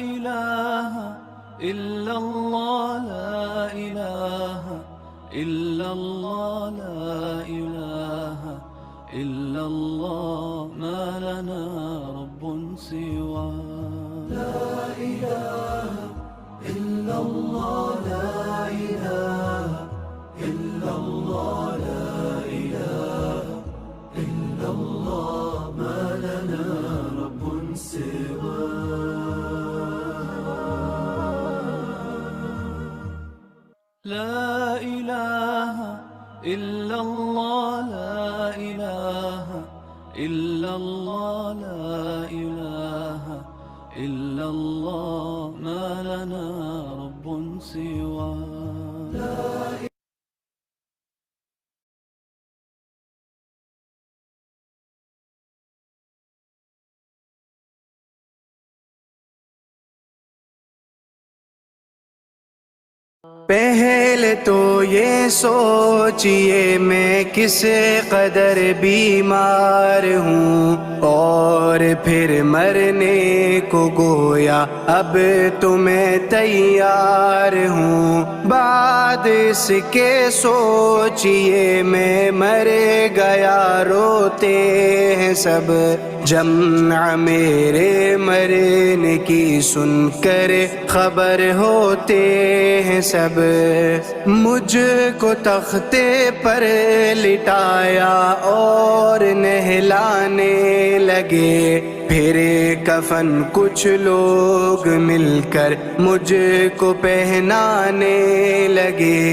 إله إلا الله لا إله إلا الله لا إله إلا الله ما لنا رب سوى لا إله إلا الله لا إله إلا الله لا إله إلا الله ما لنا رب سوى لا إله إلا الله لا إله إلا الله لا إله إلا الله ما لنا رب سوى پہلے تو یہ سوچئے میں کس قدر بیمار ہوں، اور پھر مرنے کو گویا اب تو میں تیار ہوں۔ بعد اس کے سوچئے میں مر گیا، روتے ہیں سب جمع میرے مرنے کی سن کر خبر ہوتے ہیں سب۔ مجھ کو تختے پر لٹایا اور نہلانے لگے، پھر کفن کچھ لوگ مل کر مجھ کو پہنانے لگے۔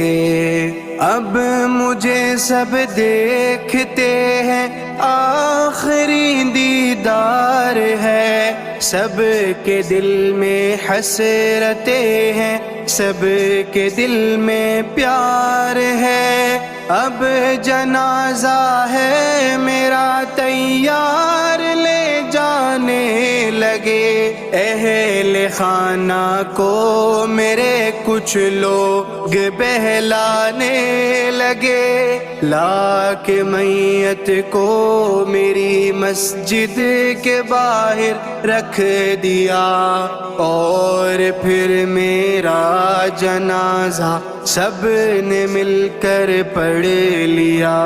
اب مجھے سب دیکھتے ہیں، آخری دیدار ہے، سب کے دل میں حسرتیں ہیں، سب کے دل میں پیار ہے۔ اب جنازہ ہے میرا تیار، لے جانے لگے اہل خانہ کو میرے کچھ لوگ بہلانے لگے۔ لا کے میت کو میری مسجد کے باہر رکھ دیا، اور پھر میرا جنازہ سب نے مل کر پڑھ لیا۔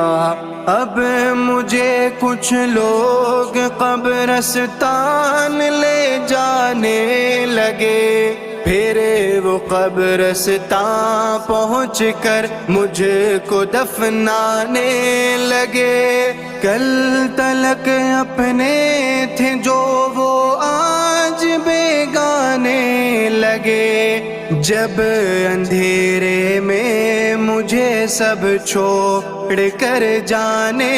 اب مجھے کچھ لوگ قبرستان لے جانے لگے، پھر وہ قبرستان پہنچ کر مجھ کو دفنانے لگے۔ کل تلک اپنے تھے جو وہ آج بیگانے لگے، جب اندھیرے میں مجھے سب چھوڑ کر جانے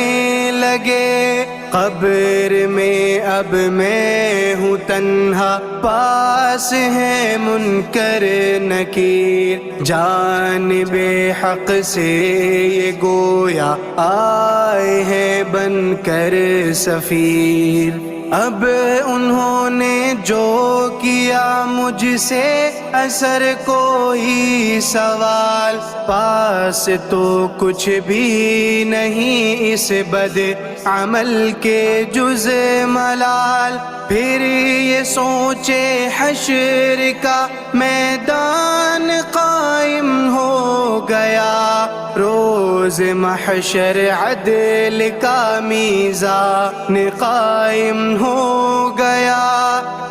لگے۔ قبر میں اب میں ہوں تنہا، پاس ہے منکر نکیر، جانب حق سے یہ گویا آئے ہیں بن کر سفیر۔ اب انہوں نے جو کیا مجھ سے اثر کوئی سوال، پاس تو کچھ بھی نہیں اس بد عمل کے جز ملال۔ پھر یہ سوچے حشر کا میدان قائم ہو گیا، روز محشر عدل کا میزان قائم ہو گیا۔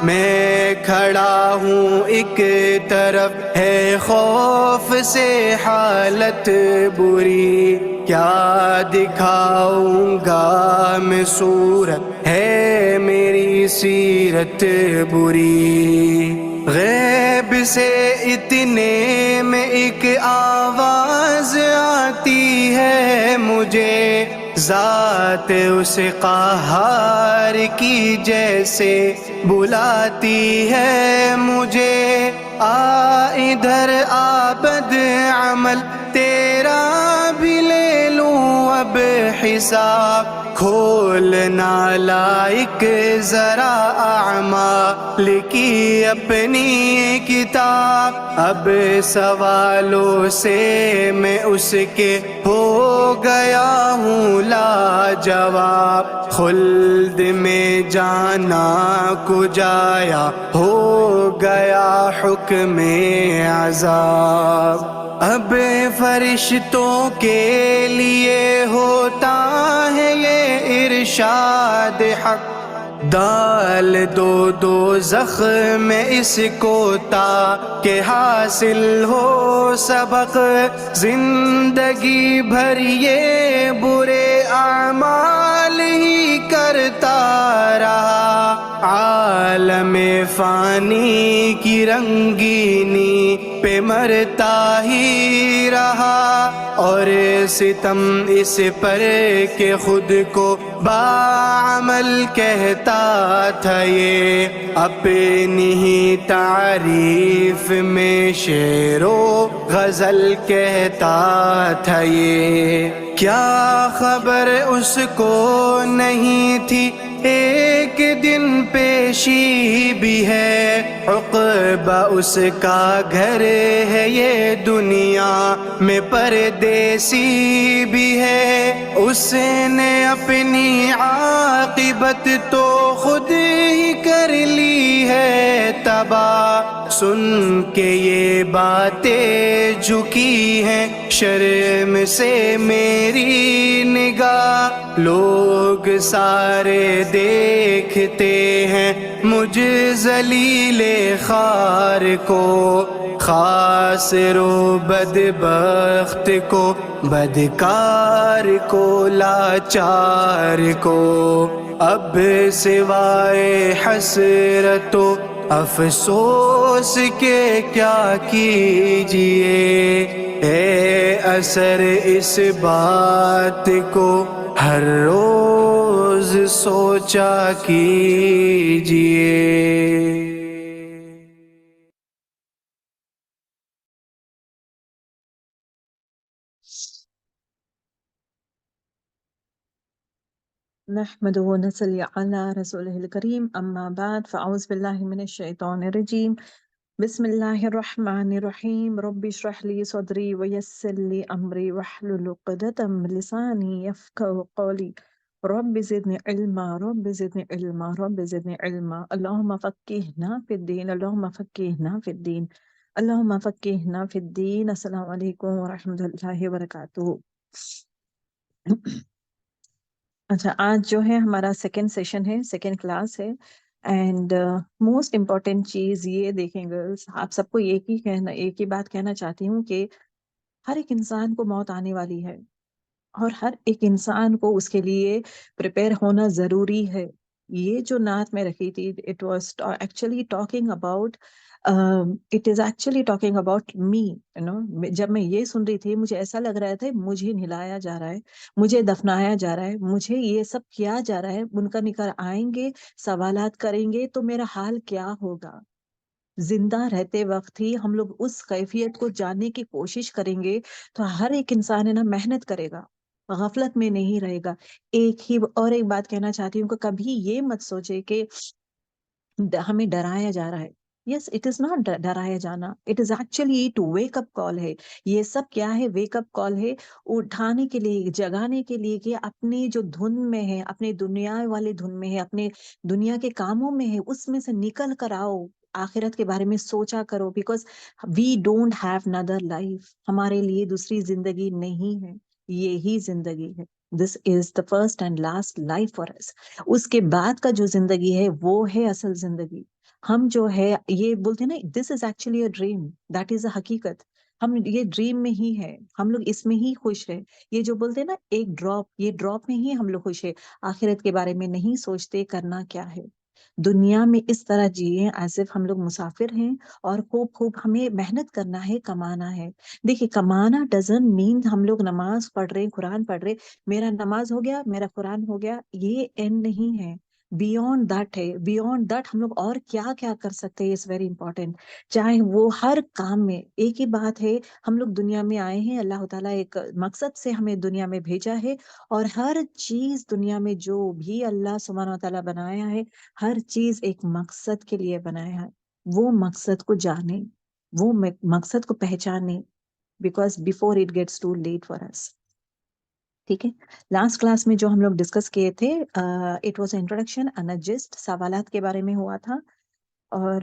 میں کھڑا ہوں ایک طرف ہے خوف سے حالت بری، کیا دکھاؤں گا میں صورت ہے میری سیرت بری۔ غیب سے اتنے میں ایک آواز آتی ہے مجھے، ذات اس قہار کی جیسے بلاتی ہے مجھے۔ آ ادھر آ بد عمل تیرا بھی لے لوں اب حساب، کھول نالائق ذرا اعمال کی اپنی کتاب۔ اب سوالوں سے میں اس کے ہو گیا ہوں لا جواب، خلد میں جانا کو جایا ہو گیا حکم عذاب. اب فرشتوں کے لیے ہوتا ہے یہ ارشاد حق, ڈال دو دوزخ میں اس کو تاکہ حاصل ہو سبق, زندگی بھر یہ برے اعمال ہی کرتا رہا, عالم فانی کی رنگینی پہ مرتا ہی رہا, اور ستم اس پر کہ خود کو باعمل کہتا تھا یہ, اپنی ہی تعریف میں شعر و غزل کہتا تھا یہ. کیا خبر اس کو نہیں تھی ایک دن پیشی بھی ہے, عقبہ اس کا گھر ہے یہ دنیا میں پردیسی بھی ہے, اس نے اپنی عاقبت تو خود ہی کر لی ہے تباہ, سن کے یہ باتیں جھکی ہیں شرم سے میری نگاہ, لوگ سارے دیکھتے ہیں مجھ ذلیل خوار کو, خاسر و بدبخت کو, بدکار کو, لاچار کو, اب سوائے حسرت و افسوس کے کیا کیجیے, اے اثر اس بات کو ہر روز سوچا کیجیے. نحمده ونصلي على رسوله الكريم أما بعد فأعوذ بالله من الشيطان الرجيم بسم الله الرحمن الرحيم رب اشرح لي صدري ويسر لي أمري واحلل عقدة من لساني يفقهوا قولي رب زدني علما رب زدني علما رب زدني علما اللهم فقهنا في الدين اللهم فقهنا في الدين اللهم فقهنا في الدين. السلام علیکم ورحمۃ اللہ وبرکاتہ. اچھا آج جو ہے ہمارا سیکنڈ سیشن ہے, سیکنڈ کلاس ہے, اینڈ موسٹ امپورٹینٹ چیز یہ دیکھیں گرلس, آپ سب کو ایک ہی بات کہنا چاہتی ہوں کہ ہر ایک انسان کو موت آنے والی ہے, اور ہر ایک انسان کو اس کے لیے پریپیئر ہونا ضروری ہے. یہ جو نعت میں رکھی تھی, it was actually talking about it is actually talking about me, جب میں یہ سن رہی تھی مجھے ایسا لگ رہا تھا مجھے نہلایا جا رہا ہے, مجھے دفنایا جا رہا ہے, مجھے یہ سب کیا جا رہا ہے, منکر نکر آئیں گے, سوالات کریں گے تو میرا حال کیا ہوگا. زندہ رہتے وقت ہی ہم لوگ اس کیفیت کو جاننے کی کوشش کریں گے تو ہر ایک انسان ہے نا محنت کرے گا, غفلت میں نہیں رہے گا. ایک بات کہنا چاہتی ہوں کہ کبھی یہ مت سوچے کہ ہمیں ڈرایا جا رہا ہے. یس اٹ از ناٹ ڈرایا جانا, it is actually to wake up call ہے. یہ سب کیا ہے, ویک اپ کال ہے, اٹھانے کے لیے, جگانے کے لیے کہ اپنی جو دھن میں ہے, اپنے دنیا والے دھن میں ہے, اپنے دنیا کے کاموں میں ہے, اس میں سے نکل کر آؤ, آخرت کے بارے میں سوچا کرو. Because we don't have another life, ہمارے لیے دوسری زندگی نہیں ہے, یہی زندگی ہے. This is the first and last life for us. اس کے بعد کا جو زندگی ہے وہ ہے اصل زندگی. ہم جو ہے یہ بولتے ہیں نا, this is actually a dream, that is a حقیقت. ہم یہ ڈریم میں ہی ہے, ہم لوگ اس میں ہی خوش رہے. یہ جو بولتے ہیں نا ایک ڈراپ, یہ ڈراپ میں ہی ہم لوگ خوش ہے. آخرت کے بارے میں نہیں سوچتے کرنا کیا ہے. دنیا میں اس طرح جیے ایز اف ہم لوگ مسافر ہیں, اور خوب ہمیں محنت کرنا ہے, کمانا ہے. دیکھیے کمانا ڈزنٹ مین ہم لوگ نماز پڑھ رہے, قرآن پڑھ رہے, میرا نماز ہو گیا, میرا قرآن ہو گیا, یہ اینڈ نہیں ہے. بیونڈ دیٹ ہے, بیونڈ دیٹ ہم لوگ اور کیا کیا کر سکتے ہیں, از ویری امپورٹینٹ. چاہے وہ ہر کام میں, ایک ہی بات ہے, ہم لوگ دنیا میں آئے ہیں, اللہ تعالیٰ ایک مقصد سے ہمیں دنیا میں بھیجا ہے, اور ہر چیز دنیا میں جو بھی اللہ سبحانہ و تعالیٰ بنایا ہے, ہر چیز ایک مقصد کے لیے بنایا ہے. وہ مقصد کو جانے, وہ مقصد کو پہچانے, because before it gets too late for us. ٹھیک ہے, لاسٹ کلاس میں جو ہم لوگ ڈسکس کیے تھے, اٹ واز انٹروڈکشن, انجسٹ, سوالات کے بارے میں ہوا تھا. اور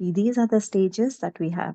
These are the stages that we have।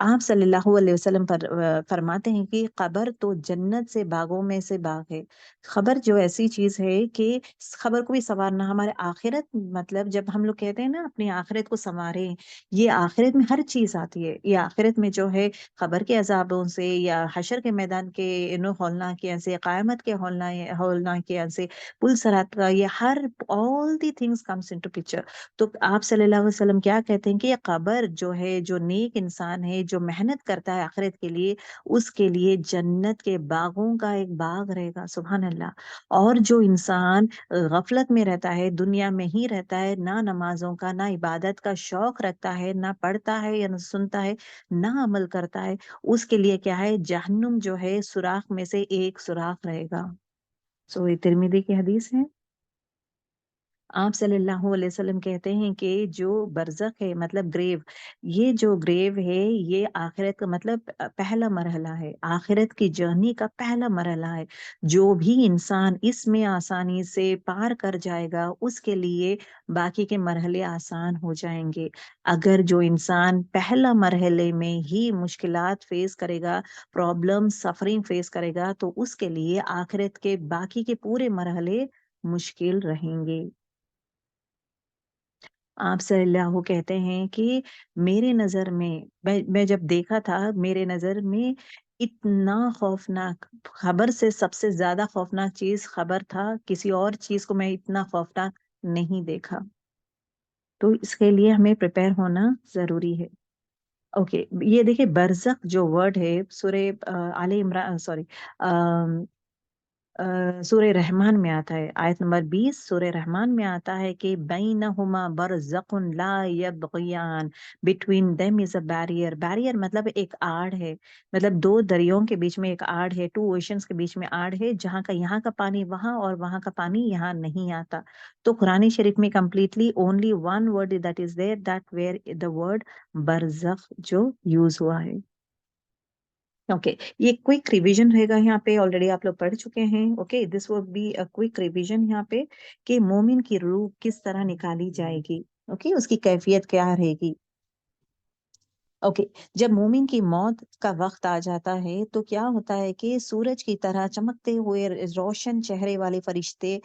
آپ صلی اللہ علیہ وسلم فرماتے ہیں کہ قبر تو جنت سے باغوں میں سے باغ ہے. خبر جو ایسی چیز ہے کہ خبر کو بھی سنوارنا ہمارے آخرت، مطلب جب ہم لوگ کہتے ہیں نا اپنی آخرت کو سنواریں، یہ آخرت میں ہر چیز آتی ہے. یہ آخرت میں جو ہے قبر کے عذابوں سے یا حشر کے میدان کے ہولناکیوں سے، قیامت کے ہولناکیوں سے، پل صراط کا، یہ ہر all the things comes into picture. تو آپ صلی اللہ علیہ وسلم کیا کہتے ہیں کہ یہ قبر جو ہے، جو نیک انسان ہے جو محنت کرتا ہے آخرت کے لیے، اس کے لیے جنت کے باغوں کا ایک باغ رہے گا. سبحان اللہ. اور جو انسان غفلت میں رہتا ہے، دنیا میں ہی رہتا ہے، نہ نمازوں کا نہ عبادت کا شوق رکھتا ہے، نہ پڑھتا ہے یا نہ سنتا ہے، نہ عمل کرتا ہے، اس کے لیے کیا ہے، جہنم جو ہے سوراخ میں سے ایک سوراخ رہے گا. یہ ترمذی کی حدیث ہے. آپ صلی اللہ علیہ وسلم کہتے ہیں کہ جو برزخ ہے، مطلب گریو، یہ جو گریو ہے یہ آخرت کا مطلب پہلا مرحلہ ہے، آخرت کی جرنی کا پہلا مرحلہ ہے. جو بھی انسان اس میں آسانی سے پار کر جائے گا، اس کے لیے باقی کے مرحلے آسان ہو جائیں گے. اگر جو انسان پہلا مرحلے میں ہی مشکلات فیس کرے گا، پرابلم سفرنگ فیس کرے گا، تو اس کے لیے آخرت کے باقی کے پورے مرحلے مشکل رہیں گے. آپ صلی اللہ کہتے ہیں کہ میرے نظر میں جب دیکھا تھا، میرے نظر میں اتنا خوفناک، خبر سے سب سے زیادہ خوفناک چیز خبر تھا. کسی اور چیز کو میں اتنا خوفناک نہیں دیکھا. تو اس کے لیے ہمیں پریپئر ہونا ضروری ہے. اوکے، یہ دیکھیں برزخ جو ورڈ ہے سورہ آل عمران، سوری، سورہ رحمان میں آتا ہے، آیت نمبر 20 سورہ رحمان میں آتا ہے کہ بینہما برزخ لا یبغیان، between them is a barrier. Barrier مطلب ایک آڑ ہے، مطلب دو دریاؤں کے بیچ میں ایک آڑ ہے، ٹو اوشنز کے بیچ میں آڑ ہے، جہاں کا یہاں کا پانی وہاں اور وہاں کا پانی یہاں نہیں آتا. تو قرآن شریف میں completely only one word that is there that where the word برزخ جو یوز ہوا ہے. اوکے، یہ کوئک ریویژن رہے گا یہاں پہ، آلریڈی آپ لوگ پڑھ چکے ہیں. Okay, this would be a quick revision یہاں پہ کہ مومن کی روح کس طرح نکالی جائے گی. اوکے، اس کی کیفیت کیا رہے گی. اوکے، جب مومن کی موت کا وقت آ جاتا ہے تو کیا ہوتا ہے کہ سورج کی طرح چمکتے ہوئے روشن چہرے والے فرشتے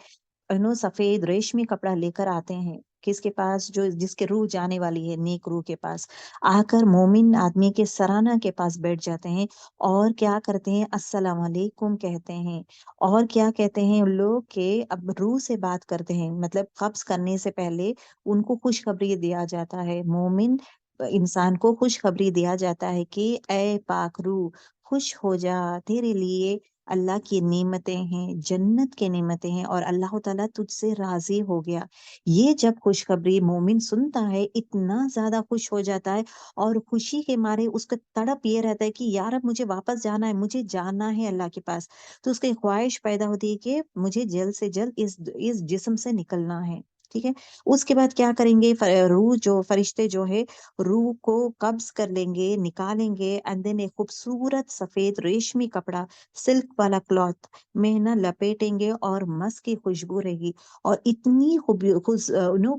سفید ریشمی کپڑا لے کر آتے ہیں. کس کے پاس؟ جس کے روح جانے والی ہے، نیک روح کے پاس. آ کر مومن آدمی کے سرانہ کے پاس بیٹھ جاتے ہیں اور کیا کرتے ہیں، السلام علیکم کہتے ہیں. اور کیا کہتے ہیں ان لوگ کہ اب روح سے بات کرتے ہیں، مطلب قبض کرنے سے پہلے ان کو خوشخبری دیا جاتا ہے. مومن انسان کو خوشخبری دیا جاتا ہے کہ اے پاک روح، خوش ہو جا، تیرے لیے اللہ کی نعمتیں ہیں، جنت کے نعمتیں ہیں، اور اللہ تعالیٰ تجھ سے راضی ہو گیا. یہ جب خوشخبری مومن سنتا ہے، اتنا زیادہ خوش ہو جاتا ہے، اور خوشی کے مارے اس کا تڑپ یہ رہتا ہے کہ یار اب مجھے واپس جانا ہے، مجھے جانا ہے اللہ کے پاس. تو اس کی خواہش پیدا ہوتی ہے کہ مجھے جلد سے جلد اس جسم سے نکلنا ہے. ٹھیک ہے، اس کے بعد کیا کریں گے، روح جو فرشتے جو ہے روح کو قبض کر لیں گے، نکالیں گے، اینڈ دین ایک خوبصورت سفید ریشمی کپڑا، سلک والا کلاتھ میں نا لپیٹیں گے، اور مس کی خوشبو رہے گی. اور اتنی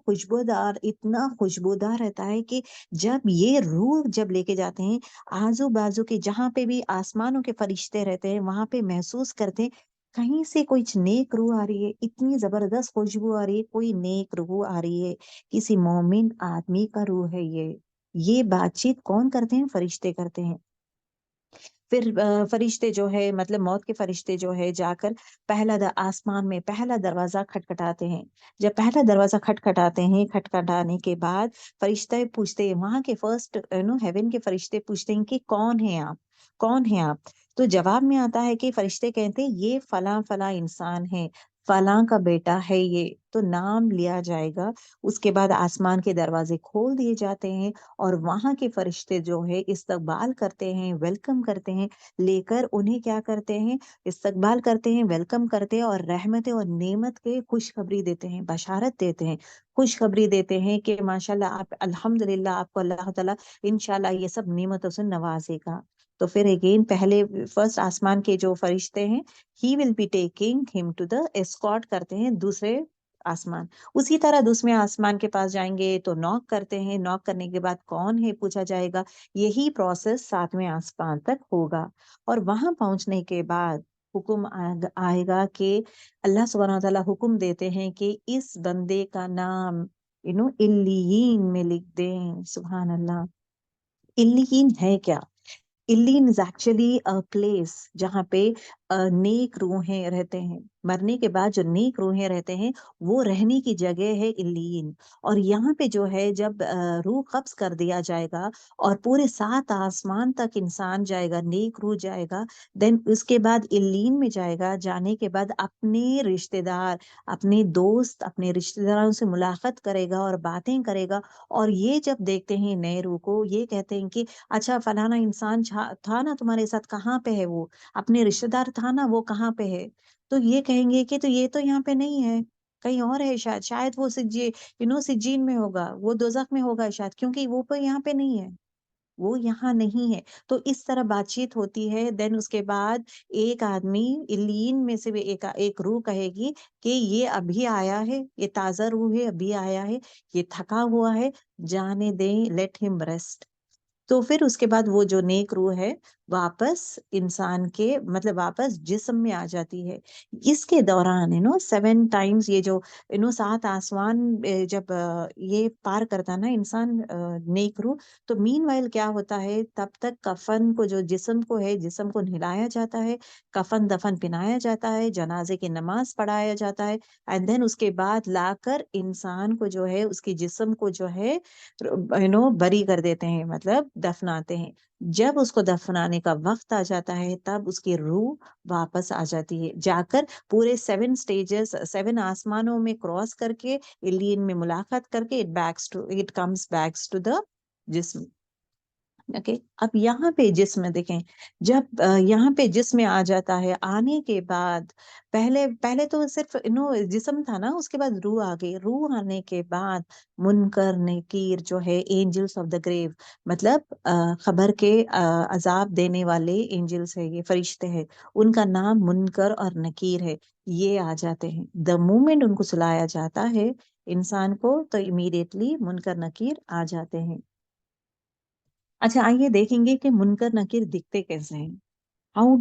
خوشبودار، اتنا خوشبودار رہتا ہے کہ جب یہ روح جب لے کے جاتے ہیں، آزو بازو کے جہاں پہ بھی آسمانوں کے فرشتے رہتے ہیں وہاں پہ محسوس کرتے ہیں کہیں سے کوئی نیک روح آ رہی ہے، اتنی زبردست خوشبو آ رہی ہے، کوئی نیک روح آ رہی ہے، کسی مومن آدمی کا روح ہے. یہ بات چیت کون کرتے ہیں؟ فرشتے کرتے ہیں. پھر فرشتے جو ہے، مطلب موت کے فرشتے جو ہے جا کر آسمان میں پہلا دروازہ کھٹکھٹاتے ہیں. جب پہلا دروازہ کھٹکھٹاتے ہیں، کھٹکھٹانے کے بعد فرشتے پوچھتے ہیں، وہاں کے فرسٹ ہیون کے فرشتے پوچھتے ہیں کہ کون ہیں آپ، کون ہیں آپ. تو جواب میں آتا ہے کہ فرشتے کہتے ہیں یہ فلاں فلاں انسان ہے، فلاں کا بیٹا ہے یہ. تو نام لیا جائے گا. اس کے بعد آسمان کے دروازے کھول دیے جاتے ہیں، اور وہاں کے فرشتے جو ہے استقبال کرتے ہیں، ویلکم کرتے ہیں، لے کر انہیں کیا کرتے ہیں، استقبال کرتے ہیں، ویلکم کرتے ہیں، اور رحمت اور نعمت کے خوشخبری دیتے ہیں، بشارت دیتے ہیں، خوشخبری دیتے ہیں کہ ماشاءاللہ آپ، الحمدللہ آپ کو اللہ تعالیٰ انشاءاللہ یہ سب نعمتوں سے نوازے گا. تو پھر اگین پہلے فرسٹ آسمان کے جو فرشتے ہیں، he will be taking him to the escort کرتے ہیں دوسرے آسمان. اسی طرح 10ویں آسمان کے پاس جائیں گے تو ناک کرتے ہیں, ناک کرنے کے بعد کون ہے پوچھا جائے گا. یہی پروسیس 7ویں آسمان تک ہوگا, اور وہاں پہنچنے کے بعد حکم آئے گا کہ اللہ سبحانہ وتعالیٰ حکم دیتے ہیں کہ اس بندے کا نام علیین میں لکھ دیں. سبحان اللہ. علیین ہے کیا؟ علیین از ایکچولی پلیس جہاں پہ نیک روحیں رہتے ہیں. مرنے کے بعد جو نیک روحیں رہتے ہیں وہ رہنے کی جگہ ہے علیین. اور یہاں پہ جو ہے جب روح قبض کر دیا جائے گا اور پورے 7 آسمان تک انسان جائے گا, نیک روح جائے گا, دین اس کے بعد علیین میں جائے گا. جانے کے بعد اپنے رشتہ دار, اپنے دوست, اپنے رشتہ داروں سے ملاقات کرے گا اور باتیں کرے گا. اور یہ جب دیکھتے ہیں نئے روح کو, یہ کہتے ہیں کہ اچھا فلانا انسان تھا نا تمہارے ساتھ, کہاں پہ ہے وہ؟ اپنے رشتہ دار تھا نا, وہ کہاں پہ ہے؟ تو یہ کہیں گے کہ تو یہ تو یہاں پہ نہیں ہے, کہیں اور ہے شاید, شاید وہ سجین میں ہوگا, وہ دوزخ میں ہوگا شاید, کیونکہ وہ یہاں پہ نہیں ہے, وہ یہاں نہیں ہے. تو اس طرح بات چیت ہوتی ہے. دین اس کے بعد ایک آدمی علیین میں سے بھی ایک روح کہے گی کہ یہ ابھی آیا ہے, یہ تازہ روح ہے, ابھی آیا ہے, یہ تھکا ہوا ہے, جانے دیں, لیٹ ہم ریسٹ. تو پھر اس کے بعد وہ جو نیک روح ہے واپس انسان کے مطلب واپس جسم میں آ جاتی ہے. اس کے دوران 7 ٹائمز یہ جو 7 آسمان جب یہ پار کرتا نا انسان نیک روح, تو مین وائل کیا ہوتا ہے, تب تک کفن کو جو جسم کو ہے, جسم کو نہلایا جاتا ہے, کفن دفن پہنایا جاتا ہے, جنازے کی نماز پڑھایا جاتا ہے, اینڈ دین اس کے بعد لا کر انسان کو جو ہے اس کی جسم کو جو ہے بری کر دیتے ہیں, مطلب دفناتے ہیں. جب اس کو دفنانے کا وقت آ جاتا ہے تب اس کی روح واپس آ جاتی ہے, جا کر پورے 7 سٹیجز 7 آسمانوں میں کراس کر کے علیین میں ملاقات کر کے it comes back to the جسم. اوکے. اب یہاں پہ جسم دیکھیں, جب یہاں پہ جسم آ جاتا ہے, آنے کے بعد پہلے تو صرف جسم تھا نا, اس کے بعد روح آ گئی. روح آنے کے بعد منکر نکیر جو ہے اینجلز آف دا گریو, مطلب خبر کے عذاب دینے والے اینجلز ہے, یہ فرشتے ہیں, ان کا نام منکر اور نکیر ہے. یہ آ جاتے ہیں. دا مومنٹ ان کو سلایا جاتا ہے انسان کو, تو امیڈیٹلی منکر نکیر آ جاتے ہیں. اچھا آئیے دیکھیں گے کہ منکر نکیر دکھتے کیسے ہیں. How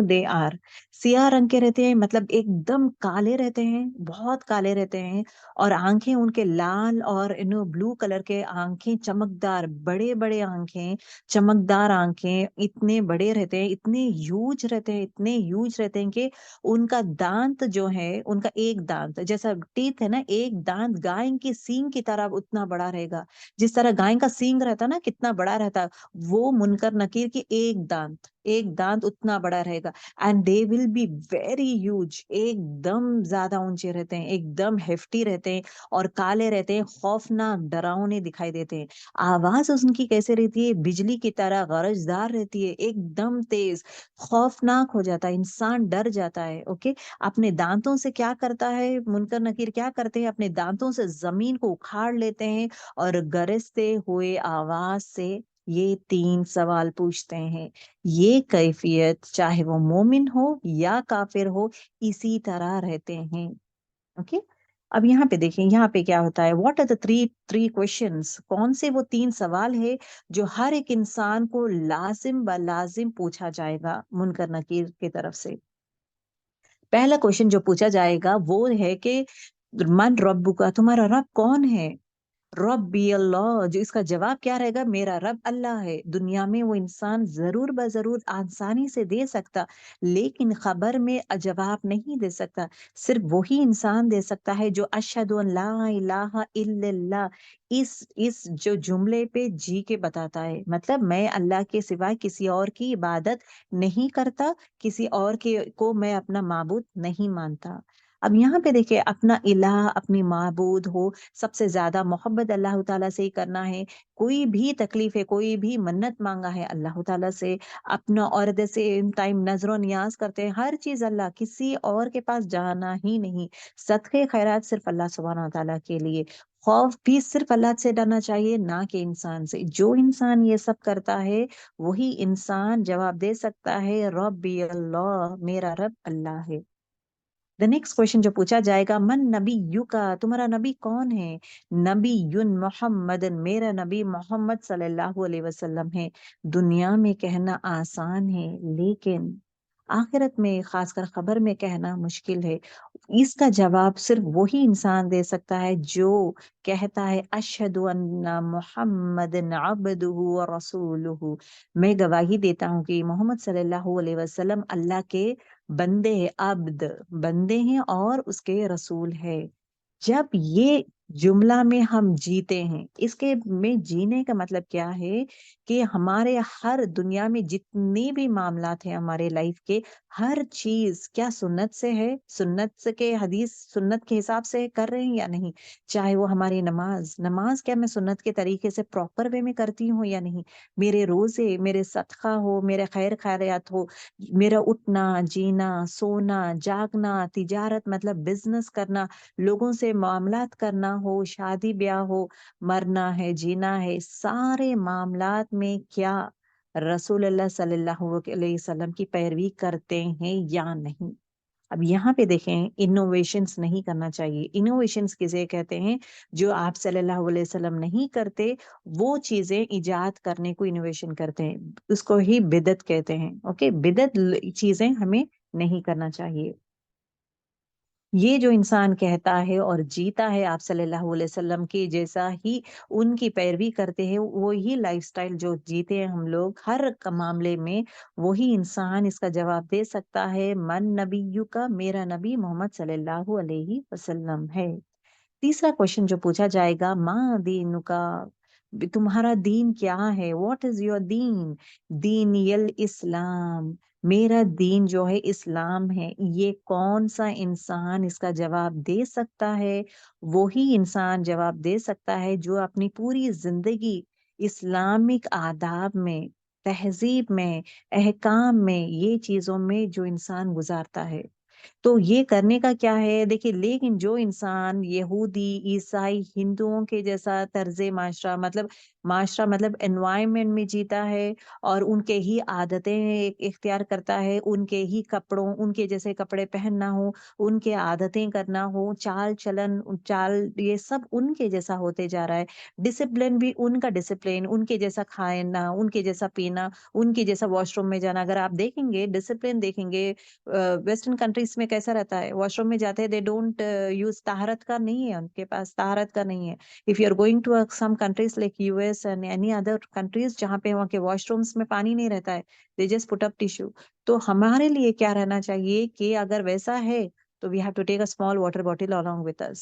they are. سیاہ رنگ کے رہتے ہیں, مطلب ایک دم کالے رہتے ہیں, بہت کالے رہتے ہیں, اور آنکھیں ان کے لال اور بلو کلر کے آنکھیں, چمکدار بڑے بڑے آنکھیں, چمکدار آنکھیں, اتنے بڑے رہتے ہیں, اتنے ہیوج رہتے ہیں, اتنے ہیوج رہتے ہیں کہ ان کا دانت جو ہے, ان کا ایک دانت جیسا ٹیتھ ہے نا, ایک دانت گائے کی سینگ کی طرح اتنا بڑا رہے گا. جس طرح گائے کا سینگ رہتا نا کتنا بڑا رہتا, وہ منکر نکیر کی ایک دانت اتنا بڑا رہے گا. And they will be very huge, ایک دم زیادہ اونچے رہتے ہیں, ایک دم ہیفٹی رہتے ہیں, اور کالے رہتے ہیں, خوفناک ڈراؤنے دکھائی دیتے ہیں. آواز ان کی کیسے رہتی ہے, بجلی کی طرح غرضدار رہتی ہے, ایک دم تیز, خوفناک ہو جاتا ہے, انسان ڈر جاتا ہے. اوکے. اپنے دانتوں سے کیا کرتا ہے منکر نکیر, کیا کرتے ہیں, اپنے دانتوں سے زمین کو اکھاڑ لیتے ہیں, اور گرجتے ہوئے آواز سے یہ 3 سوال پوچھتے ہیں. یہ کیفیت چاہے وہ مومن ہو یا کافر ہو, اسی طرح رہتے ہیں. اوکے. اب یہاں پہ دیکھیں, یہاں پہ کیا ہوتا ہے, what are the three questions, کون سے وہ 3 سوال ہے جو ہر ایک انسان کو لازم بلازم پوچھا جائے گا منکر نکیر کی طرف سے. پہلا کوشچن جو پوچھا جائے گا وہ ہے کہ من رب کا, تمہارا رب کون ہے؟ ربی اللہ. جو اس کا جواب کیا رہے گا, میرا رب اللہ ہے. دنیا میں وہ انسان ضرور بضرور آسانی سے دے سکتا, لیکن خبر میں جواب نہیں دے سکتا. صرف وہی انسان دے سکتا ہے جو اشہد ان لا الہ الا اللہ, اس جو جملے پہ جی کے بتاتا ہے, مطلب میں اللہ کے سوا کسی اور کی عبادت نہیں کرتا, کسی اور کو میں اپنا معبود نہیں مانتا. اب یہاں پہ دیکھیں, اپنا الہ, اپنی معبود ہو, سب سے زیادہ محبت اللہ تعالیٰ سے ہی کرنا ہے. کوئی بھی تکلیف ہے, کوئی بھی منت مانگا ہے اللہ تعالیٰ سے اپنا, اور جیسے ٹائم نظر و نیاز کرتے ہیں, ہر چیز اللہ, کسی اور کے پاس جانا ہی نہیں. صدقے خیرات صرف اللہ سبحانہ تعالیٰ کے لیے. خوف بھی صرف اللہ سے ڈرنا چاہیے, نہ کہ انسان سے. جو انسان یہ سب کرتا ہے وہی انسان جواب دے سکتا ہے ربی اللہ, میرا رب اللہ ہے. The next question جو پوچھا جائے گا من نبی کا، تمہارا نبی کون ہے؟ نبی محمد، میرا نبی محمد صلی اللہ علیہ وسلم ہے۔ دنیا میں کہنا آسان ہے لیکن آخرت میں خاص کر قبر میں کہنا مشکل ہے۔ اس کا جواب صرف وہی انسان دے سکتا ہے جو کہتا ہے اشہد ان محمد عبدہ و رسولہ، میں گواہی دیتا ہوں کہ محمد صلی اللہ علیہ وسلم اللہ کے بندے ہیں، عبد بندے ہیں اور اس کے رسول ہے۔ جب یہ جملہ میں ہم جیتے ہیں، اس کے میں جینے کا مطلب کیا ہے کہ ہمارے ہر دنیا میں جتنے بھی معاملات ہیں ہمارے لائف کے، ہر چیز کیا سنت سے ہے، سنت سے کے حدیث سنت کے حساب سے کر رہے ہیں یا نہیں، چاہے وہ ہماری نماز کیا میں سنت کے طریقے سے پراپر وے میں کرتی ہوں یا نہیں، میرے روزے، میرے صدقہ ہو، میرے خیر خیرات ہو، میرا اٹھنا جینا سونا جاگنا، تجارت مطلب بزنس کرنا، لوگوں سے معاملات کرنا ہو، شادی بیاہ ہو، مرنا ہے جینا ہے، سارے معاملات میں کیا رسول اللہ صلی اللہ علیہ وسلم کی پیروی کرتے ہیں یا نہیں۔ اب یہاں پہ دیکھیں انوویشنز نہیں کرنا چاہیے۔ انوویشنز کسے کہتے ہیں؟ جو آپ صلی اللہ علیہ وسلم نہیں کرتے وہ چیزیں ایجاد کرنے کو انوویشن کرتے ہیں، اس کو ہی بدعت کہتے ہیں۔ اوکے، بدعت چیزیں ہمیں نہیں کرنا چاہیے۔ یہ جو انسان کہتا ہے اور جیتا ہے آپ صلی اللہ علیہ وسلم کی جیسا ہی ان کی پیروی کرتے ہیں، وہی لائف سٹائل جو جیتے ہیں ہم لوگ ہر معاملے میں، وہی انسان اس کا جواب دے سکتا ہے من نبی کا، میرا نبی محمد صلی اللہ علیہ وسلم ہے۔ تیسرا کوشچن جو پوچھا جائے گا ماں دین کا، تمہارا دین کیا ہے؟ واٹ از یور دین؟ دینی الاسلام، میرا دین جو ہے اسلام ہے۔ یہ کون سا انسان اس کا جواب دے سکتا ہے؟ وہی انسان جواب دے سکتا ہے جو اپنی پوری زندگی اسلامک آداب میں، تہذیب میں، احکام میں، یہ چیزوں میں جو انسان گزارتا ہے۔ تو یہ کرنے کا کیا ہے دیکھیے، لیکن جو انسان یہودی عیسائی ہندوؤں کے جیسا طرز معاشرہ مطلب انوائرمنٹ میں جیتا ہے اور ان کے ہی عادتیں اختیار کرتا ہے، ان کے ہی کپڑوں، ان کے جیسے کپڑے پہننا ہو، ان کے عادتیں کرنا ہو، چال چلن یہ سب ان کے جیسا ہوتے جا رہا ہے، ڈسپلن بھی ان کا ڈسپلن، ان کے جیسا کھانا، ان کے جیسا پینا، ان کے جیسا واش روم میں جانا۔ اگر آپ دیکھیں گے ڈسپلن دیکھیں گے ویسٹرن کنٹریز میں کیسا رہتا ہے، واش روم میں جاتے ہیں دے ڈونٹ یوز طہارت کا نہیں ہے، ان کے پاس طہارت کا نہیں ہے۔ If you are going to some countries like U S and any other countries جہاں پہ وہاں کے واش رومس میں پانی نہیں رہتا ہے، they just put up tissue. تو ہمارے لیے کیا رہنا چاہیے کہ اگر ویسا ہے تو we have to take a small water bottle along with us۔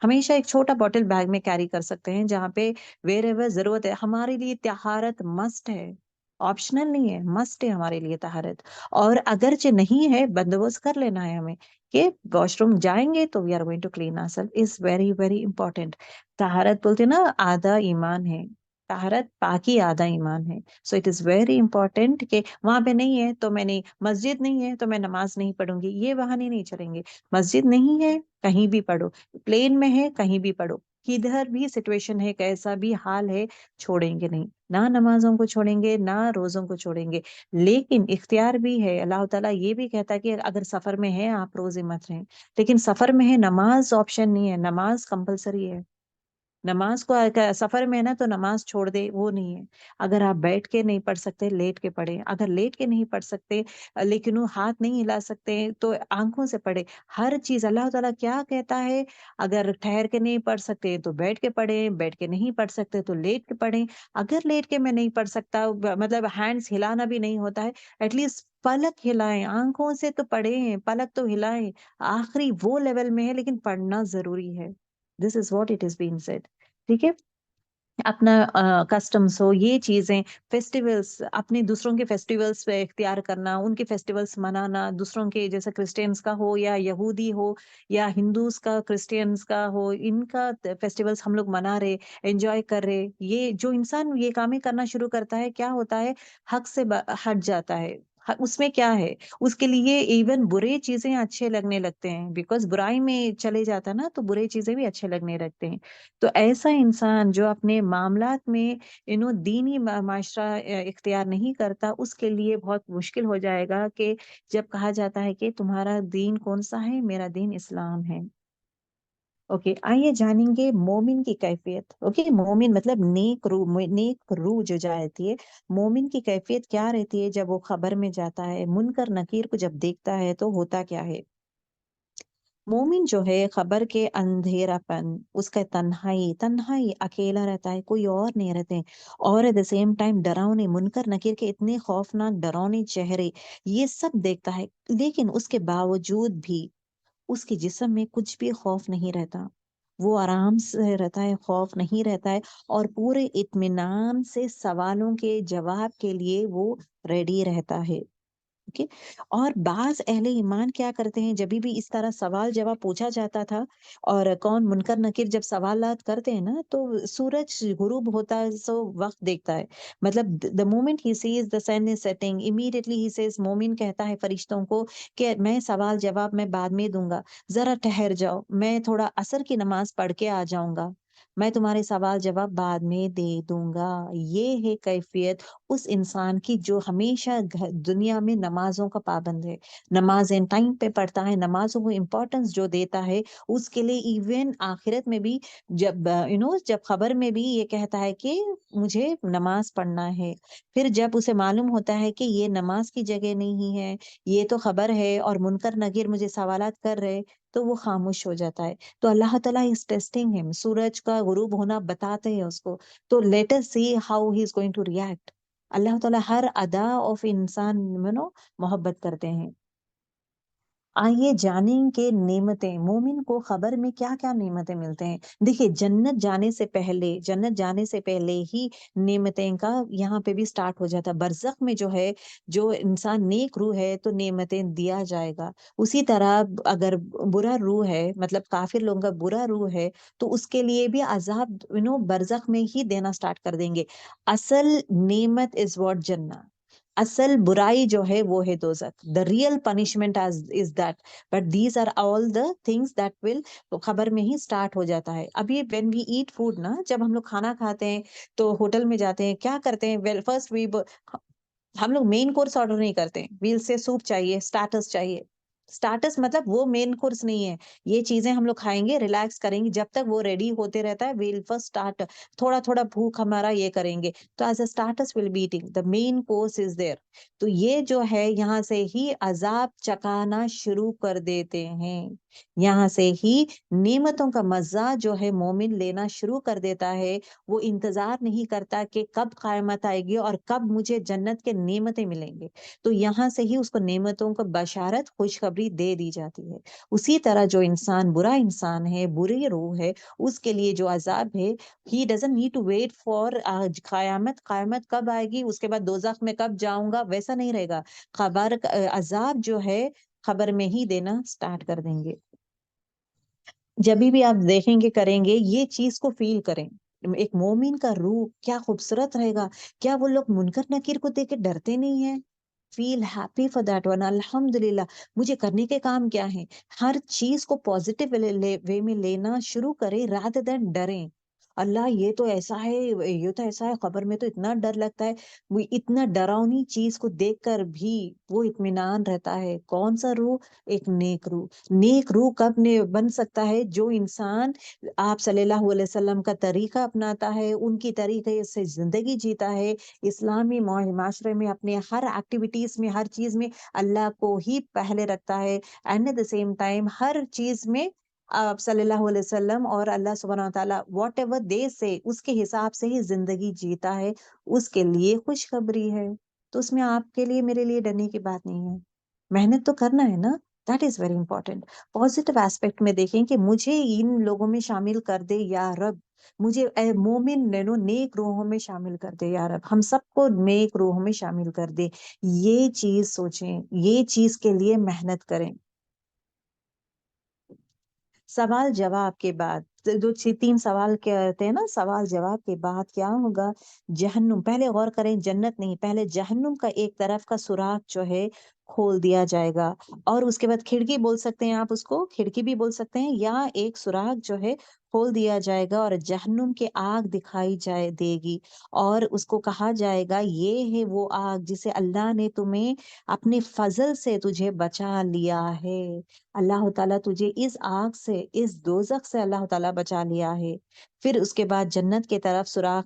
ہمیشہ ایک چھوٹا بوٹل بیگ میں کیری کر سکتے ہیں جہاں پہ ویر ایور ضرورت ہے۔ ہمارے لیے طہارت مسٹ ہے، آپشنل نہیں ہے، مسٹ ہے ہمارے لیے طہارت۔ اور اگرچہ نہیں ہے بندوبست کر لینا ہے ہمیں کہ واش روم جائیں گے تو we are going to clean our self, is very very important. طہارت بولتے نا آدھا ایمان ہے، طہارت پاکی آدھا ایمان ہے۔ So it is very important کہ وہاں پہ نہیں ہے تو میں نہیں، مسجد نہیں ہے تو میں نماز نہیں پڑھوں گی، یہ بہانے نہیں چلیں گے۔ مسجد نہیں ہے کہیں بھی پڑھو، پلین میں ہے کہیں بھی پڑھو، کدھر بھی سچویشن ہے کیسا بھی حال ہے، چھوڑیں گے نہیں، نہ نمازوں کو چھوڑیں گے نہ روزوں کو چھوڑیں گے۔ لیکن اختیار بھی ہے، اللہ تعالیٰ یہ بھی کہتا ہے کہ اگر سفر میں ہے آپ روزے مت رہیں، لیکن سفر میں ہے نماز آپشن نہیں ہے، نماز کمپلسری ہے۔ نماز کو سفر میں ہے نا تو نماز چھوڑ دے وہ نہیں ہے۔ اگر آپ بیٹھ کے نہیں پڑھ سکتے لیٹ کے پڑھیں، اگر لیٹ کے نہیں پڑھ سکتے لیکن وہ ہاتھ نہیں ہلا سکتے تو آنکھوں سے پڑھے۔ ہر چیز اللہ تعالیٰ کیا کہتا ہے، اگر ٹھہر کے نہیں پڑھ سکتے تو بیٹھ کے پڑھیں، بیٹھ کے نہیں پڑھ سکتے تو لیٹ کے پڑھیں۔ اگر لیٹ کے میں نہیں پڑھ سکتا مطلب ہینڈز ہلانا بھی نہیں ہوتا ہے، ایٹ لیسٹ پلک ہلائیں، آنکھوں سے تو پڑھیں، پلک تو ہلائیں۔ آخری وہ لیول میں ہے لیکن پڑھنا ضروری ہے۔ This is what it is been said. ٹھیک ہے، اپنا کسٹمس ہو، یہ چیزیں، فیسٹیولس، اپنے دوسروں کے فیسٹیولس پہ اختیار کرنا، ان کے فیسٹیولس منانا، دوسروں کے جیسے کرسچینس کا ہو یا یہودی ہو یا ہندوز کا کرسچینس کا ہو، ان کا فیسٹیولس ہم لوگ منا رہے، انجوائے کر رہے۔ یہ جو انسان یہ کامیں کرنا شروع کرتا ہے کیا ہوتا ہے، حق سے ہٹ جاتا ہے، اس میں کیا ہے، اس کے لیے ایون برے چیزیں اچھے لگنے لگتے ہیں، بیکاز برائی میں چلے جاتا نا تو برے چیزیں بھی اچھے لگنے لگتے ہیں۔ تو ایسا انسان جو اپنے معاملات میں دینی معاشرہ اختیار نہیں کرتا، اس کے لیے بہت مشکل ہو جائے گا کہ جب کہا جاتا ہے کہ تمہارا دین کون سا ہے، میرا دین اسلام ہے۔ اوکے، آئیے جانیں گے مومن کی کیفیت۔ اوکے، مومن مطلب نیک روح جو جاتی ہے، مومن کی کیفیت کیا رہتی ہے جب وہ خبر میں جاتا ہے، منکر نکیر کو جب دیکھتا ہے تو ہوتا کیا ہے۔ مومن جو ہے خبر کے اندھیرا پن، اس کا تنہائی اکیلا رہتا ہے، کوئی اور نہیں رہتے، اور ایٹ دا سیم ٹائم ڈراؤنے منکر نکیر کے اتنے خوفناک ڈراؤنے چہرے یہ سب دیکھتا ہے، لیکن اس کے باوجود بھی اس کے جسم میں کچھ بھی خوف نہیں رہتا، وہ آرام سے رہتا ہے، خوف نہیں رہتا ہے، اور پورے اطمینان سے سوالوں کے جواب کے لیے وہ ریڈی رہتا ہے۔ اوکے، اور بعض اہل ایمان کیا کرتے ہیں، جب بھی اس طرح سوال جواب پوچھا جاتا تھا، اور کون منکر نکیر جب سوالات کرتے ہیں نا تو سورج غروب ہوتا ہے سو وقت دیکھتا ہے، مطلب the moment he sees the sun is setting immediately he says، مومن کہتا ہے فرشتوں کو کہ میں سوال جواب میں بعد میں دوں گا، ذرا ٹھہر جاؤ، میں تھوڑا عصر کی نماز پڑھ کے آ جاؤں گا، میں تمہارے سوال جواب بعد میں دے دوں گا۔ یہ ہے کیفیت اس انسان کی جو ہمیشہ دنیا میں نمازوں کا پابند ہے، نمازیں ٹائم پہ پڑھتا ہے، نمازوں کو امپورٹنس جو دیتا ہے، اس کے لیے ایون آخرت میں بھی جب جب خبر میں بھی یہ کہتا ہے کہ مجھے نماز پڑھنا ہے، پھر جب اسے معلوم ہوتا ہے کہ یہ نماز کی جگہ نہیں ہے، یہ تو خبر ہے اور منکر نکیر مجھے سوالات کر رہے، تو وہ خاموش ہو جاتا ہے۔ تو اللہ تعالیٰ اس ٹیسٹنگ ہے، سورج کا غروب ہونا بتاتے ہیں اس کو، تو let us see how he is going to react. اللہ تعالیٰ ہر ادا آف انسان محبت کرتے ہیں۔ آئیے جانیں کہ نعمتیں، مومن کو خبر میں کیا کیا نعمتیں ملتے ہیں۔ دیکھیے، جنت جانے سے پہلے ہی نعمتیں کا یہاں پہ بھی سٹارٹ ہو جاتا ہے۔ برزخ میں جو ہے، جو انسان نیک روح ہے تو نعمتیں دیا جائے گا، اسی طرح اگر برا روح ہے، مطلب کافر لوگوں کا برا روح ہے، تو اس کے لیے بھی عذاب برزخ میں ہی دینا سٹارٹ کر دیں گے۔ اصل نعمت از واٹ جنہ، اصل برائی جو ہے وہ ہے دوزخ۔ the real punishment is that, but these are all the things that will، تو خبر میں ہی سٹارٹ ہو جاتا ہے۔ ابھی when we eat food نا، جب ہم لوگ کھانا کھاتے ہیں تو ہوٹل میں جاتے ہیں، کیا کرتے ہیں، well first ہم لوگ مین کورس آرڈر نہیں کرتے، ویل سے سوپ چاہیے، سٹارٹرز چاہیے۔ سٹارٹرز مطلب وہ مین کورس نہیں ہے، یہ چیزیں ہم لوگ کھائیں گے، ریلیکس کریں گے، جب تک وہ ریڈی ہوتے رہتا ہے ویل فرسٹ سٹارٹ، تھوڑا تھوڑا بھوک ہمارا یہ کریں گے، تو as a starters will be eating, the main course is there. تو یہ جو ہے یہاں سے ہی عذاب چکانا شروع کر دیتے ہیں، یہاں سے ہی نعمتوں کا مزہ جو ہے مومن لینا شروع کر دیتا ہے۔ وہ انتظار نہیں کرتا کہ کب قیامت آئے گی اور کب مجھے جنت کے نعمتیں ملیں گے، تو یہاں سے ہی اس کو نعمتوں کا بشارت، خوشخبری دے دی جاتی ہے۔ اسی طرح جو انسان برا انسان ہے، بری روح ہے، اس کے لیے جو عذاب ہے، he doesn't need to wait for قیامت کب آئے گی، اس کے بعد دوزخ میں کب جاؤں گا، ویسا نہیں رہے گا۔ عذاب جو ہے خبر میں ہی دینا سٹارٹ کر دیں گے۔ جب بھی آپ دیکھیں گے، کریں گے، یہ چیز کو فیل کریں، ایک مومن کا روح کیا خوبصورت رہے گا، کیا وہ لوگ منکر نکیر کو دیکھ کے ڈرتے نہیں ہیں؟ Feel happy for that one, الحمد للہ مجھے کرنے کے کام کیا ہے، ہر چیز کو پازیٹیو وے میں لینا شروع کرے رادر دین ڈریں۔ اللہ یہ تو ایسا ہے، یہ تو ایسا ہے، خبر میں تو اتنا ڈر لگتا ہے، وہ اتنا ڈراؤنی چیز کو دیکھ کر بھی وہ اطمینان رہتا ہے۔ کون سا روح؟ ایک نیک روح۔ نیک روح کب بن سکتا ہے؟ جو انسان آپ صلی اللہ علیہ وسلم کا طریقہ اپناتا ہے، ان کی طریقے سے زندگی جیتا ہے، اسلامی معاشرے میں اپنے ہر ایکٹیویٹیز میں، ہر چیز میں اللہ کو ہی پہلے رکھتا ہے، and at the same time ہر چیز میں آپ صلی اللہ علیہ وسلم اور اللہ سبحانہ وتعالیٰ واٹ ایور دے سے اس کے حساب سے ہی زندگی جیتا ہے، اس کے لیے خوشخبری ہے۔ تو اس میں آپ کے لیے، میرے لیے ڈرنے کی بات نہیں ہے، محنت تو کرنا ہے نا، that is very important. Positive aspect میں دیکھیں کہ مجھے ان لوگوں میں شامل کر دے یا رب، مجھے اے مومن نیک روحوں میں شامل کر دے یا رب، ہم سب کو نیک روحوں میں شامل کر دے، یہ چیز سوچیں، یہ چیز کے لیے محنت کریں۔ سوال جواب کے بعد جو 3 سوال کہتے ہیں نا، سوال جواب کے بعد کیا ہوگا؟ جہنم، پہلے غور کریں، جنت نہیں، پہلے جہنم کا ایک طرف کا سوراخ جو ہے کھول دیا جائے گا، اور اس کے بعد کھڑکی بول سکتے ہیں آپ، اس کو کھڑکی بھی بول سکتے ہیں، یا ایک سوراخ جو ہے کھول دیا جائے گا، اور جہنم کی آگ دکھائی جائے دے گی، اور اس کو کہا جائے گا یہ ہے وہ آگ جسے اللہ نے تمہیں اپنے فضل سے تجھے بچا لیا ہے، اللہ تعالیٰ تجھے اس آگ سے، اس دوزخ سے اللہ تعالیٰ بچا لیا ہے۔ پھر اس کے بعد جنت کے طرف سوراخ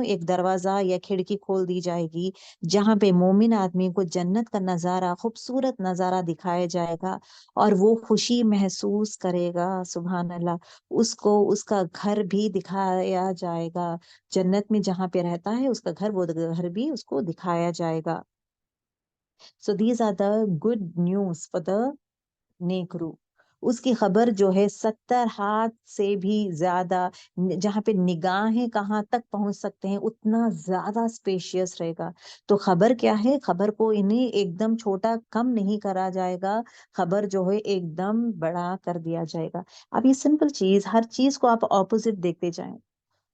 ایک دروازہ یا کھڑکی کھول دی جائے گی، جہاں پہ مومن آدمی کو جنت کا نظارہ، خوبصورت نظارہ دکھایا جائے گا، اور وہ خوشی محسوس کرے گا، سبحان اللہ، اس کو اس کا گھر بھی دکھایا جائے گا، جنت میں جہاں پہ رہتا ہے اس کا گھر، وہ گھر بھی اس کو دکھایا جائے گا۔ So these are the good news for the نیک روح۔ اس کی خبر جو ہے 70 ہاتھ سے بھی زیادہ، جہاں پہ نگاہیں کہاں تک پہنچ سکتے ہیں اتنا زیادہ اسپیشیس رہے گا۔ تو خبر کیا ہے؟ خبر کو انہیں ایک دم چھوٹا کم نہیں کرا جائے گا، خبر جو ہے ایک دم بڑا کر دیا جائے گا۔ اب یہ سمپل چیز، ہر چیز کو آپ اپوزٹ دیکھتے جائیں،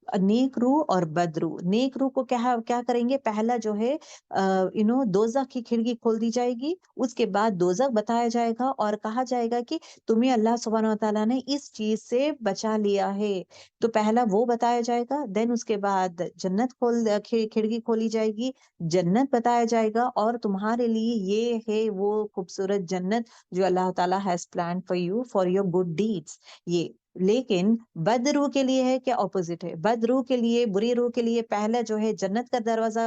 نیک روح اور بد روح۔ نیک روح کو کیا کریں گے؟ پہلا جو ہے دوزخ کی کھڑکی کھول دی جائے گی، اس کے بعد دوزخ بتایا جائے گا، اور کہا جائے گا کہ تمہیں اللہ سبحانہ وتعالیٰ نے اس چیز سے بچا لیا ہے، تو پہلا وہ بتایا جائے گا، دین اس کے بعد جنت کھڑکی کھولی جائے گی، جنت بتایا جائے گا، اور تمہارے لیے یہ ہے وہ خوبصورت جنت جو اللہ تعالیٰ has planned for you for your good deeds, یہ۔ لیکن بد روح کے لیے ہے کیا؟ اپوزٹ ہے۔ بد روح کے لیے، بری روح کے لیے پہلا جو ہے جنت کا دروازہ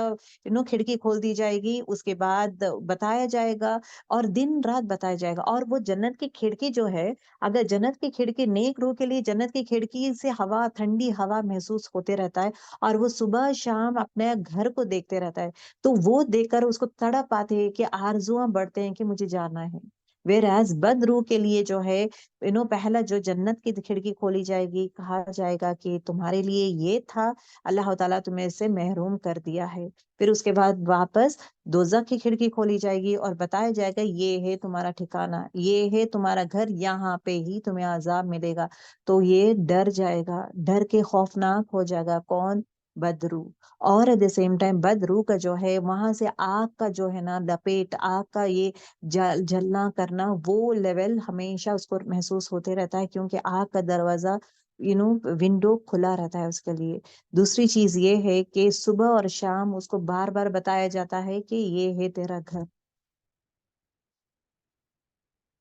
کھڑکی کھول دی جائے گی، اس کے بعد بتایا جائے گا، اور دن رات بتایا جائے گا، اور وہ جنت کی کھڑکی جو ہے، اگر جنت کی کھڑکی، نیک روح کے لیے جنت کی کھڑکی سے ہوا، ٹھنڈی ہوا محسوس ہوتے رہتا ہے، اور وہ صبح شام اپنے گھر کو دیکھتے رہتا ہے، تو وہ دیکھ کر اس کو تڑپ آتے ہیں کہ آرزواں بڑھتے ہیں کہ مجھے جانا ہے۔ ویراز بد روح کے لیے جو ہے پہلا جو جنت کی کھڑکی کھولی جائے گی، کہا جائے گا کہ تمہارے لیے یہ تھا، اللہ تعالیٰ تمہیں سے محروم کر دیا ہے۔ پھر اس کے بعد واپس دوزخ کی کھڑکی کھولی جائے گی، اور بتایا جائے گا یہ ہے تمہارا ٹھکانہ، یہ ہے تمہارا گھر، یہاں پہ ہی تمہیں عذاب ملے گا۔ تو یہ ڈر جائے گا، ڈر کے خوفناک ہو جائے گا، کون؟ بد روح۔ اور ایٹ دا سیم ٹائم بد روح کا جو ہے وہاں سے آگ کا جو ہے نا لپیٹ، آگ کا یہ جلنا کرنا، وہ لیول ہمیشہ اس کو محسوس ہوتے رہتا ہے، کیونکہ آگ کا دروازہ ونڈو کھلا رہتا ہے اس کے لیے۔ دوسری چیز یہ ہے کہ صبح اور شام اس کو بار بار بتایا جاتا ہے کہ یہ ہے تیرا گھر۔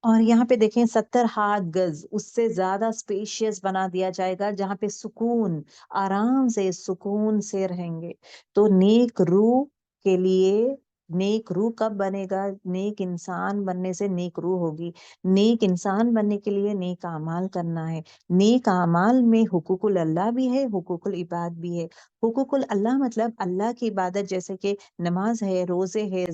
اور یہاں پہ دیکھیں 70 ہاتھ گز، اس سے زیادہ اسپیشیس بنا دیا جائے گا، جہاں پہ سکون، آرام سے سکون سے رہیں گے۔ تو نیک روح کے لیے، نیک روح کب بنے گا؟ نیک انسان بننے سے نیک روح ہوگی۔ نیک انسان بننے کے لیے نیک اعمال کرنا ہے۔ نیک اعمال میں حقوق اللہ بھی ہے، حقوق العباد بھی ہے۔ حقوق اللہ مطلب اللہ کی عبادت، جیسے کہ نماز ہے، روزے ہے،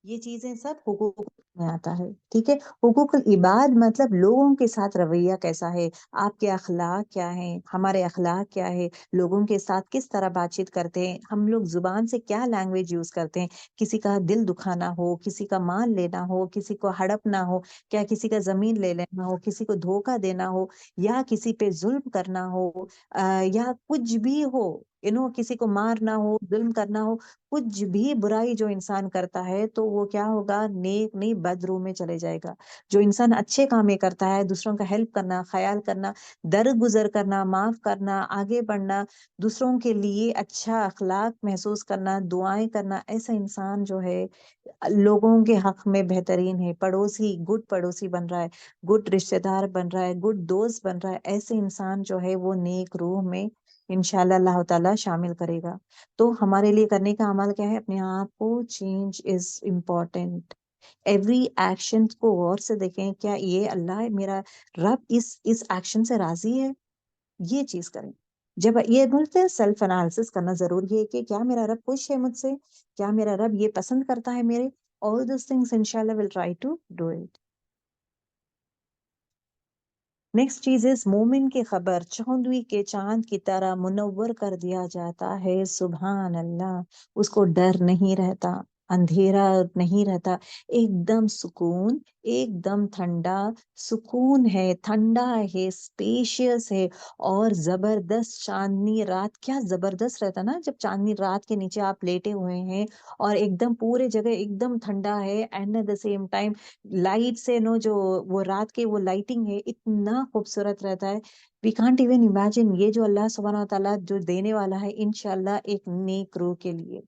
یہ چیزیں سب حقوق میں آتا ہے، ٹھیک ہے۔ حقوق العباد مطلب لوگوں کے ساتھ رویہ کیسا ہے، آپ کے اخلاق کیا ہیں، ہمارے اخلاق کیا ہے، لوگوں کے ساتھ کس طرح بات چیت کرتے ہیں، ہم لوگ زبان سے کیا لینگویج یوز کرتے ہیں، کسی کا دل دکھانا ہو، کسی کا مال لینا ہو، کسی کو ہڑپنا ہو، کیا کسی کا زمین لے لینا ہو، کسی کو دھوکہ دینا ہو، یا کسی پہ ظلم کرنا ہو، یا کچھ بھی ہو، کسی کو مارنا ہو، ظلم کرنا ہو، کچھ بھی برائی جو انسان کرتا ہے تو وہ کیا ہوگا؟ نیک نہیں، بد روح میں چلے جائے گا۔ جو انسان اچھے کام یہ کرتا ہے، دوسروں کا ہیلپ کرنا، خیال کرنا، درگزر کرنا، معاف کرنا، آگے بڑھنا، دوسروں کے لیے اچھا اخلاق محسوس کرنا، دعائیں کرنا، ایسا انسان جو ہے لوگوں کے حق میں بہترین ہے، پڑوسی، گڈ پڑوسی بن رہا ہے، گڈ رشتہ دار بن رہا ہے، گڈ دوست بن رہا ہے، ایسے انسان جو ہے وہ نیک روح میں انشاءاللہ اللہ تعالیٰ شامل کرے گا۔ تو ہمارے لیے کرنے کا عمل کیا ہے؟ اپنے آپ کو change is important. Every action کو غور سے دیکھیں، کیا یہ اللہ میرا رب اس ایکشن سے راضی ہے؟ یہ چیز کریں۔ جب یہ بولتے ہیں سیلف انالیسس کرنا ضروری ہے کہ کیا میرا رب خوش ہے مجھ سے، کیا میرا رب یہ پسند کرتا ہے میرے، all those things inshallah will try to do it۔ Next چیز ہے مومن کی خبر چاندوی کے چاند کی طرح منور کر دیا جاتا ہے، سبحان اللہ، اس کو ڈر نہیں رہتا۔ اندھیرا نہیں رہتا، ایک دم سکون، ایک دم ٹھنڈا سکون ہے، ٹھنڈا ہے، اسپیشیس ہے، اور زبردست چاندنی رات، کیا زبردست رہتا نا جب چاندنی رات کے نیچے آپ لیٹے ہوئے ہیں اور ایک دم پورے جگہ ایک دم ٹھنڈا ہے، and at the same time light سے نو جو وہ رات کے وہ لائٹنگ ہے اتنا خوبصورت رہتا ہے. وی کانٹ ایون امیجن یہ جو اللہ سبحانہ و تعالیٰ جو دینے والا ہے انشاءاللہ ایک نیک روح کے لیے.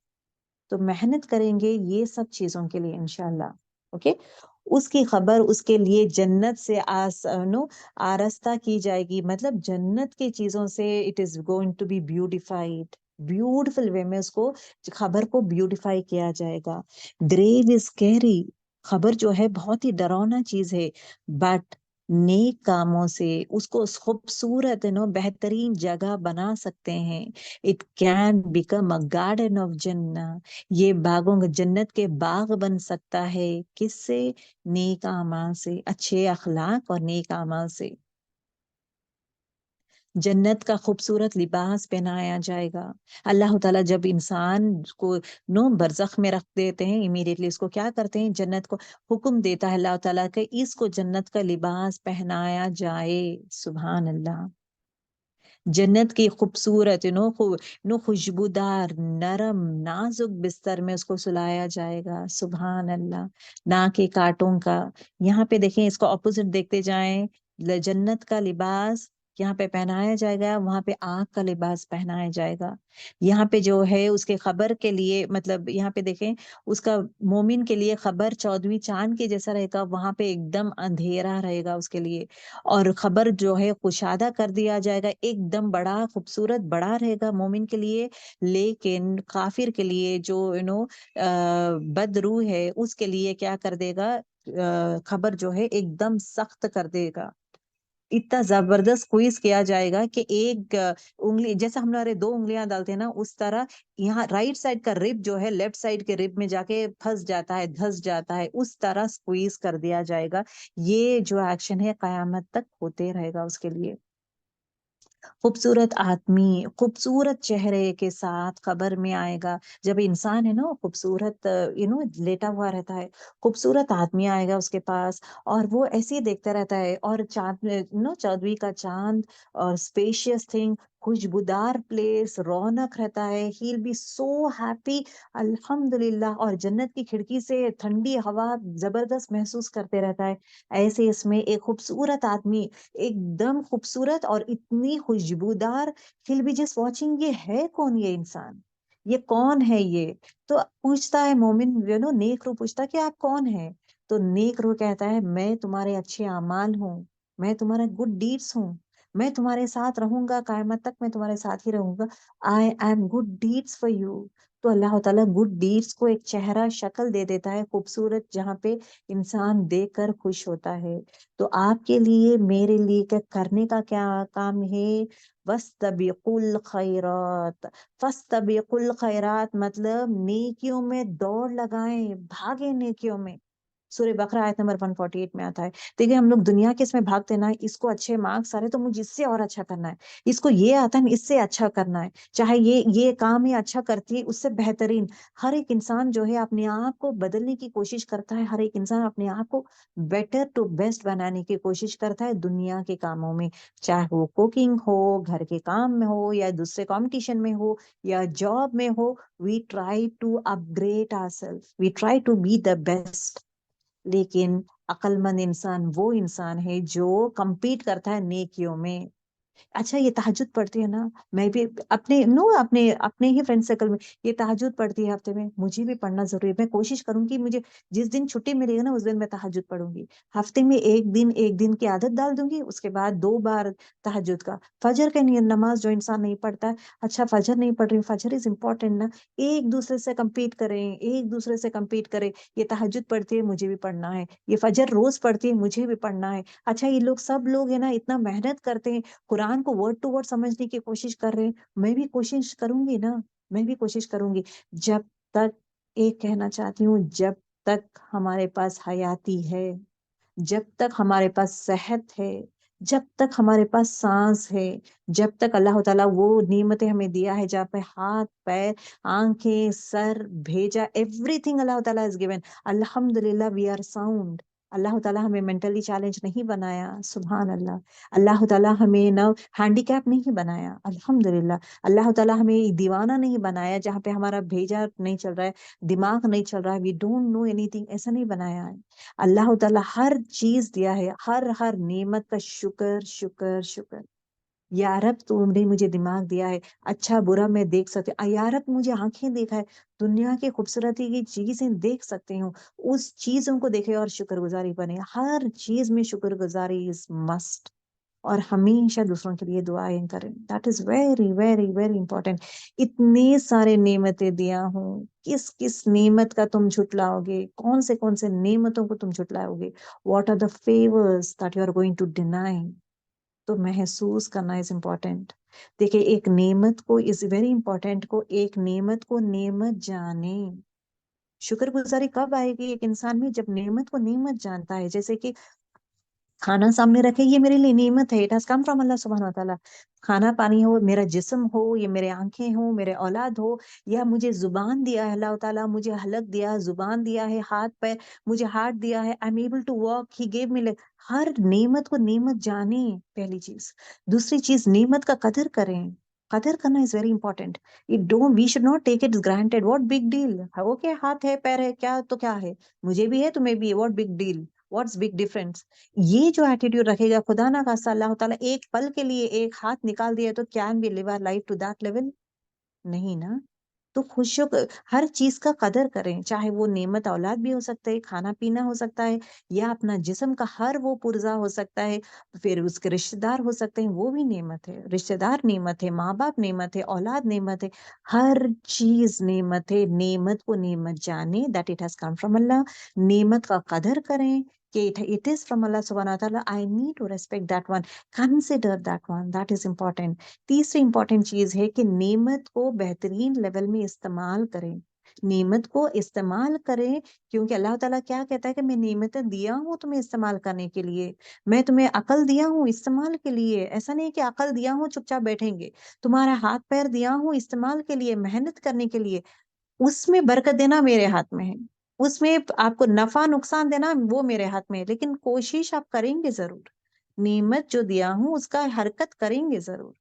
تو محنت کریں گے یہ سب چیزوں کے لیے انشاءاللہ. اوکے، اس کی خبر اس کے لیے جنت سے آراستہ کی جائے گی، مطلب جنت کی چیزوں سے it is going to be beautified, beautiful way میں اس کو خبر کو بیوٹیفائی کیا جائے گا. گریو از کیری، خبر جو ہے بہت ہی ڈراؤنا چیز ہے، بٹ نیک کاموں سے اس کو خوبصورت بہترین جگہ بنا سکتے ہیں. It can become a garden of جنہ، یہ باغوں جنت کے باغ بن سکتا ہے. کس سے؟ نیک اعمال سے، اچھے اخلاق اور نیک اعمال سے. جنت کا خوبصورت لباس پہنایا جائے گا. اللہ تعالیٰ جب انسان کو برزخ میں رکھ دیتے ہیں، امیڈیٹلی اس کو کیا کرتے ہیں؟ جنت کو حکم دیتا ہے اللہ تعالیٰ کہ اس کو جنت کا لباس پہنایا جائے. سبحان اللہ. جنت کی خوبصورت خوشبودار نرم نازک بستر میں اس کو سلایا جائے گا. سبحان اللہ. نہ کے کانٹوں کا، یہاں پہ دیکھیں اس کو اپوزٹ دیکھتے جائیں، جنت کا لباس یہاں پہ پہنایا جائے گا، وہاں پہ آگ کا لباس پہنایا جائے گا. یہاں پہ جو ہے اس کے خبر کے لیے، مطلب یہاں پہ دیکھیں اس کا مومن کے لیے خبر 14ویں چاند کے جیسا رہے گا، وہاں پہ ایک دم اندھیرا رہے گا اس کے لیے. اور خبر جو ہے کشادہ کر دیا جائے گا، ایک دم بڑا خوبصورت بڑا رہے گا مومن کے لیے. لیکن کافر کے لیے جو بد روح ہے اس کے لیے کیا کر دے گا؟ خبر جو ہے ایک دم سخت کر دے گا. اتنا زبردست کوئز کیا جائے گا کہ ایک انگلی جیسے ہمارے 2 انگلیاں ڈالتے ہیں نا، اس طرح یہاں رائٹ سائڈ کا رب جو ہے لیفٹ سائڈ کے رب میں جا کے پھنس جاتا ہے، دھس جاتا ہے، اس طرح سکویز کر دیا جائے گا. یہ جو ایکشن ہے قیامت تک ہوتے رہے گا اس کے لیے. خوبصورت آدمی خوبصورت چہرے کے ساتھ خبر میں آئے گا. جب انسان ہے نا خوبصورت لیٹا ہوا رہتا ہے، خوبصورت آدمی آئے گا اس کے پاس، اور وہ ایسے ہی دیکھتا رہتا ہے، اور چاند 14ویں کا چاند اور اسپیشیس تھنگ، خوشبودار پلیس، رونق رہتا ہے. He will be so happy. الحمدللہ. اور جنت کی کھڑکی سے ٹھنڈی ہوا زبردست محسوس کرتے رہتا ہے. ایسے اس میں ایک خوبصورت آدمی ایک دم خوبصورت اور اتنی خوشبودار، he'll be just watching یہ ہے کون؟ یہ انسان یہ کون ہے؟ یہ تو پوچھتا ہے مومن نیک روح پوچھتا ہے کہ آپ کون ہیں؟ تو نیک روح کہتا ہے میں تمہارے اچھے اعمال ہوں، میں تمہارے گڈ ڈیڈس ہوں، میں تمہارے ساتھ رہوں گا قیامت تک، میں تمہارے ساتھ ہی رہوں گا. I am good deeds for you. تو اللہ تعالیٰ گڈ ڈیڈس کو ایک چہرہ شکل دے دیتا ہے خوبصورت، جہاں پہ انسان دیکھ کر خوش ہوتا ہے. تو آپ کے لیے میرے لیے کیا کرنے کا کیا کام ہے؟ وَاسْتَبِقُوا الْخَيْرَاتِ. فَاسْتَبِقُوا الْخَيْرَاتِ مطلب نیکیوں میں دوڑ لگائیں، بھاگیں نیکیوں میں. سورہ بقرہ آیت نمبر 148 میں آتا ہے. دیکھیں ہم لوگ دنیا کے اس میں بھاگتے نا، اس کو اچھے مارکس آ رہے تو مجھے اس سے اور اچھا کرنا ہے، اس کو یہ آتا ہے اس سے اچھا کرنا ہے، چاہے یہ کام یہ اچھا کرتی ہے اس سے بہترین. ہر ایک انسان جو ہے اپنے آپ کو بدلنے کی کوشش کرتا ہے، ہر ایک انسان اپنے آپ کو بیٹر ٹو بیسٹ بنانے کی کوشش کرتا ہے دنیا کے کاموں میں، چاہے وہ کوکنگ ہو، گھر کے کام میں ہو، یا دوسرے کمپٹیشن میں ہو، یا جاب میں ہو. We try to upgrade our self, we try to be the best. لیکن عقل مند انسان وہ انسان ہے جو کمپیٹ کرتا ہے نیکیوں میں. اچھا یہ تہجد پڑھتی ہے نا، میں بھی اپنے ہی فرینڈ سرکل میں یہ تہجد پڑھتی ہے ہفتے میں، مجھے بھی پڑھنا ضروری ہے. میں کوشش کروں گی مجھے جس دن چھٹی ملے گی نا اس دن میں تہجد پڑھوں گی. ہفتے میں ایک دن کی عادت ڈال دوں گی، اس کے بعد 2 بار تہجد کا. فجر کے نماز جو انسان نہیں پڑھتا ہے، اچھا فجر نہیں پڑھ رہی، فجر از امپورٹنٹ نا. ایک دوسرے سے کمپیٹ کریں، ایک دوسرے سے کمپیٹ کریں. یہ تہجد پڑھتی ہے مجھے بھی پڑھنا ہے، یہ فجر روز پڑھتی ہے مجھے بھی پڑھنا ہے. اچھا یہ لوگ سب لوگ ہیں نا اتنا محنت کرتے ہیں، قرآن کو ورڈ ٹو ورڈ سمجھنے کی کوشش کر رہے ہیں، میں بھی کوشش کروں گی نا، میں بھی کوشش کروں گی. جب تک ایک کہنا چاہتی ہوں، جب تک ہمارے پاس حیاتی ہے، جب تک ہمارے پاس صحت ہے، جب تک ہمارے پاس سانس ہے، جب تک اللہ تعالیٰ وہ نعمتیں ہمیں دیا ہے جہاں پہ ہاتھ پیر آنکھیں سر بھیجا ایوری تھنگ اللہ تعالیٰ از گیون. الحمد للہ وی آر ساؤنڈ. اللہ تعالیٰ ہمیں مینٹلی چیلنج نہیں بنایا. سبحان اللہ. اللہ تعالیٰ ہمیں نہ ہینڈی کیپ نہیں بنایا. الحمد للہ. اللہ تعالیٰ ہمیں دیوانہ نہیں بنایا جہاں پہ ہمارا بھیجا نہیں چل رہا ہے، دماغ نہیں چل رہا ہے، we don't know anything, ایسا نہیں بنایا ہے. اللہ تعالیٰ ہر چیز دیا ہے، ہر نعمت کا شکر شکر شکر. یا رب تو نے مجھے دماغ دیا ہے، اچھا برا میں دیکھ سکتی ہوں. یا رب مجھے آنکھیں دیکھا ہے، دنیا کی خوبصورتی کی چیزیں دیکھ سکتی ہوں. اس چیزوں کو دیکھے اور شکر گزاری بنے. ہر چیز میں شکر گزاری از مسٹ. اور ہمیشہ دوسروں کے لیے دعائیں کریں. That is very very very important. اتنے سارے نعمتیں دیا ہوں، کس کس نعمت کا تم جھٹلاؤ گے؟ کون سے نعمتوں کو تم جھٹلاؤ گے؟ What are the favours that you are going to deny? تو محسوس کرنا از امپورٹینٹ. دیکھیں ایک نعمت کو از ویری امپورٹینٹ کو ایک نعمت کو نعمت جانے. شکر گزاری کب آئے گی ایک انسان میں؟ جب نعمت کو نعمت جانتا ہے. جیسے کہ کھانا سامنے رکھے، یہ میرے لیے نعمت ہے. اٹ ہیز کم فرام اللہ سبحانہ و تعالیٰ. کھانا پانی ہو، میرا جسم ہو، یہ میرے آنکھیں ہو، میرے اولاد ہو، یا مجھے زبان دیا ہے اللہ تعالیٰ، مجھے حلق دیا، زبان دیا ہے، ہاتھ پیر، مجھے ہارٹ دیا ہے. I am able to walk, he give me leg. ہر نعمت کو نعمت جانیں پہلی چیز. دوسری چیز نعمت کا قدر کریں. قدر کرنا is very important. We should not take it granted. What big deal? Okay ہاتھ ہے پیر ہے، کیا تو کیا ہے، مجھے بھی ہے تمہیں بھی ہے، what big deal, what's big difference? یہ جو ایٹیٹیوڈ رکھے گا، خدا نہ خواستہ اللہ تعالیٰ ایک پل کے لیے ایک ہاتھ نکال دیا تو can be live our life to that level? نہیں نا. تو ہر چیز کا قدر کریں، چاہے وہ نعمت اولاد بھی ہو سکتا ہے، کھانا پینا ہو سکتا ہے، یا اپنا جسم کا ہر وہ پرزا ہو سکتا ہے. پھر اس کے رشتے دار ہو سکتے ہیں، وہ بھی نعمت ہے. رشتے دار نعمت ہے، ماں باپ نعمت ہے، اولاد نعمت ہے. ہر چیز نعمت ہے. نعمت کو نعمت جانے، that it has come from Allah. نعمت کا قدر کریں کہ it is from Allah subhanahu wa ta'ala. I need to respect that one. Consider that one. That is important. تیسری امپورٹنٹ چیز ہے کہ نعمت کو بہترین لیول میں استعمال کریں. نعمت کو استعمال کریں، کیونکہ اللہ تعالیٰ کیا کہتا ہے کہ میں نعمتیں دیا ہوں تمہیں استعمال کرنے کے لیے. میں تمہیں عقل دیا ہوں استعمال کے لیے. ایسا نہیں کہ عقل دیا ہوں چپ چاپ بیٹھیں گے. تمہارا ہاتھ پیر دیا ہوں استعمال کے لیے، محنت کرنے کے لیے. اس میں برکت دینا میرے ہاتھ میں ہے، اس میں آپ کو نفع نقصان دینا وہ میرے ہاتھ میں ہے، لیکن کوشش آپ کریں گے ضرور. نعمت جو دیا ہوں اس کا حرکت کریں گے ضرور.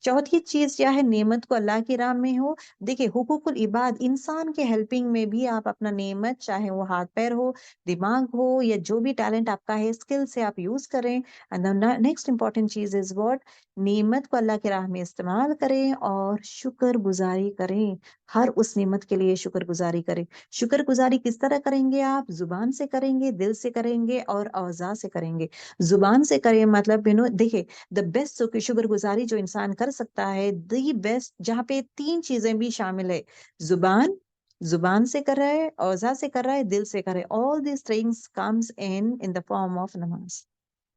چوتھی چیز کیا ہے؟ نعمت کو اللہ کی راہ میں ہو. دیکھیں حقوق العباد، انسان کے ہیلپنگ میں بھی آپ اپنا نعمت، چاہے وہ ہاتھ پیر ہو، دماغ ہو، یا جو بھی ٹیلنٹ آپ کا ہے، اسکل سے آپ یوز کریں. نیکسٹ امپورٹنٹ چیز از واٹ؟ نعمت کو اللہ کی راہ میں استعمال کریں اور شکر گزاری کریں. ہر اس نعمت کے لیے شکر گزاری کریں. شکر گزاری کس طرح کریں گے؟ آپ زبان سے کریں گے، دل سے کریں گے، اور اعضاء سے کریں گے. زبان سے کریں مطلب دیکھیں دا بیسٹ شکر گزاری جو انسان کر سکتا ہے، دی بیسٹ، جہاں پہ تین چیزیں بھی شامل ہے. زبان سے کر رہا ہے، اعضاء سے کر رہا ہے، دل سے کر رہا ہے. all these things comes in the form of نماز.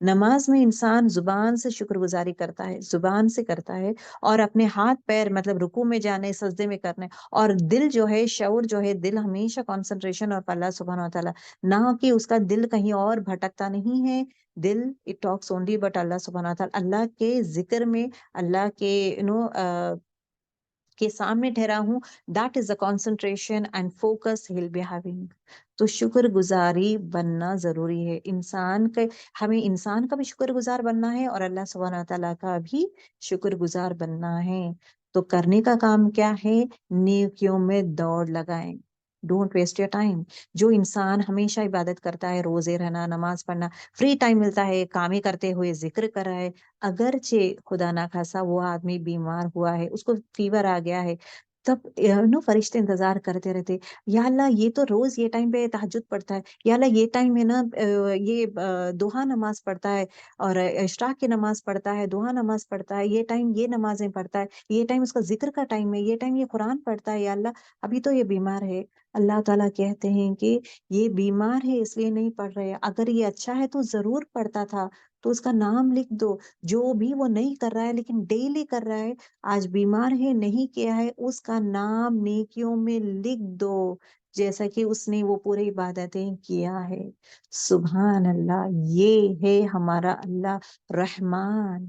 نماز میں انسان زبان سے شکر گزاری کرتا ہے، زبان سے کرتا ہے، اور اپنے ہاتھ پیر مطلب رکوع میں جانے، سجدے میں کرنے، اور دل جو ہے، شعور جو ہے، دل ہمیشہ کنسنٹریشن اور اللہ سبحانہ وتعالی، نہ کہ اس کا دل کہیں اور بھٹکتا نہیں ہے. دل اٹ ٹاکس اونلی بٹ اللہ سبحانہ وتعالی، اللہ کے ذکر میں، اللہ کے کے سامنے ٹھہرا ہوں. That is the concentration and focus he will be having. تو شکر گزاری بننا ضروری ہے. ہمیں انسان کا بھی شکر گزار بننا ہے، اور اللہ سبحانہ وتعالیٰ کا بھی شکر گزار بننا ہے. تو کرنے کا کام کیا ہے؟ نیکیوں میں دوڑ لگائیں. Don't waste your time. جو انسان ہمیشہ عبادت کرتا ہے، روزے رہنا، نماز پڑھنا، فری ٹائم ملتا ہے کام کرتے ہوئے ذکر کر رہا ہے، اگرچہ خدا نہ خاصا وہ آدمی بیمار ہوا ہے، اس کو فیور آ گیا ہے، تب فرشتے انتظار کرتے رہتے، یا اللہ یہ تو روز یہ ٹائم پہ تہجد پڑھتا ہے، یا اللہ یہ ٹائم ہے نا یہ دوہا نماز پڑھتا ہے، اور اشراق کی نماز پڑھتا ہے، دوہا نماز پڑھتا ہے، یہ ٹائم یہ نمازیں پڑھتا ہے، یہ ٹائم اس کا ذکر کا ٹائم ہے، یہ ٹائم یہ قرآن پڑھتا ہے، یا اللہ ابھی تو یہ بیمار ہے. اللہ تعالیٰ کہتے ہیں کہ یہ بیمار ہے اس لیے نہیں پڑھ رہے، اگر یہ اچھا ہے تو ضرور پڑھتا تھا. تو اس کا نام لکھ دو. جو بھی وہ نہیں کر رہا ہے لیکن ڈیلی کر رہا ہے, آج بیمار ہے, نہیں کیا ہے, اس کا نام نیکیوں میں لکھ دو جیسا کہ اس نے وہ پوری عبادتیں کیا ہے. سبحان اللہ, یہ ہے ہمارا اللہ رحمان.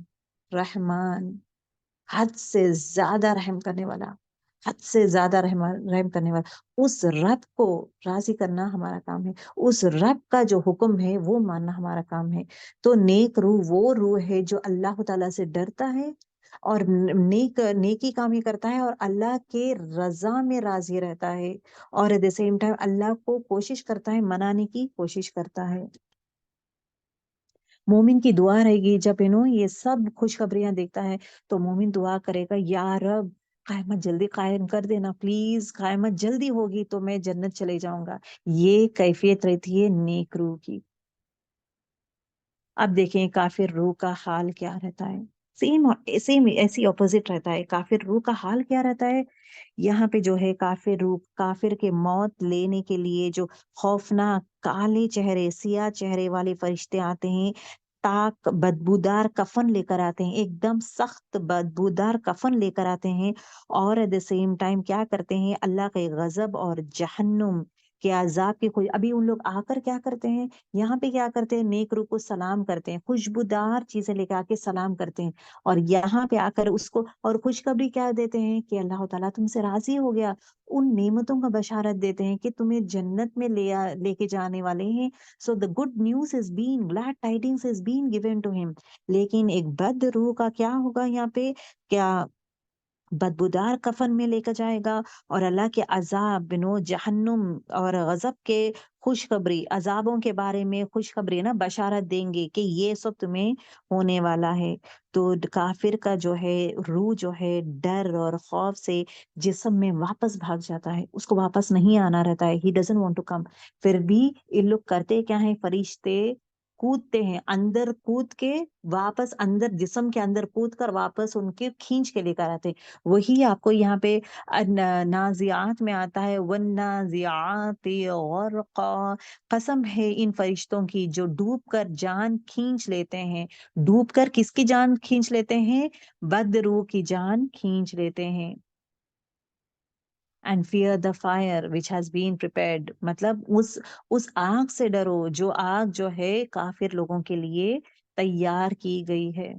رحمان حد سے زیادہ رحم کرنے والا, حد سے زیادہ رحم کرنے والا. اس رب کو راضی کرنا ہمارا کام ہے, اس رب کا جو حکم ہے وہ ماننا ہمارا کام ہے. تو نیک روح وہ روح ہے جو اللہ تعالیٰ سے ڈرتا ہے اور نیکی کام کرتا ہے اور اللہ کے رضا میں راضی رہتا ہے, اور ایٹ دا سیم ٹائم اللہ کو کوشش کرتا ہے, منانے کی کوشش کرتا ہے. مومن کی دعا رہے گی جب یہ سب خوشخبریاں دیکھتا ہے تو مومن دعا کرے گا, یا رب قیامت جلدی قائم کر دینا پلیز, قیامت جلدی ہوگی تو میں جنت چلے جاؤں گا. یہ کیفیت رہتی ہے نیک روح کی. اب دیکھیں کافر روح کا حال کیا رہتا ہے. سیم سیم ایسی اپوزٹ رہتا ہے. کافر روح کا حال کیا رہتا ہے, یہاں پہ جو ہے کافر روح, کافر کے موت لینے کے لیے جو خوفناک کالے چہرے, سیاہ چہرے والے فرشتے آتے ہیں, تاک بدبودار کفن لے کر آتے ہیں, ایک دم سخت بدبودار کفن لے کر آتے ہیں, اور ایٹ دا سیم ٹائم کیا کرتے ہیں, اللہ کے غضب اور جہنم کے عذاب کی ابھی ان لوگ آ کر کیا کرتے ہیں, یہاں پہ کیا کرتے ہیں, نیک روح کو سلام کرتے ہیں, خوشبودار چیزیں لے کے آ کے سلام کرتے ہیں, اور یہاں پہ آ کر اس کو اور خوشخبری کیا دیتے ہیں کہ اللہ تعالیٰ تم سے راضی ہو گیا. ان نعمتوں کا بشارت دیتے ہیں کہ تمہیں جنت میں لے کے جانے والے ہیں. So the good news is being, glad tidings is being given to him. لیکن ایک بد روح کا کیا ہوگا یہاں پہ, کیا بدبودار کفن میں لے کر جائے گا, اور اللہ کے عذاب جہنم اور غضب کے خوشخبری, عذابوں کے بارے میں خوشخبری بشارت دیں گے کہ یہ سب تمہیں ہونے والا ہے. تو کافر کا جو ہے روح جو ہے ڈر اور خوف سے جسم میں واپس بھاگ جاتا ہے, اس کو واپس نہیں آنا رہتا ہے. he doesn't want to come. پھر بھی یہ لوگ کرتے کیا ہیں, فرشتے کودتے ہیں اندر, کود کے واپس اندر جسم کے اندر کود کر واپس ان کے کھینچ کے لے کر آتے ہیں. وہی آپ کو یہاں پہ نازعات میں آتا ہے, والنازعات غرقا, قسم ہے ان فرشتوں کی جو ڈوب کر جان کھینچ لیتے ہیں. ڈوب کر کس کی جان کھینچ لیتے ہیں, بد روح کی جان کھینچ لیتے ہیں. and fear the fire which has been prepared, مطلب اس آگ سے ڈرو جو آگ جو ہے کافر لوگوں کے لیے تیار کی گئی ہے.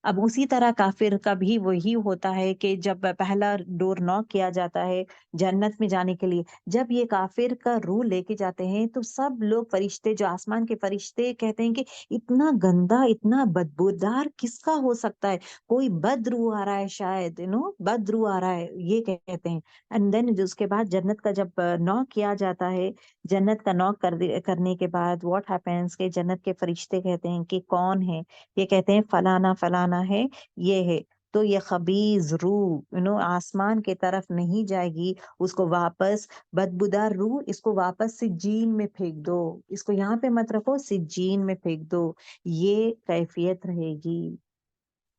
اب اسی طرح کافر کا بھی وہی ہوتا ہے کہ جب پہلا ڈور ناک کیا جاتا ہے جنت میں جانے کے لیے, جب یہ کافر کا روح لے کے جاتے ہیں تو سب لوگ فرشتے, جو آسمان کے فرشتے کہتے ہیں کہ اتنا گندا, اتنا بدبودار کس کا ہو سکتا ہے, کوئی بد روح آ رہا ہے شاید, بد روح آ رہا ہے, یہ کہتے ہیں. اینڈ دین اس کے بعد جنت کا جب ناک کیا جاتا ہے, جنت کا ناک کرنے کے بعد واٹ ہیپنس کہ جنت کے فرشتے کہتے ہیں کہ کون ہے, یہ کہتے ہیں فلانا فلانا ہے, یہ ہے. تو یہ خبیث روح آسمان کے طرف نہیں جائے گی, اس کو واپس بدبودار روح, اس کو واپس سجین میں پھینک دو, اس کو یہاں پہ مت رکھو, سجین میں پھینک دو. یہ کیفیت رہے گی.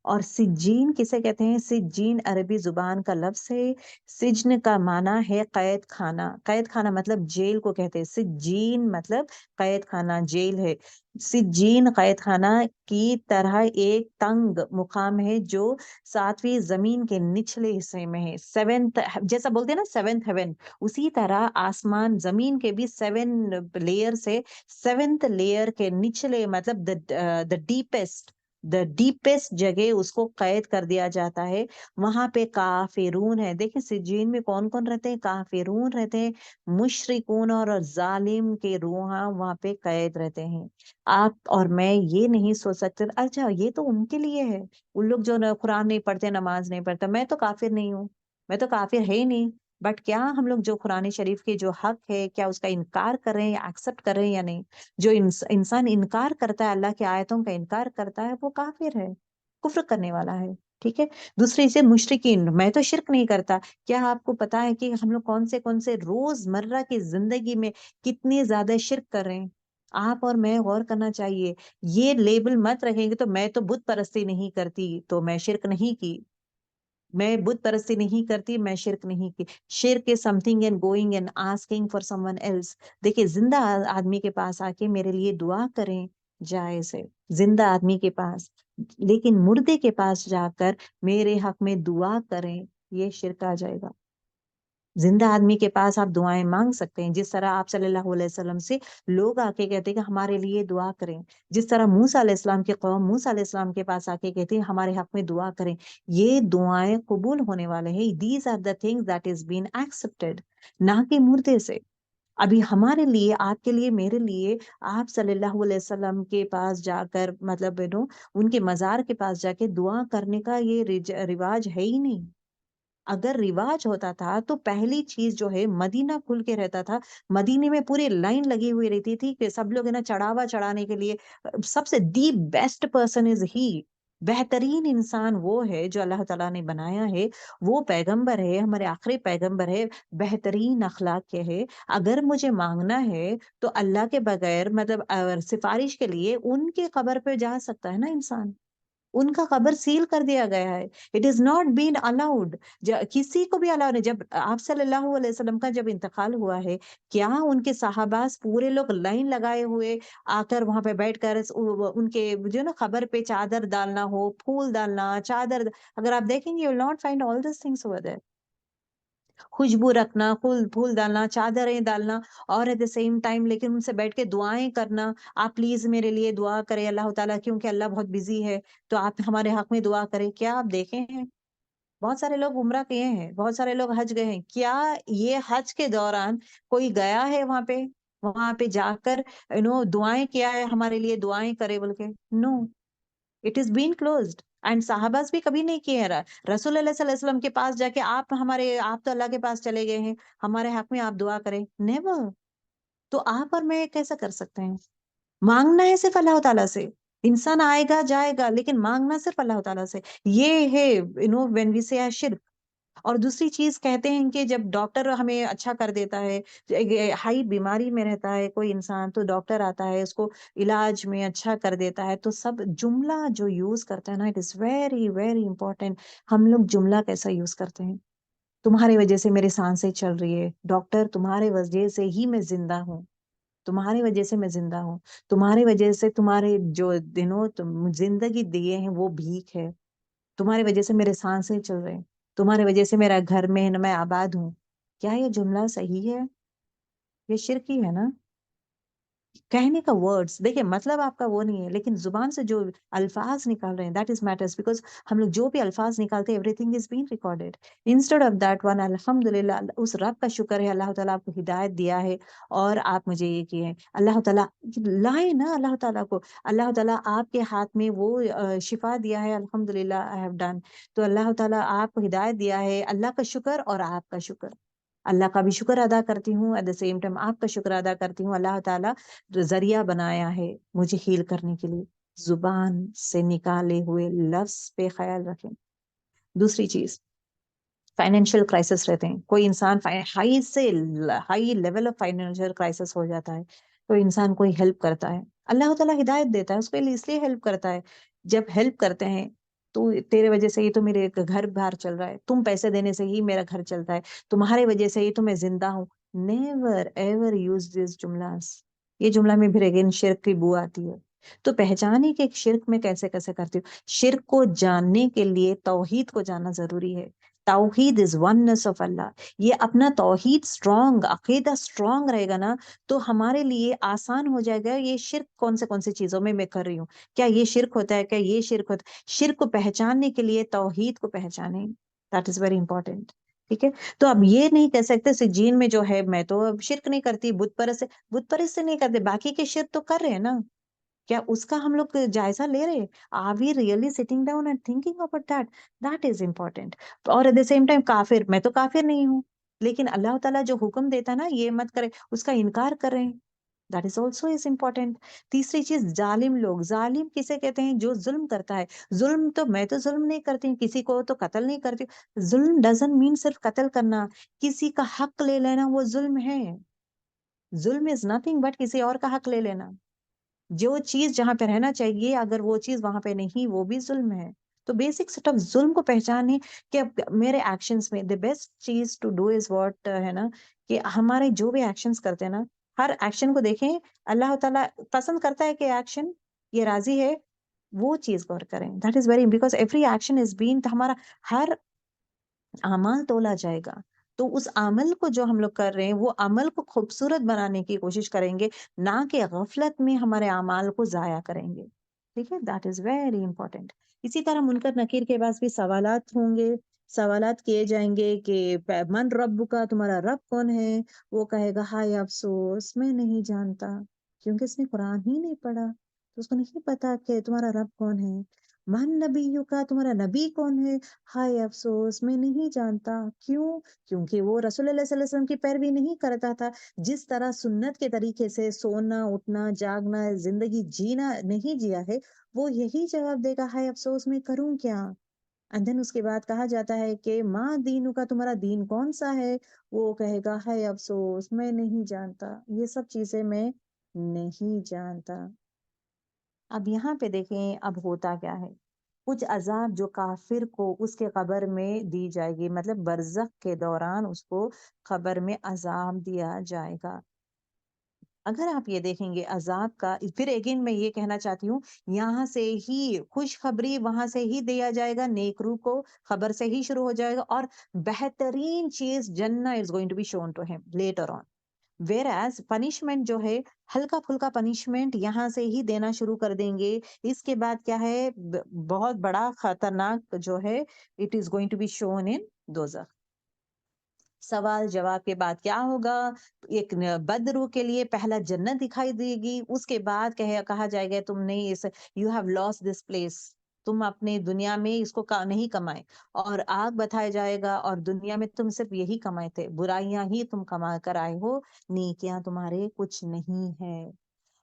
اور سجین کسے کہتے ہیں, سجین عربی زبان کا لفظ ہے. سجن کا معنی ہے قید خانہ, قید خانہ مطلب جیل کو کہتے ہیں, سجین مطلب قید خانہ, جیل ہے. سجین قید خانہ کی طرح ایک تنگ مقام ہے جو 7ویں زمین کے نچلے حصے میں ہے. 7th, جیسا بولتے ہیں نا 7th heaven, اسی طرح آسمان زمین کے بھی 7 لیئر سے 7th لیئر کے نچلے مطلب the deepest جگہ اس کو قید کر دیا جاتا ہے. وہاں پہ کافرون ہے. دیکھیں سجین میں کون کون رہتے ہیں, کافرون رہتے ہیں, مشرکون اور ظالم کے روح وہاں پہ قید رہتے ہیں. آپ اور میں یہ نہیں سوچ سکتے اچھا یہ تو ان کے لیے ہے, ان لوگ جو قرآن نہیں پڑھتے, نماز نہیں پڑھتے, میں تو کافر نہیں ہوں, میں تو کافر ہے ہی نہیں. بٹ کیا ہم لوگ جو قرآن شریف کے جو حق ہے کیا اس کا انکار کر رہے ہیں یا ایکسپٹ کر رہے ہیں یا نہیں. جو انسان انکار کرتا ہے, اللہ کی آیتوں کا انکار کرتا ہے, وہ کافر ہے, کفر کرنے والا ہے. ٹھیک ہے. دوسری سے مشرکین, میں تو شرک نہیں کرتا. کیا آپ کو پتا ہے کہ ہم لوگ کون سے روز مرہ کی زندگی میں کتنے زیادہ شرک کر رہے ہیں. آپ اور میں غور کرنا چاہیے. یہ لیبل مت رکھیں گے تو میں تو بت پرستی نہیں کرتی تو میں شرک نہیں کی, میں بت پرستی نہیں کرتی میں شرک نہیں کی. شرک is something and going and asking for someone else. دیکھیں زندہ آدمی کے پاس آ کے میرے لیے دعا کریں, جائز ہے زندہ آدمی کے پاس، لیکن مردے کے پاس جا کر میرے حق میں دعا کریں، یہ شرک آ جائے گا۔ زندہ آدمی کے پاس آپ دعائیں مانگ سکتے ہیں، جس طرح آپ صلی اللہ علیہ وسلم سے لوگ آ کے کہتے ہیں کہ ہمارے لیے دعا کریں، جس طرح موسیٰ علیہ السلام کی قوم موسیٰ علیہ السلام کے پاس آ کے کہتے ہیں ہمارے حق میں دعا کریں، یہ دعائیں قبول ہونے والے ہیں۔ These are the things that is been expected, نہ کہ مردے سے۔ ابھی ہمارے لیے، آپ کے لیے، میرے لیے، آپ صلی اللہ علیہ وسلم کے پاس جا کر مطلب ان کے مزار کے پاس جا کے دعا کرنے کا یہ رواج ہے ہی نہیں۔ اگر رواج ہوتا تھا تو پہلی چیز جو ہے مدینہ کھل کے رہتا تھا، مدینے میں پوری لائن لگی ہوئی رہتی تھی کہ سب لوگ ہے نا چڑھاوا چڑھانے کے لیے، سب سے دی بیسٹ پرسن از ہی، بہترین انسان وہ ہے جو اللہ تعالیٰ نے بنایا ہے، وہ پیغمبر ہے، ہمارے آخری پیغمبر ہے، بہترین اخلاق کے ہے۔ اگر مجھے مانگنا ہے تو اللہ کے بغیر مطلب سفارش کے لیے ان کے قبر پہ جا سکتا ہے نا انسان، ان کا قبر سیل کر دیا گیا ہے، it is not been allowed, کسی کو بھی الاؤ نہیں۔ جب آپ صلی اللہ علیہ وسلم کا جب انتقال ہوا ہے، کیا ان کے صحابہ پورے لوگ لائن لگائے ہوئے آ کر وہاں پہ بیٹھ کر ان کے جو نا قبر پہ چادر ڈالنا ہو، پھول ڈالنا، چادر، اگر آپ دیکھیں گے you will not find all these things over there، خوشبو رکھنا، پھول ڈالنا، چادریں ڈالنا، اور ایٹ دا سیم ٹائم لیکن ان سے بیٹھ کے دعائیں کرنا، آپ پلیز میرے لیے دعا کریں اللہ تعالیٰ، کیونکہ اللہ بہت بزی ہے تو آپ ہمارے حق میں دعا کریں۔ کیا آپ دیکھے ہیں بہت سارے لوگ عمرہ کیے ہیں، بہت سارے لوگ حج گئے ہیں، کیا یہ حج کے دوران کوئی گیا ہے وہاں پہ جا کر دعائیں کیا ہے ہمارے لیے دعائیں کرے بول کے؟ No, it is been closed, and صحاباز بھی کبھی نہیں کیے ہیں۔ رسول اللہ صلی اللہ علیہ وسلم کے پاس جا کے آپ تو اللہ کے پاس چلے گئے ہیں، ہمارے حق میں آپ دعا کریں، نیور۔ تو آپ اور میں کیسا کر سکتے ہیں؟ مانگنا ہے صرف اللہ تعالیٰ سے، انسان آئے گا جائے گا لیکن مانگنا صرف اللہ تعالیٰ سے، یہ ہے وین وی سے شرک۔ اور دوسری چیز کہتے ہیں کہ جب ڈاکٹر ہمیں اچھا کر دیتا ہے، ہائی بیماری میں رہتا ہے کوئی انسان تو ڈاکٹر آتا ہے اس کو علاج میں اچھا کر دیتا ہے، تو سب جملہ جو یوز کرتا ہے نا، it is very very important, ہم لوگ جملہ کیسا یوز کرتے ہیں؟ تمہاری وجہ سے میری سانسیں چل رہی ہے ڈاکٹر، تمہارے وجہ سے ہی میں زندہ ہوں، تمہاری وجہ سے میں زندہ ہوں، تمہاری وجہ سے تمہارے جو دنوں تم زندگی دیے ہیں وہ بھیک ہے، تمہاری وجہ سے میرے سانسیں چل رہے ہیں، تمہاری وجہ سے میرا گھر میں میں آباد ہوں۔ کیا یہ جملہ صحیح ہے؟ یہ شرک ہی ہے نا؟ کہنے کا ورڈز دیکھیں مطلب آپ کا وہ نہیں ہے، لیکن زبان سے جو الفاظ نکال رہے ہیں دیٹ از میٹرز، بیکاز ہم لوگ جو بھی الفاظ نکالتے ہیں every thing is been recorded instead of that one. الحمد للہ، اس رب کا شکر ہے اللہ تعالیٰ آپ کو ہدایت دیا ہے اور آپ مجھے یہ کیے ہیں، اللہ تعالیٰ لائے نا، اللہ تعالیٰ کو، اللہ تعالیٰ آپ کے ہاتھ میں وہ شفا دیا ہے، الحمد للہ آئی ہیو ڈن، تو اللہ تعالیٰ آپ کو ہدایت دیا ہے، اللہ کا شکر اور آپ کا شکر، اللہ کا بھی شکر ادا کرتی ہوں، ایٹ دا سیم ٹائم آپ کا شکر ادا کرتی ہوں، اللہ تعالیٰ ذریعہ بنایا ہے مجھے ہیل کرنے کے لیے۔ زبان سے نکالے ہوئے لفظ پہ خیال رکھیں۔ دوسری چیز، فائنینشیل کرائسس رہتے ہیں، کوئی انسان high level of financial crisis ہو جاتا ہے تو انسان کوئی ہیلپ کرتا ہے، اللہ تعالیٰ ہدایت دیتا ہے اس کے لیے، اس لیے ہیلپ کرتا ہے۔ جب ہیلپ کرتے ہیں تو تیرے وجہ سے ہی تو میرے گھر باہر چل رہا ہے، تم پیسے دینے سے ہی میرا گھر چلتا ہے، تمہارے وجہ سے ہی تو میں زندہ ہوں۔ نیور ایور یوز دس جملاز، یہ جملہ میں پھر اگین شرک کی بو آتی ہے۔ تو پہچانے کہ شرک میں کیسے کیسے کرتی ہوں، شرک کو جاننے کے لیے توحید کو جاننا ضروری ہے۔ توحید از وننس آف اللہ، یہ اپنا توحید اسٹرانگ، عقیدہ اسٹرانگ رہے گا نا تو ہمارے لیے آسان ہو جائے گا یہ شرک کون سی چیزوں میں کر رہی ہوں، کیا یہ شرک ہوتا ہے، کیا یہ شرک ہوتا ہے۔ شرک کو پہچاننے کے لیے توحید کو پہچانے، دیٹ از ویری امپورٹینٹ، ٹھیک ہے۔ تو اب یہ نہیں کہہ سکتے سجین میں جو ہے میں تو اب شرک نہیں کرتی، بت پرست سے نہیں کرتے، باقی کے شرک تو کر رہے ہیں نا، کیا اس کا ہم لوگ جائزہ لے رہے؟ Are we really sitting down and thinking about that? That is important. اور ایٹ دا سیم ٹائم کافر، میں تو کافر نہیں ہوں لیکن اللہ تعالیٰ جو حکم دیتا ہے نا یہ مت کرے، اس کا انکار کر رہے ہیں، that is also is important. تیسری چیز، ظالم لوگ، ظالم کسے کہتے ہیں؟ جو ظلم کرتا ہے۔ ظلم تو میں تو ظلم نہیں کرتی ہوں، کسی کو تو قتل نہیں کرتی، ظلم ڈزنٹ مین صرف قتل کرنا، کسی کا حق لے لینا وہ ظلم ہے۔ ظلم از نتھنگ بٹ کسی اور کا حق لے لینا، جو چیز جہاں پہ رہنا چاہیے اگر وہ چیز وہاں پہ نہیں وہ بھی ظلم ہے۔ تو بیسک سیٹ آف ظلم کو پہچانے کہ میرے ایکشنز میں the بیسٹ چیز ٹو ڈو از واٹ ہے نا، کہ ہمارے جو بھی ایکشنز کرتے ہیں نا، ہر ایکشن کو دیکھیں اللہ تعالیٰ پسند کرتا ہے کہ ایکشن یہ راضی ہے، وہ چیز غور کریں. That is very because every action is been, ہمارا ہر عمل تولا جائے گا. تو اس عمل کو جو ہم لوگ کر رہے ہیں وہ عمل کو خوبصورت بنانے کی کوشش کریں گے، نہ کہ غفلت میں ہمارے اعمال کو ضائع کریں گے. ٹھیک ہے، دیٹ از ویری امپورٹینٹ. اسی طرح منکر نکیر کے پاس بھی سوالات ہوں گے، سوالات کیے جائیں گے کہ من رب کا، تمہارا رب کون ہے؟ وہ کہے گا ہائے افسوس میں نہیں جانتا، کیونکہ اس نے قرآن ہی نہیں پڑھا، تو اس کو نہیں پتا کہ تمہارا رب کون ہے. من نبیوں کا، تمہارا نبی کون ہے؟ ہائے افسوس میں نہیں جانتا. کیوں؟ کیونکہ وہ رسول اللہ صلی اللہ علیہ وسلم کی پیروی نہیں کرتا تھا. جس طرح سنت کے طریقے سے سونا اٹھنا جاگنا زندگی جینا نہیں جیا ہے، وہ یہی جواب دے گا ہائے افسوس میں کروں کیا. اینڈ دین اس کے بعد کہا جاتا ہے کہ ماں دینوں کا، تمہارا دین کون سا ہے؟ وہ کہے گا ہائے افسوس میں نہیں جانتا، یہ سب چیزیں میں نہیں جانتا. اب یہاں پہ دیکھیں اب ہوتا کیا ہے. کچھ عذاب جو کافر کو اس کے قبر میں دی جائے گی، مطلب برزخ کے دوران اس کو قبر میں عذاب دیا جائے گا. اگر آپ یہ دیکھیں گے عذاب کا، پھر اگین میں یہ کہنا چاہتی ہوں، یہاں سے ہی خوشخبری وہاں سے ہی دیا جائے گا، نیک روح کو خبر سے ہی شروع ہو جائے گا، اور بہترین چیز جنہ is going to be shown to them later on. Where is punishment جو ہے، ہلکا پھلکا پنشمنٹ یہاں سے ہی دینا شروع کر دیں گے. اس کے بعد کیا ہے، بہت بڑا خطرناک جو ہے، it is going to be shown in دوزخ. سوال جواب کے بعد کیا ہوگا؟ ایک بد روح کے لیے پہلا جنت دکھائی دے گی، اس کے بعد کہا جائے گا تم نے you have lost this place, تم اپنے دنیا میں اس کو نہیں کمائے. اور آگ بتایا جائے گا، اور دنیا میں تم صرف یہی کمائے تھے، برائیاں ہی تم کما کر آئے ہو، نیکیاں تمہارے کچھ نہیں ہے.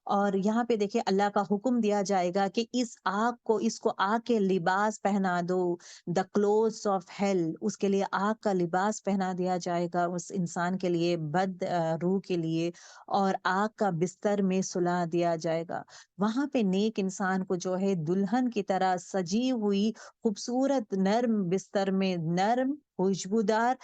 اور یہاں پہ دیکھیں اللہ کا حکم دیا جائے گا کہ اس کو آگ کے لباس پہنا دو، دا کلوتھس آف ہیل، اس کے لیے آگ کا لباس پہنا دیا جائے گا اس انسان کے لیے، بد روح کے لیے، اور آگ کا بستر میں سلا دیا جائے گا. وہاں پہ نیک انسان کو جو ہے دلہن کی طرح سجی ہوئی خوبصورت نرم بستر میں، نرم خوشبودار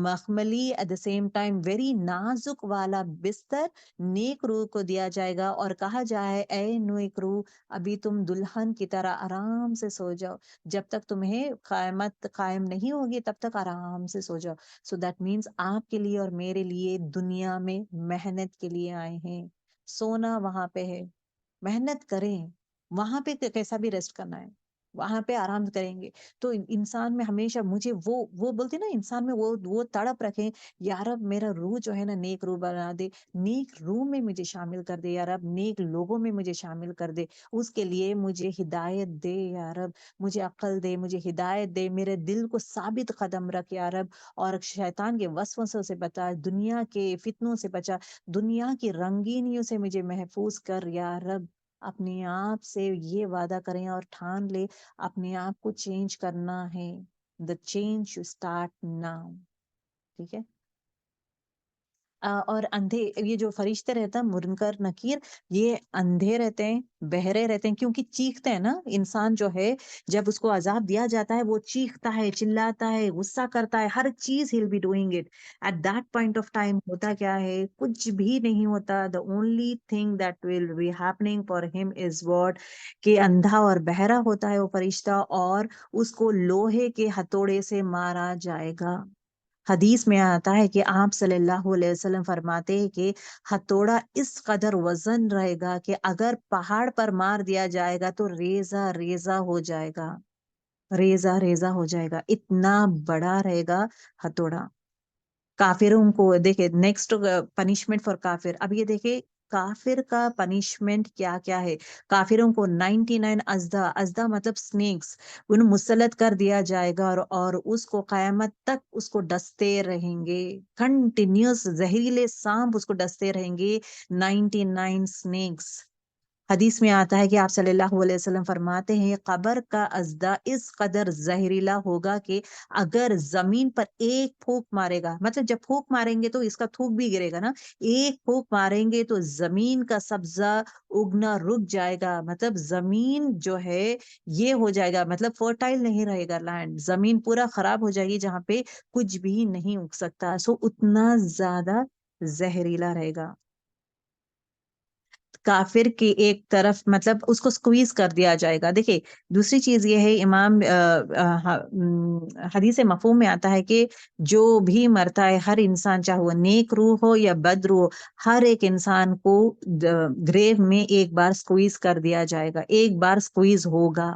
مخملی at the same time very نازک والا بستر نیک روح کو دیا جائے گا، اور کہا جائے اے نیک روح ابھی تم دلہن کی طرح آرام سے سو جاؤ، جب تک تمہیں قیامت قائم نہیں ہوگی تب تک آرام سے سو جاؤ. سو دیٹ مینس آپ کے لیے اور میرے لیے دنیا میں محنت کے لیے آئے ہیں. سونا وہاں پہ ہے، محنت کریں، وہاں پہ کیسا بھی ریسٹ کرنا ہے، وہاں پہ آرام کریں گے. تو انسان میں ہمیشہ مجھے وہ بولتے نا، انسان میں وہ تڑپ رکھیں، یا رب میرا روح جو ہے نا نیک روح بنا دے، نیک روح میں مجھے شامل کر دے یا رب، نیک لوگوں میں مجھے شامل کر دے. اس کے لیے مجھے ہدایت دے یا رب، مجھے عقل دے، مجھے ہدایت دے، میرے دل کو ثابت قدم رکھ یا رب، اور شیطان کے وسوسوں سے بچا، دنیا کے فتنوں سے بچا، دنیا کی رنگینیوں سے مجھے محفوظ کر یا رب. اپنے آپ سے یہ وعدہ کریں اور ٹھان لے، اپنے آپ کو چینج کرنا ہے. The change should start now. ٹھیک ہے. اور اندھے، یہ جو فرشتے رہتا ہے منکر نکیر، یہ اندھے رہتے ہیں، بہرے رہتے ہیں، کیونکہ چیختے ہیں نا. انسان جو ہے جب اس کو عذاب دیا جاتا ہے وہ چیختا ہے، چلاتا ہے، غصہ کرتا ہے، ہر چیز he'll be doing it. At that point of time ہوتا کیا ہے؟ کچھ بھی نہیں ہوتا. The only thing that will be happening for him is what؟ کہ اندھا اور بہرا ہوتا ہے وہ فرشتہ، اور اس کو لوہے کے ہتھوڑے سے مارا جائے گا. حدیث میں آتا ہے کہ آپ صلی اللہ علیہ وسلم فرماتے ہیں کہ ہتھوڑا اس قدر وزن رہے گا کہ اگر پہاڑ پر مار دیا جائے گا تو ریزہ ریزہ ہو جائے گا، ریزہ ریزہ ہو جائے گا، اتنا بڑا رہے گا ہتھوڑا. کافروں کو دیکھے نیکسٹ پنشمنٹ فار کافر. اب یہ دیکھے کافر کا پنشمنٹ کیا کیا ہے. کافروں کو 99 ازدا مطلب سنیکس ان مسلط کر دیا جائے گا، اور اس کو قیامت تک اس کو ڈستے رہیں گے، کنٹینیوس زہریلے سانپ اس کو ڈستے رہیں گے، 99 سنیکس. حدیث میں آتا ہے کہ آپ صلی اللہ علیہ وسلم فرماتے ہیں قبر کا ازدا اس قدر زہریلا ہوگا کہ اگر زمین پر ایک پھونک مارے گا، مطلب جب پھونک ماریں گے تو اس کا تھوک بھی گرے گا نا، ایک پھونک ماریں گے تو زمین کا سبزہ اگنا رک جائے گا، مطلب زمین جو ہے یہ ہو جائے گا، مطلب فرٹائل نہیں رہے گا لینڈ، زمین پورا خراب ہو جائے گی جہاں پہ کچھ بھی نہیں اگ سکتا. سو اتنا زیادہ زہریلا رہے گا. کافر کی ایک طرف مطلب اس کو سکویز کر دیا جائے گا. دیکھیے دوسری چیز یہ ہے، امام حدیث مفہوم میں آتا ہے کہ جو بھی مرتا ہے ہر انسان، چاہے وہ نیک روح ہو یا بد روح ہو، ہر ایک انسان کو گریو میں ایک بار سکویز کر دیا جائے گا، ایک بار سکویز ہوگا.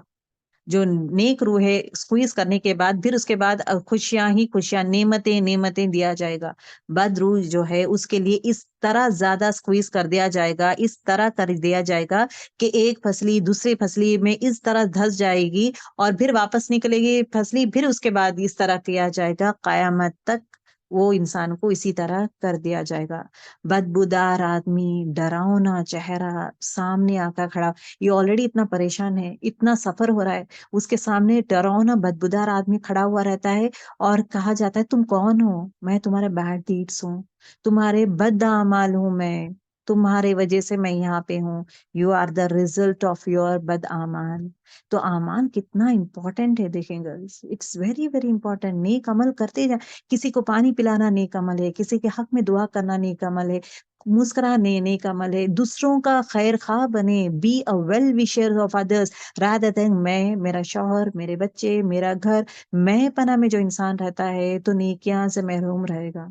جو نیک روح ہے سکویز کرنے کے بعد پھر اس کے بعد خوشیاں ہی خوشیاں، نعمتیں دیا جائے گا. بد روح جو ہے اس کے لیے اس طرح زیادہ سکویز کر دیا جائے گا، اس طرح کر دیا جائے گا کہ ایک پھسلی دوسری پھسلی میں اس طرح دھس جائے گی اور پھر واپس نکلے گی پھسلی، پھر اس کے بعد اس طرح کیا جائے گا قیامت تک. وہ انسان کو اسی طرح کر دیا جائے گا. بدبودار آدمی، ڈراؤنا چہرہ سامنے آ کر کھڑا، یہ آلریڈی اتنا پریشان ہے، اتنا سفر ہو رہا ہے، اس کے سامنے ڈراؤنا بدبودار آدمی کھڑا ہوا رہتا ہے اور کہا جاتا ہے تم کون ہو؟ میں تمہارے بیڈ ڈیڈس ہوں، تمہارے بد اعمال ہوں، میں تمہارے وجہ سے میں یہاں پہ ہوں. You are the result of your بد اعمال. تو اعمال کتنا امپورٹنٹ ہے، دیکھیں girls, it's very very important. نیک عمل کرتے جائیں. کسی کو پانی پلانا نیک عمل ہے، کسی کے حق میں دعا کرنا نیک عمل ہے، مسکرانے نیک عمل ہے، دوسروں کا خیر خواہ بنے، be a well wisher of others rather than میں، میرا شوہر، میرے بچے، میرا گھر. میں پناہ میں جو انسان رہتا ہے تو نیکیاں سے محروم رہے گا.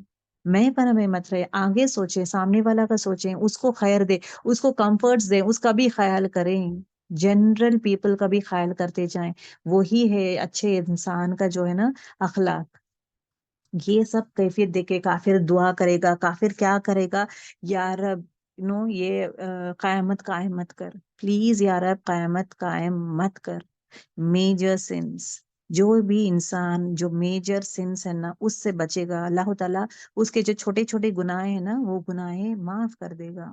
میں پناہ میں مت رہے، آگے سوچیں، سامنے والا کا سوچیں، اس کو خیر دے، اس کو کمفرٹس دیں، اس کا بھی خیال کریں. جنرل پیپل کا بھی خیال کرتے جائیں. وہی ہے اچھے انسان کا جو ہے نا اخلاق. یہ سب کیفیت دیکھے کافر دعا کرے گا. کافر کیا کرے گا؟ یا رب یہ قیامت قائم مت کر، پلیز یا رب قیامت قائم مت کر. میجر سنس، جو بھی انسان جو میجر سنس ہے نا اس سے بچے گا، اللہ تعالیٰ اس کے جو چھوٹے چھوٹے گناہ ہیں نا وہ گناہیں معاف کر دے گا.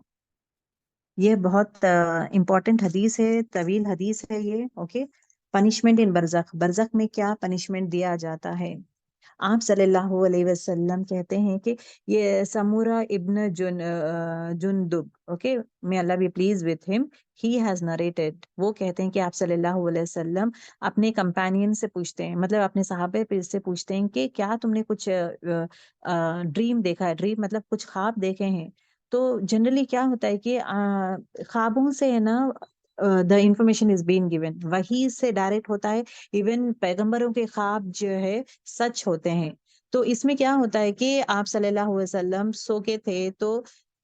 یہ بہت امپورٹنٹ حدیث ہے، طویل حدیث ہے یہ. اوکے، پنشمنٹ ان برزخ. برزخ میں کیا پنشمنٹ دیا جاتا ہے؟ آپ صلی اللہ علیہ وسلم کہتے ہیں کہ یہ سمورہ ابن جندب، okay, may Allah be pleased with him, he has narrated. وہ کہتے ہیں کہ آپ صلی اللہ علیہ وسلم اپنے کمپینین سے پوچھتے ہیں، مطلب اپنے صحابہ سے پوچھتے ہیں کہ کیا تم نے کچھ ڈریم دیکھا ہے؟ ڈریم مطلب کچھ خواب دیکھے ہیں. تو جنرلی کیا ہوتا ہے کہ خوابوں سے ہے نا the information is been given, وہی سے ڈائریکٹ ہوتا ہے. ایون پیغمبروں کے خواب جو ہے سچ ہوتے ہیں. تو اس میں کیا ہوتا ہے کہ آپ صلی اللہ علیہ وسلم سو کے تھے تو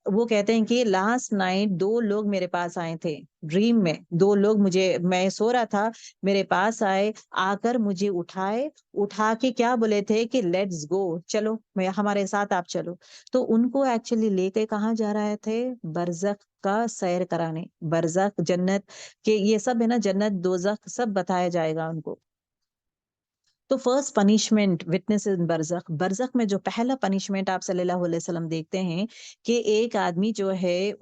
وہ کہتے ہیں کہ لاسٹ نائٹ 2 لوگ میرے پاس آئے تھے ڈریم میں. 2 لوگ میں سو رہا تھا، میرے پاس آئے، آ کر مجھے اٹھا کے کیا بولے تھے کہ لیٹس گو، چلو ہمارے ساتھ آپ چلو. تو ان کو ایکچولی لے کے کہاں جا رہے تھے؟ برزخ کا سیر کرانے. برزخ، جنت کہ یہ سب ہے نا، جنت دوزخ سب بتایا جائے گا ان کو. تو فرسٹ پنشمنٹ وٹنس ان برزخ. برزخ میں جو پہلا پنشمنٹ آپ صلی اللہ علیہ وسلم دیکھتے ہیں کہ ایک آدمی جو ہے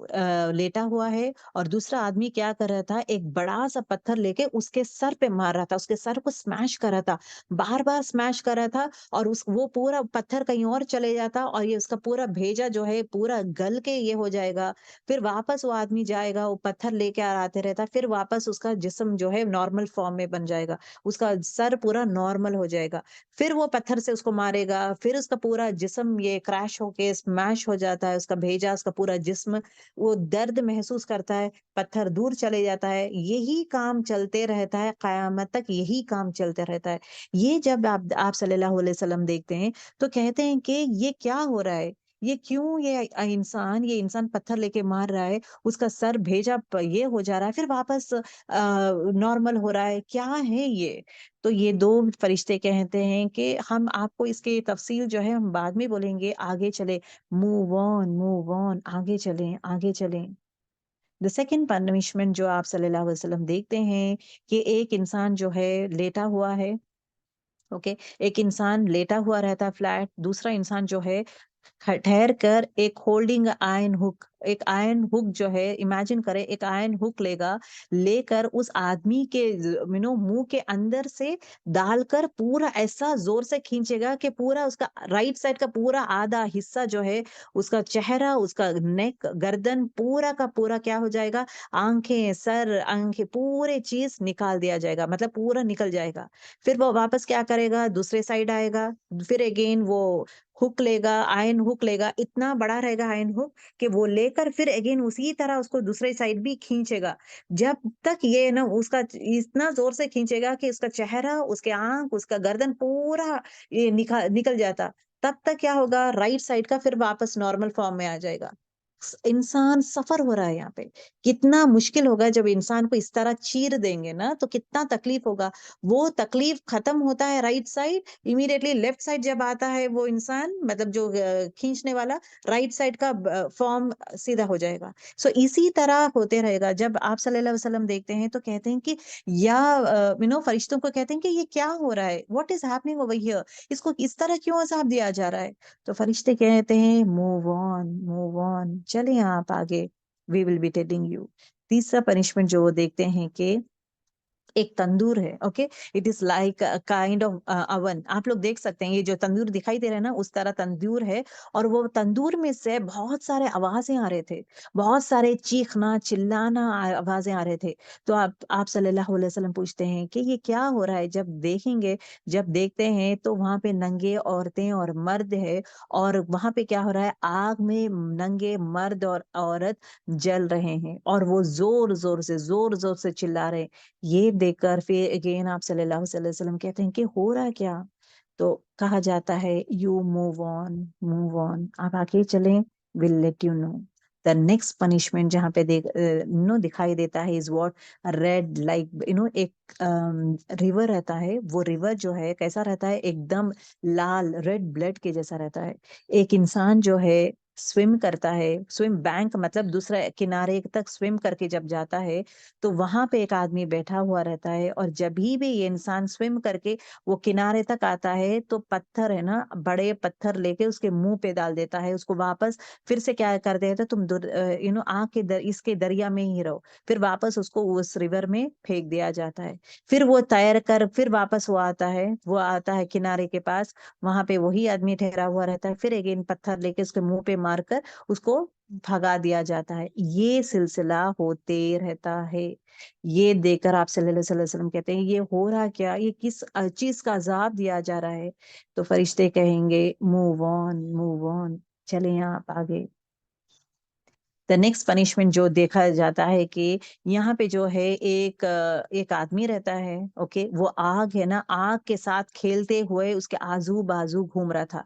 لیٹا ہوا ہے اور دوسرا آدمی کیا کر رہا تھا، ایک بڑا سا پتھر لے کے اس کے سر پہ مار رہا تھا، اس کے سر کو سمیش کر رہا تھا، بار بار سمیش کر رہا تھا. اور وہ پورا پتھر کہیں اور چلے جاتا اور یہ اس کا پورا بھیجا جو ہے پورا گل کے یہ ہو جائے گا. پھر واپس وہ آدمی جائے گا، وہ پتھر لے کے آتے رہتا، پھر واپس اس کا جسم جو ہے نارمل فارم میں بن جائے گا، اس کا سر پورا نارمل ہو جائے گا. پھر وہ پتھر سے اس کو مارے گا، پھر اس کا پورا جسم یہ کریش ہو کے اسمیش ہو جاتا ہے، اس کا بھیجا، اس کا پورا جسم وہ درد محسوس کرتا ہے، پتھر دور چلے جاتا ہے. یہی کام چلتے رہتا ہے قیامت تک، یہی کام چلتے رہتا ہے. یہ جب آپ صلی اللہ علیہ وسلم دیکھتے ہیں تو کہتے ہیں کہ یہ کیا ہو رہا ہے، یہ کیوں یہ انسان پتھر لے کے مار رہا ہے، اس کا سر بھیجا یہ ہو جا رہا ہے، پھر واپس نارمل ہو رہا ہے، کیا ہے یہ؟ تو یہ 2 فرشتے کہتے ہیں کہ ہم آپ کو اس کی تفصیل جو ہے ہم بعد میں بولیں گے، آگے چلے، موو آن، آگے چلیں، آگے چلیں. دا سیکنڈ پنشمنٹ جو آپ صلی اللہ علیہ وسلم دیکھتے ہیں کہ ایک انسان جو ہے لیٹا ہوا ہے، اوکے، ایک انسان لیٹا ہوا رہتا فلیٹ، دوسرا انسان جو ہے ٹھہر کر ایک ہولڈنگ آئرن ہک، ایک آئرن ہک جو ہے امیجن کرے، ایک آئرن ہک لے کر اس آدمی کے منہ کے اندر سے ڈال کر پورا ایسا زور سے کھینچے گا کہ پورا اس کا رائٹ سائڈ کا پورا آدھا حصہ جو ہے، اس کا چہرہ، اس کا نیک، گردن، پورا کا پورا کیا ہو جائے گا، آنکھیں، سر، آنکھیں، پورے چیز نکال دیا جائے گا، مطلب پورا نکل جائے گا. پھر وہ واپس کیا کرے گا، دوسرے سائڈ آئے گا، پھر اگین وہ ہک لے گا، آئرن ہک لے گا، اتنا بڑا رہے گا آئرن ہک کہ وہ لے لے کر پھر اگین اسی طرح اس کو دوسرے سائڈ بھی کھینچے گا. جب تک یہ نا اس کا اتنا زور سے کھینچے گا کہ اس کا چہرہ، اس کے آنکھ، اس کا گردن پورا یہ نکل جاتا، تب تک کیا ہوگا، رائٹ سائڈ کا پھر واپس نارمل فارم میں آ جائے گا. انسان سفر ہو رہا ہے یہاں پہ. کتنا مشکل ہوگا جب انسان کو اس طرح چیر دیں گے نا، تو کتنا تکلیف ہوگا. وہ تکلیف ختم ہوتا ہے right side, immediately left side جب آتا ہے وہ انسان، مطلب جو کھینچنے والا، رائٹ سائڈ کا فارم سیدھا ہو جائے گا. سو اسی طرح ہوتے رہے گا. جب آپ صلی اللہ علیہ وسلم دیکھتے ہیں تو کہتے ہیں کہ یا فرشتوں کو کہتے ہیں کہ یہ کیا ہو رہا ہے، what is happening over here, اس کو اس طرح کیوں عذاب دیا جا رہا ہے. تو فرشتے کہتے ہیں موو آن، موو آن، چلیں آپ آگے، وی ول بی ٹیلنگ یو. تیسرا پنشمنٹ جو وہ دیکھتے ہیں کہ ایک تندور ہے. Okay, it is like kind of oven. آپ لوگ دیکھ سکتے ہیں یہ جو تندور دکھائی دے رہا ہے نا، اس طرح تندور ہے. اور وہ تندور میں سے بہت سارے آوازیں آ رہے تھے، بہت سارے چیخنا چلانا آوازیں آ رہے تھے. تو آپ صلی اللہ علیہ وسلم پوچھتے ہیں کہ یہ کیا ہو رہا ہے. جب دیکھیں گے، جب دیکھتے ہیں تو وہاں پہ ننگے عورتیں اور مرد ہے، اور وہاں پہ کیا ہو رہا ہے، آگ میں ننگے مرد اور عورت جل رہے ہیں، اور وہ زور زور سے چلا رہے ہیں. یہ دیکھ کر پھر اگین آپ صلی اللہ علیہ وسلم کہتے ہیں کہ ہو رہا کیا. تو کہا جاتا ہے you move on, move on, آپ آگے چلیں، will let you know. The next punishment جہاں پہ دکھائی دیتا ہے از واٹ ریڈ لائک ایک ریور رہتا ہے. وہ ریور جو ہے کیسا رہتا ہے، ایک دم لال ریڈ بلڈ کے جیسا رہتا ہے. ایک انسان جو ہے سویم کرتا ہے، سویم بینک مطلب دوسرے کنارے تک سویم کر کے جب جاتا ہے تو وہاں پہ ایک آدمی بیٹھا ہوا رہتا ہے. اور جب بھی یہ انسان سویم کر کے وہ کنارے تک آتا ہے تو پتھر ہے نا، بڑے پتھر لے کے اس کے منہ پہ ڈال دیتا ہے. اس کو واپس پھر سے کیا کر دیتا ہے، تم آ کے اس کے دریا میں ہی رہو. پھر واپس اس کو اس ریور میں پھینک دیا جاتا ہے. پھر وہ تیر کر پھر واپس وہ آتا ہے کنارے کے پاس. وہاں پہ وہی آدمی ٹھہرا ہوا رہتا ہے. پھر اگین پتھر لے کے اس کے منہ پہ مار کر اس کو بھگا دیا جاتا ہے. یہ سلسلہ ہوتے رہتا ہے. یہ دیکھ کر آپ صلی اللہ علیہ وسلم کہتے ہیں یہ ہو رہا کیا، یہ کس چیز کا عذاب دیا جا رہا ہے. تو فرشتے کہیں گے موو آن، موو آن، چلیں آپ آگے. دا نیکسٹ پنشمنٹ جو دیکھا جاتا ہے کہ یہاں پہ جو ہے ایک آدمی رہتا ہے. اوکے، وہ آگ ہے نا، آگ کے ساتھ کھیلتے ہوئے اس کے آزو بازو گھوم رہا تھا،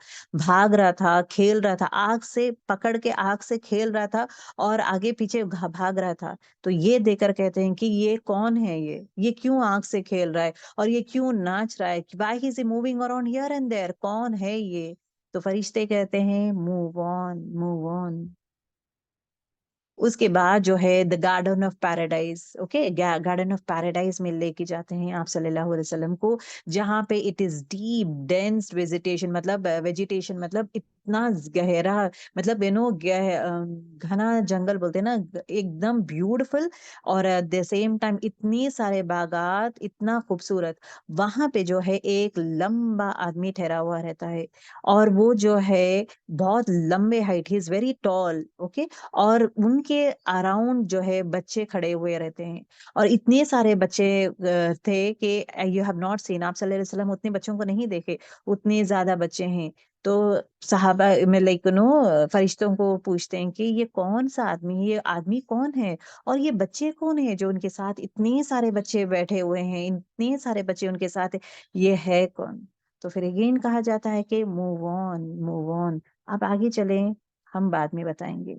بھاگ رہا تھا، کھیل رہا تھا، آگ سے پکڑ کے آگ سے کھیل رہا تھا اور آگے پیچھے بھاگ رہا تھا. تو یہ دیکھ کر کہتے ہیں کہ یہ کون ہے، یہ کیوں آگ سے کھیل رہا ہے اور یہ کیوں ناچ رہا ہے، why is he moving around here and there, کون ہے یہ. تو فرشتے کہتے ہیں موو آن، موو آن. اس کے بعد جو ہے the garden of paradise. Okay, garden of paradise میں لے کے جاتے ہیں آپ صلی اللہ علیہ وسلم کو، جہاں پہ it is deep dense vegetation, مطلب ویجیٹیشن مطلب اتنا گہرا، مطلب گھنا جنگل بولتے ہیں نا، ایک دم بیوٹیفل. اور ایٹ دا سیم ٹائم اتنی سارے باغات، اتنا خوبصورت. وہاں پہ جو ہے ایک لمبا آدمی ٹھہرا ہوا رہتا ہے، اور وہ جو ہے بہت لمبے height, he is very tall. Okay, اور ان کے اراؤنڈ جو ہے بچے کھڑے ہوئے رہتے ہیں. اور اتنے سارے بچے تھے کہ یو ہیو ناٹ سین، آپ صلی اللہ علیہ وسلم اتنے بچوں کو نہیں دیکھے، اتنے زیادہ بچے ہیں. تو صحابہ میں فرشتوں کو پوچھتے ہیں کہ یہ کون سا آدمی، یہ آدمی کون ہے اور یہ بچے کون ہیں جو ان کے ساتھ اتنے سارے بچے بیٹھے ہوئے ہیں، اتنے سارے بچے ان کے ساتھ، یہ ہے کون. تو پھر اگین کہا جاتا ہے کہ موو آن، موو آن، آپ آگے چلیں، ہم بعد میں بتائیں گے.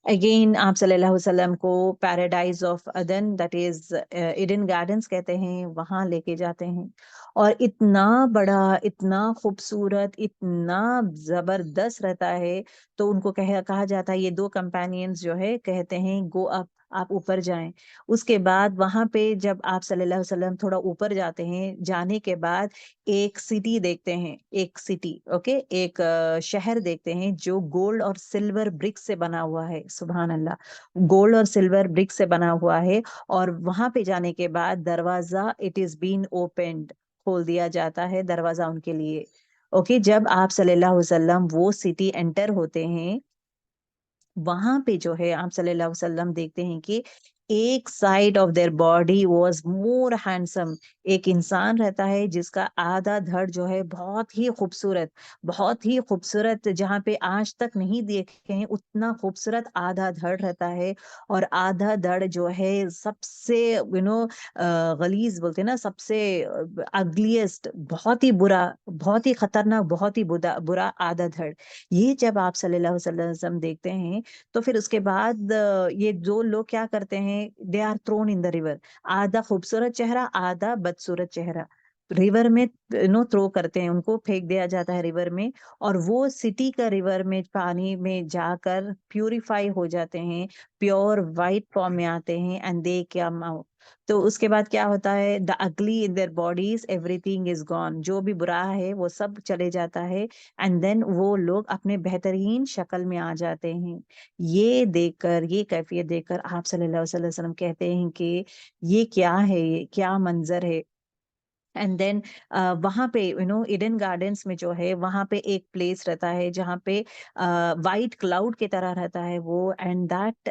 اگین آپ صلی اللہ علیہ وسلم کو پیراڈائز آف عدن، دیٹ از ایڈن گارڈنز کہتے ہیں، وہاں لے کے جاتے ہیں. اور اتنا بڑا، اتنا خوبصورت، اتنا زبردست رہتا ہے. تو ان کو کہا جاتا ہے، یہ دو کمپینینز جو ہے کہتے ہیں گو اپ، آپ اوپر جائیں. اس کے بعد وہاں پہ جب آپ صلی اللہ علیہ وسلم تھوڑا اوپر جاتے ہیں، جانے کے بعد ایک سٹی دیکھتے ہیں، ایک سٹی، اوکے، ایک شہر دیکھتے ہیں جو گولڈ اور سلور برک سے بنا ہوا ہے. سبحان اللہ، گولڈ اور سلور برک سے بنا ہوا ہے. اور وہاں پہ جانے کے بعد دروازہ اٹ از بین اوپنڈ، کھول دیا جاتا ہے دروازہ ان کے لیے. اوکے، جب آپ صلی اللہ علیہ وسلم وہ سٹی انٹر ہوتے ہیں، وہاں پہ جو ہے آپ صلی اللہ علیہ وسلم دیکھتے ہیں کہ ایک side of their body was more handsome. ایک انسان رہتا ہے جس کا آدھا دھڑ جو ہے بہت ہی خوبصورت, جہاں پہ آج تک نہیں دیکھے ہیں اتنا خوبصورت آدھا دھڑ رہتا ہے. اور آدھا دھڑ جو ہے سب سے غلیظ بولتے ہیں نا, سب سے اگلیسٹ, بہت ہی برا, بہت ہی خطرناک, بہت ہی برا آدھا دھڑ. یہ جب آپ صلی اللہ علیہ وسلم دیکھتے ہیں تو پھر اس کے بعد یہ جو لوگ کیا کرتے ہیں, they are thrown in the river. آدھا خوبصورت چہرہ, آدھا بدصورت چہرہ ریور میں تھرو کرتے ہیں, ان کو پھینک دیا جاتا ہے ریور میں, اور وہ سٹی کا ریور میں پانی میں جا کر پیوریفائی ہو جاتے ہیں, پیور وائٹ فارم میں آتے ہیں, اینڈ دے کم آؤٹ. تو اس کے بعد کیا ہوتا ہے, the ugly in their bodies everything is gone, جو بھی برا ہے وہ سب چلے جاتا ہے, اینڈ دین وہ لوگ اپنے بہترین شکل میں آ جاتے ہیں. یہ دیکھ کر, یہ کیفیت دیکھ کر آپ صلی اللہ علیہ وسلم کہتے ہیں کہ یہ کیا ہے, یہ کیا منظر ہے. اینڈ دین وہاں پہ ایڈن گارڈنس میں جو ہے وہاں پہ ایک پلیس رہتا ہے جہاں پہ وائٹ کلاؤڈ کی طرح رہتا ہے وہ, اینڈ دیٹ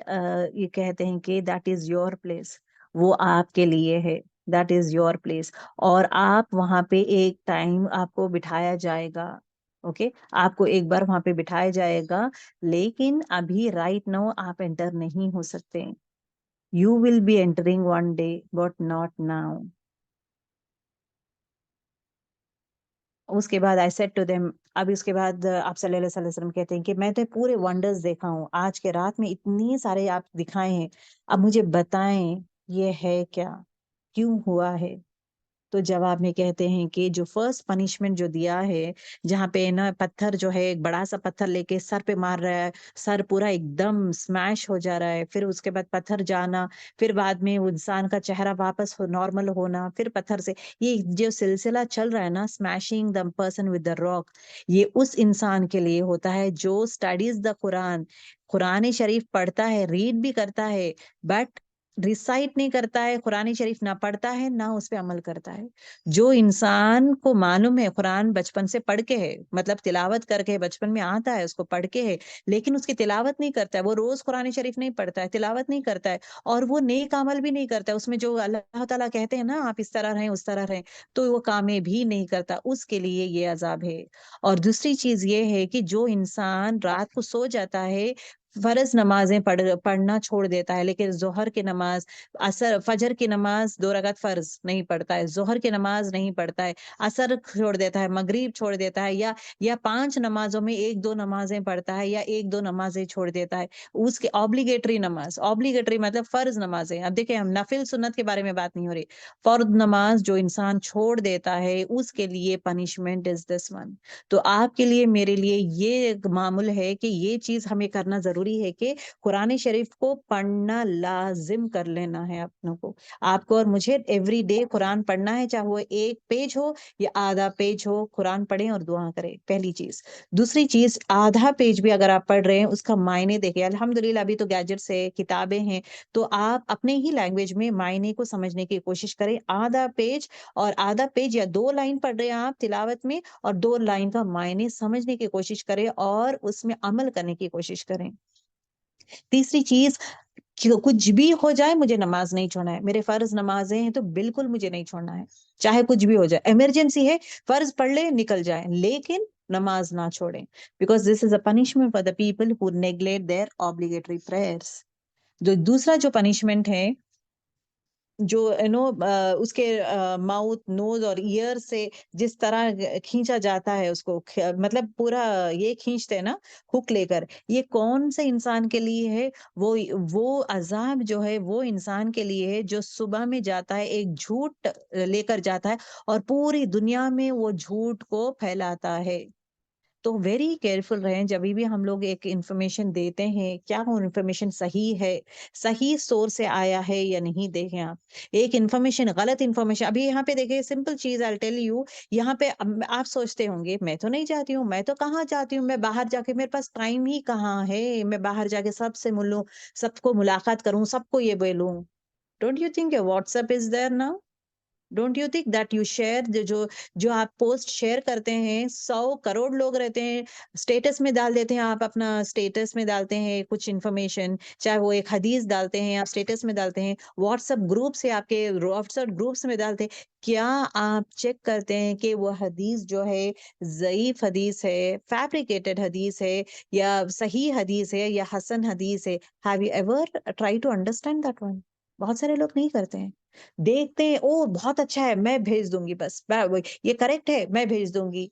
یہ کہتے ہیں کہ دیٹ از یور پلیس, وہ آپ کے لیے ہے, دیٹ از یور پلیس. اور آپ وہاں پہ ایک ٹائم آپ کو بٹھایا جائے گا, اوکے, آپ کو ایک بار وہاں پہ بٹھایا جائے گا, لیکن ابھی رائٹ نو آپ انٹر نہیں ہو سکتے. You will be entering one day but not now. اس کے بعد I said to them, اب اس کے بعد آپ صلی اللہ علیہ وسلم کہتے ہیں کہ میں تو پورے ونڈرز دیکھا ہوں, آج کے رات میں اتنی سارے آپ دکھائے ہیں, اب مجھے بتائیں یہ ہے کیا, کیوں ہوا ہے. تو جواب میں کہتے ہیں کہ جو فرسٹ پنشمنٹ جو دیا ہے, جہاں پہ نا پتھر جو ہے ایک بڑا سا پتھر لے کے سر پہ مار رہا ہے, سر پورا ایک دم سمیش ہو جا رہا ہے, پھر اس کے بعد پتھر جانا, پھر بعد میں وہ انسان کا چہرہ واپس نارمل ہونا, پھر پتھر سے, یہ جو سلسلہ چل رہا ہے نا, اسمیشنگ the person with the rock, یہ اس انسان کے لیے ہوتا ہے جو اسٹڈیز دا قرآن, قرآن شریف پڑھتا ہے, ریڈ بھی کرتا ہے, بٹ ریسائٹ نہیں کرتا ہے, قرآن شریف نہ پڑھتا ہے نہ اس پہ عمل کرتا ہے. جو انسان کو معلوم ہے قرآن بچپن سے پڑھ کے ہے, مطلب تلاوت کر کے بچپن میں آتا ہے, اس کو پڑھ کے ہے, لیکن اس کی تلاوت نہیں کرتا ہے, وہ روز قرآن شریف نہیں پڑھتا ہے, تلاوت نہیں کرتا ہے, اور وہ نیک عمل بھی نہیں کرتا ہے, اس میں جو اللہ تعالیٰ کہتے ہیں نا آپ اس طرح رہیں اس طرح رہیں, تو وہ کامیں بھی نہیں کرتا, اس کے لیے یہ عذاب ہے. اور دوسری چیز یہ ہے کہ جو انسان رات کو سو جاتا ہے, فرض نمازیں پڑھنا چھوڑ دیتا ہے, لیکن ظہر کی نماز, فجر کی نماز 2 رکعت فرض نہیں پڑھتا ہے, ظہر کی نماز نہیں پڑھتا ہے, عصر چھوڑ دیتا ہے, مغرب چھوڑ دیتا ہے, یا 5 نمازوں میں 1-2 نمازیں پڑھتا ہے, یا 1-2 نمازیں چھوڑ دیتا ہے, اس کے obligatory نماز, obligatory مطلب فرض نمازیں. اب دیکھیں ہم نفل سنت کے بارے میں بات نہیں ہو رہی, فرض نماز جو انسان چھوڑ دیتا ہے اس کے لیے punishment is this one. تو آپ کے لیے, میرے لیے یہ معمول ہے کہ یہ چیز ہمیں کرنا ضروری ہے کہ قرآن شریف کو پڑھنا لازم کر لینا ہے اپنوں کو, آپ کو اور مجھے ایوری ڈے قرآن پڑھنا ہے, چاہے وہ 1 پیج ہو یا آدھا پیج ہو, قرآن پڑھیں اور دعا کریں, پہلی چیز. دوسری چیز, آدھا پیج بھی اگر آپ پڑھ رہے ہیں اس کا معنی دیکھیں, الحمدللہ ابھی تو گیجٹس ہے, کتابیں ہیں, تو آپ اپنے ہی لینگویج میں معنی کو سمجھنے کی کوشش کریں. آدھا پیج یا 2 لائن پڑھ رہے ہیں آپ تلاوت میں, اور 2 لائن کا معنی سمجھنے کی کوشش کریں اور اس میں عمل کرنے کی کوشش کریں. تیسری چیز, کچھ بھی ہو جائے مجھے نماز نہیں چھوڑنا ہے, میرے فرض نمازیں ہیں تو بالکل مجھے نہیں چھوڑنا ہے, چاہے کچھ بھی ہو جائے, ایمرجنسی ہے فرض پڑھ لے نکل جائیں, لیکن نماز نہ چھوڑیں, because this is a punishment for the people who neglect their obligatory prayers. جو دوسرا جو پنشمنٹ ہے, جو اس کے ماؤتھ, نوز اور ایئر سے جس طرح کھینچا جاتا ہے اس کو, مطلب پورا یہ کھینچتے ہیں نا ہک لے کر, یہ کون سے انسان کے لیے ہے, وہ عذاب جو ہے وہ انسان کے لیے ہے جو صبح میں جاتا ہے, ایک جھوٹ لے کر جاتا ہے اور پوری دنیا میں وہ جھوٹ کو پھیلاتا ہے. تو ویری کیئرفل رہیں جب بھی ہم لوگ ایک انفارمیشن دیتے ہیں, کیا وہ انفارمیشن صحیح ہے, صحیح سورس سے آیا ہے یا نہیں. دیکھیں آپ ایک انفارمیشن, غلط انفارمیشن, ابھی یہاں پہ دیکھیں سمپل چیز I'll tell you, یہاں پہ آپ سوچتے ہوں گے میں تو نہیں جاتی ہوں, میں تو کہاں جاتی ہوں, میں باہر جا کے, میرے پاس ٹائم ہی کہاں ہے, میں باہر جا کے سب سے ملوں, سب کو ملاقات کروں, سب کو یہ بولوں. Don't you think what's app is there now, Don't you think that you share جو آپ پوسٹ شیئر کرتے ہیں 100 کروڑ لوگ رہتے ہیں, اسٹیٹس میں ڈال دیتے ہیں, آپ اپنا اسٹیٹس میں ڈالتے ہیں کچھ انفارمیشن, چاہے وہ ایک حدیث ڈالتے ہیں آپ اسٹیٹس میں ڈالتے ہیں, واٹس ایپ گروپ سے آپ کے واٹس ایپ گروپس میں ڈالتے ہیں, کیا آپ چیک کرتے ہیں کہ وہ حدیث جو ہے ضعیف حدیث ہے, فیبریکیٹڈ حدیث ہے, یا صحیح حدیث ہے, یا حسن حدیث ہے؟ Have you ever try to understand that one? بہت سارے لوگ نہیں کرتے ہیں, دیکھتے ہیں او بہت اچھا ہے میں بھیج دوں گی, بس یہ کریکٹ ہے میں بھیج دوں گی.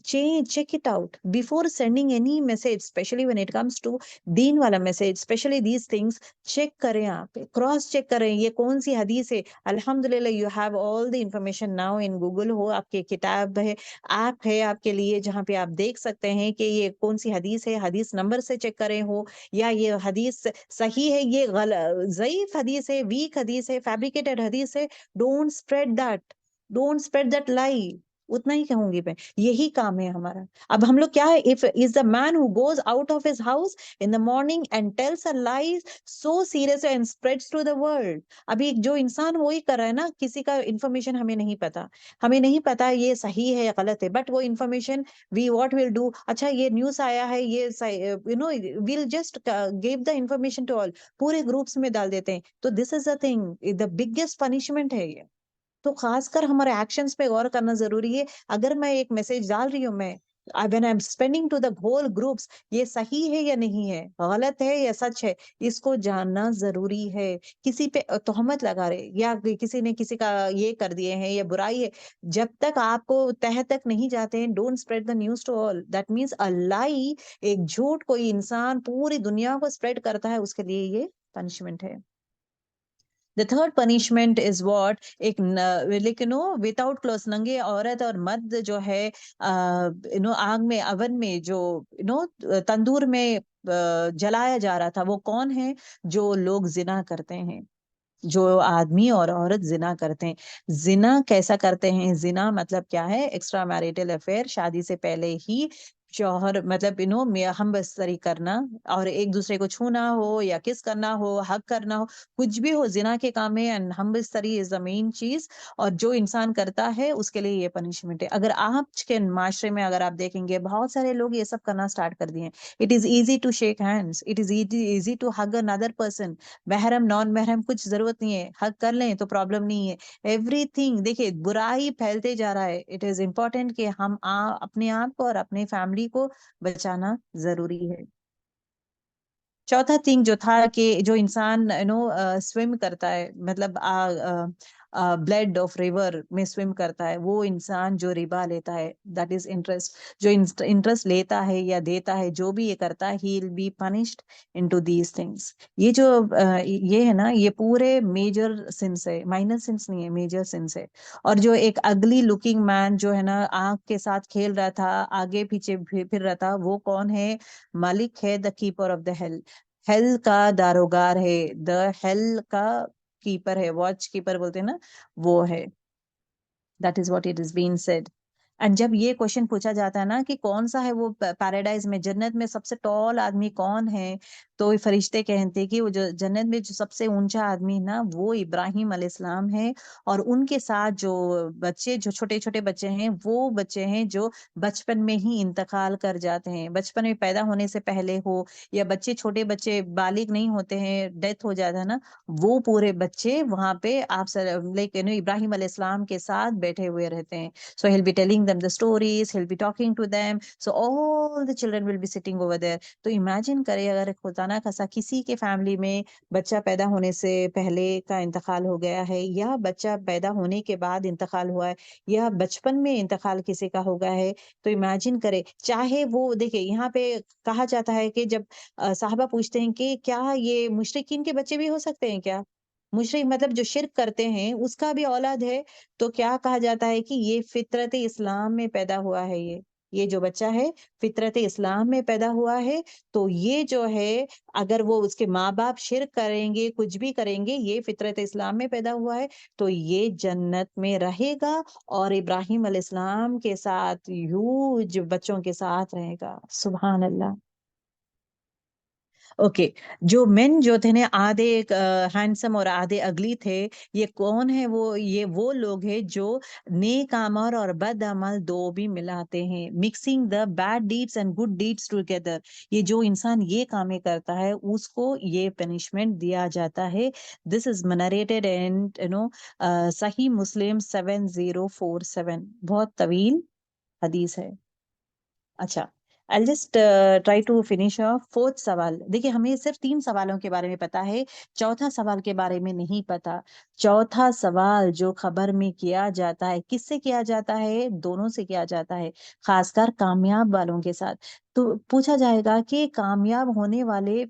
check it out before sending any message, especially when it comes to دین والا message, especially these things. Check کریں, آپ کراس چیک کریں یہ کون سی حدیث ہے. الحمدللہ you have all the information now in Google, ہو آپ کے کتاب ہے, ایپ ہے آپ کے لیے جہاں پہ آپ دیکھ سکتے ہیں کہ یہ کون سی حدیث ہے, حدیث نمبر سے چیک کریں ہو, یا یہ حدیث صحیح ہے, یہ ضعیف حدیث ہے, ویک حدیث ہے, فیبریکیٹڈ حدیث ہے. Don't spread that, don't spread that لائی. اتنا ہی کہوں گی میں, یہی کام ہے ہمارا. اب ہم لوگ کیا ہے, if is the man who goes out of his house in the morning and tells a lie so serious and spreads to the world. ابھی جو انسان وہی کر رہا ہے نا, کسی کا انفارمیشن ہمیں نہیں پتا, ہمیں نہیں پتا یہ صحیح ہے یا غلط ہے, بٹ وہ information we what will do, اچھا یہ نیوز آیا ہے, یہ we'll just give the information to all, پورے گروپس میں ڈال دیتے ہیں. تو this is the thing, the biggest punishment ہے یہ. تو خاص کر ہمارے ایکشنز پہ غور کرنا ضروری ہے. اگر میں ایک میسج ڈال رہی ہوں, میں when I'm spending to the whole groups, یہ صحیح ہے یا نہیں ہے, غلط ہے یا سچ ہے, اس کو جاننا ضروری ہے. کسی پہ تہمت لگا رہے, یا کسی نے کسی کا یہ کر دیے ہیں, یا برائی ہے, جب تک آپ کو تہ تک نہیں جاتے ہیں, don't spread the news to all. That means a lie, ایک جھوٹ کوئی انسان پوری دنیا کو اسپریڈ کرتا ہے, اس کے لیے یہ پنشمنٹ ہے. The third punishment is what, ایک لیکن without clothes, ننگے عورت اور مرد جو ہے آگ میں, اون میں, جو تندور میں جلایا جا رہا تھا, وہ کون ہے؟ جو لوگ زنا کرتے ہیں, جو آدمی اور عورت زنا کرتے ہیں. زنا کیسا کرتے ہیں؟ زنا مطلب کیا ہے؟ ایکسٹرا میریٹل افیئر, شادی سے پہلے ہی شوہر مطلب ہم بستری کرنا, اور ایک دوسرے کو چھونا ہو یا کس کرنا ہو, حق کرنا ہو, کچھ بھی ہو, زنا کے کام ہے. اینڈ ہم بستری از دا مین چیز, اور جو انسان کرتا ہے اس کے لیے یہ پنشمنٹ ہے. اگر آپ کے معاشرے میں اگر آپ دیکھیں گے, بہت سارے لوگ یہ سب کرنا اسٹارٹ کر دیے ہیں. It is easy to shake hands, it is easy to hug another person. محرم نان محرم کچھ ضرورت نہیں ہے, حق کر لیں تو پرابلم نہیں ہے. ایوری تھنگ, دیکھیے برائی پھیلتے جا رہا ہے. اٹ از امپورٹینٹ کہ ہم اپنے آپ کو اور اپنے فیملی کو بچانا ضروری ہے. چوتھا تھنگ جو تھا کہ جو انسان سویم کرتا ہے, مطلب بلڈ آف ریور میں سویم کرتا ہے, وہ انسان جو ربا لیتا ہے, دیٹ از انٹرسٹ, جو انٹرسٹ لیتا ہے یا دیتا ہے, جو بھی یہ کرتا ہے, he will be punished into these things. یہ جو یہ ہے نا, یہ پورے میجر سنس ہے, مائنر سنس نہیں ہے, میجر سنس ہے. اور جو ایک اگلی لکنگ مین جو ہے نا, آنکھ کے ساتھ کھیل رہا تھا, آگے پیچھے پھر رہا تھا, وہ کون ہے؟ مالک ہے, the keeper of the hell, hell کا داروگار ہے, دا ہیل کا کیپر ہے, واچ کیپر بولتے ہیں نا, وہ ہے. That is what it is been said. And جب یہ کوشچن پوچھا جاتا ہے نا کہ کون سا ہے وہ پیراڈائز میں, جنت میں سب سے ٹال آدمی کون ہے, تو فرشتے کہتے ہیں کہ وہ جو جنت میں جو سب سے اونچا آدمی ہے نا, وہ ابراہیم علیہ السلام ہے. اور ان کے ساتھ جو بچے, جو چھوٹے چھوٹے بچے ہیں, وہ بچے ہیں جو بچپن میں ہی انتقال کر جاتے ہیں, بچپن میں پیدا ہونے سے پہلے ہو, یا بچے چھوٹے بچے بالغ نہیں ہوتے ہیں, ڈیتھ ہو جاتا ہے نا, وہ پورے بچے وہاں پہ آپ ابراہیم علیہ السلام کے ساتھ بیٹھے ہوئے رہتے ہیں. So he'll be telling them the stories, he'll be talking to them. So all the children will be sitting over there. تو imagine کرے اگر خدا نہ خاصا کسی کے فیملی میں بچہ پیدا ہونے سے پہلے کا انتقال ہو گیا ہے, یا بچہ پیدا ہونے کے بعد انتقال ہوا ہے, یا بچپن میں انتقال کسی کا ہو گیا ہے, تو imagine کرے, چاہے وہ دیکھیں یہاں پہ کہا جاتا ہے کہ جب صحابہ پوچھتے ہیں کہ کیا یہ مشرکین کے بچے بھی ہو سکتے ہیں کیا, مشرک مطلب جو شرک کرتے ہیں اس کا بھی اولاد ہے, تو کیا کہا جاتا ہے کہ یہ فطرت اسلام میں پیدا ہوا ہے, یہ جو بچہ ہے فطرت اسلام میں پیدا ہوا ہے. تو یہ جو ہے اگر وہ اس کے ماں باپ شرک کریں گے, کچھ بھی کریں گے, یہ فطرت اسلام میں پیدا ہوا ہے, تو یہ جنت میں رہے گا, اور ابراہیم علیہ السلام کے ساتھ ہیوج بچوں کے ساتھ رہے گا. سبحان اللہ. اوکے جو مین جو تھے نا آدھے ہینڈسم اور آدھے اگلی تھے، یہ کون ہے؟ وہ لوگ ہیں جو نیک عمل اور بد عمل دو بھی ملاتے ہیں، mixing the bad deeds and good deeds together. یہ جو انسان یہ کامیں کرتا ہے اس کو یہ پنشمنٹ دیا جاتا ہے. دس از نریٹڈ ان صحیح مسلم 7047. بہت طویل حدیث ہے. اچھا I'll just try to finish off. Fourth سوال دیکھیے، ہمیں صرف 3 سوالوں کے بارے میں پتا ہے، چوتھا سوال کے بارے میں نہیں پتا. چوتھا سوال جو خبر میں کیا جاتا ہے، کس سے کیا جاتا ہے؟ دونوں سے کیا جاتا ہے، خاص کر کامیاب والوں کے ساتھ. تو پوچھا جائے گا کہ کامیاب ہونے والے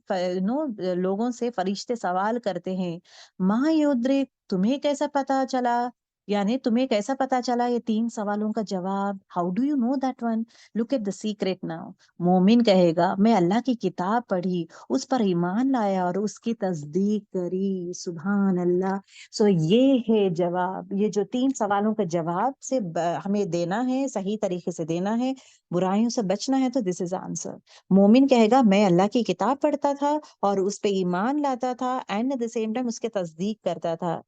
لوگوں سے فرشتے سوال کرتے ہیں، ماں یودرک، تمہیں کیسا پتا چلا؟ یعنی تمہیں کیسا پتا چلا یہ 3 سوالوں کا جواب؟ How do you know that one? Look at the secret now. مومن کہے گا میں اللہ کی کتاب پڑھی، اس پر ایمان لایا اور اس کی تصدیق کری. سبحان اللہ. سو یہ ہے جواب. یہ جو 3 سوالوں کا جواب سے ہمیں دینا ہے، صحیح طریقے سے دینا ہے، برائیوں سے بچنا ہے، تو دس از آنسر. مومن کہے گا میں اللہ کی کتاب پڑھتا تھا اور اس پہ ایمان لاتا تھا and at the same time اس کی تصدیق کرتا تھا.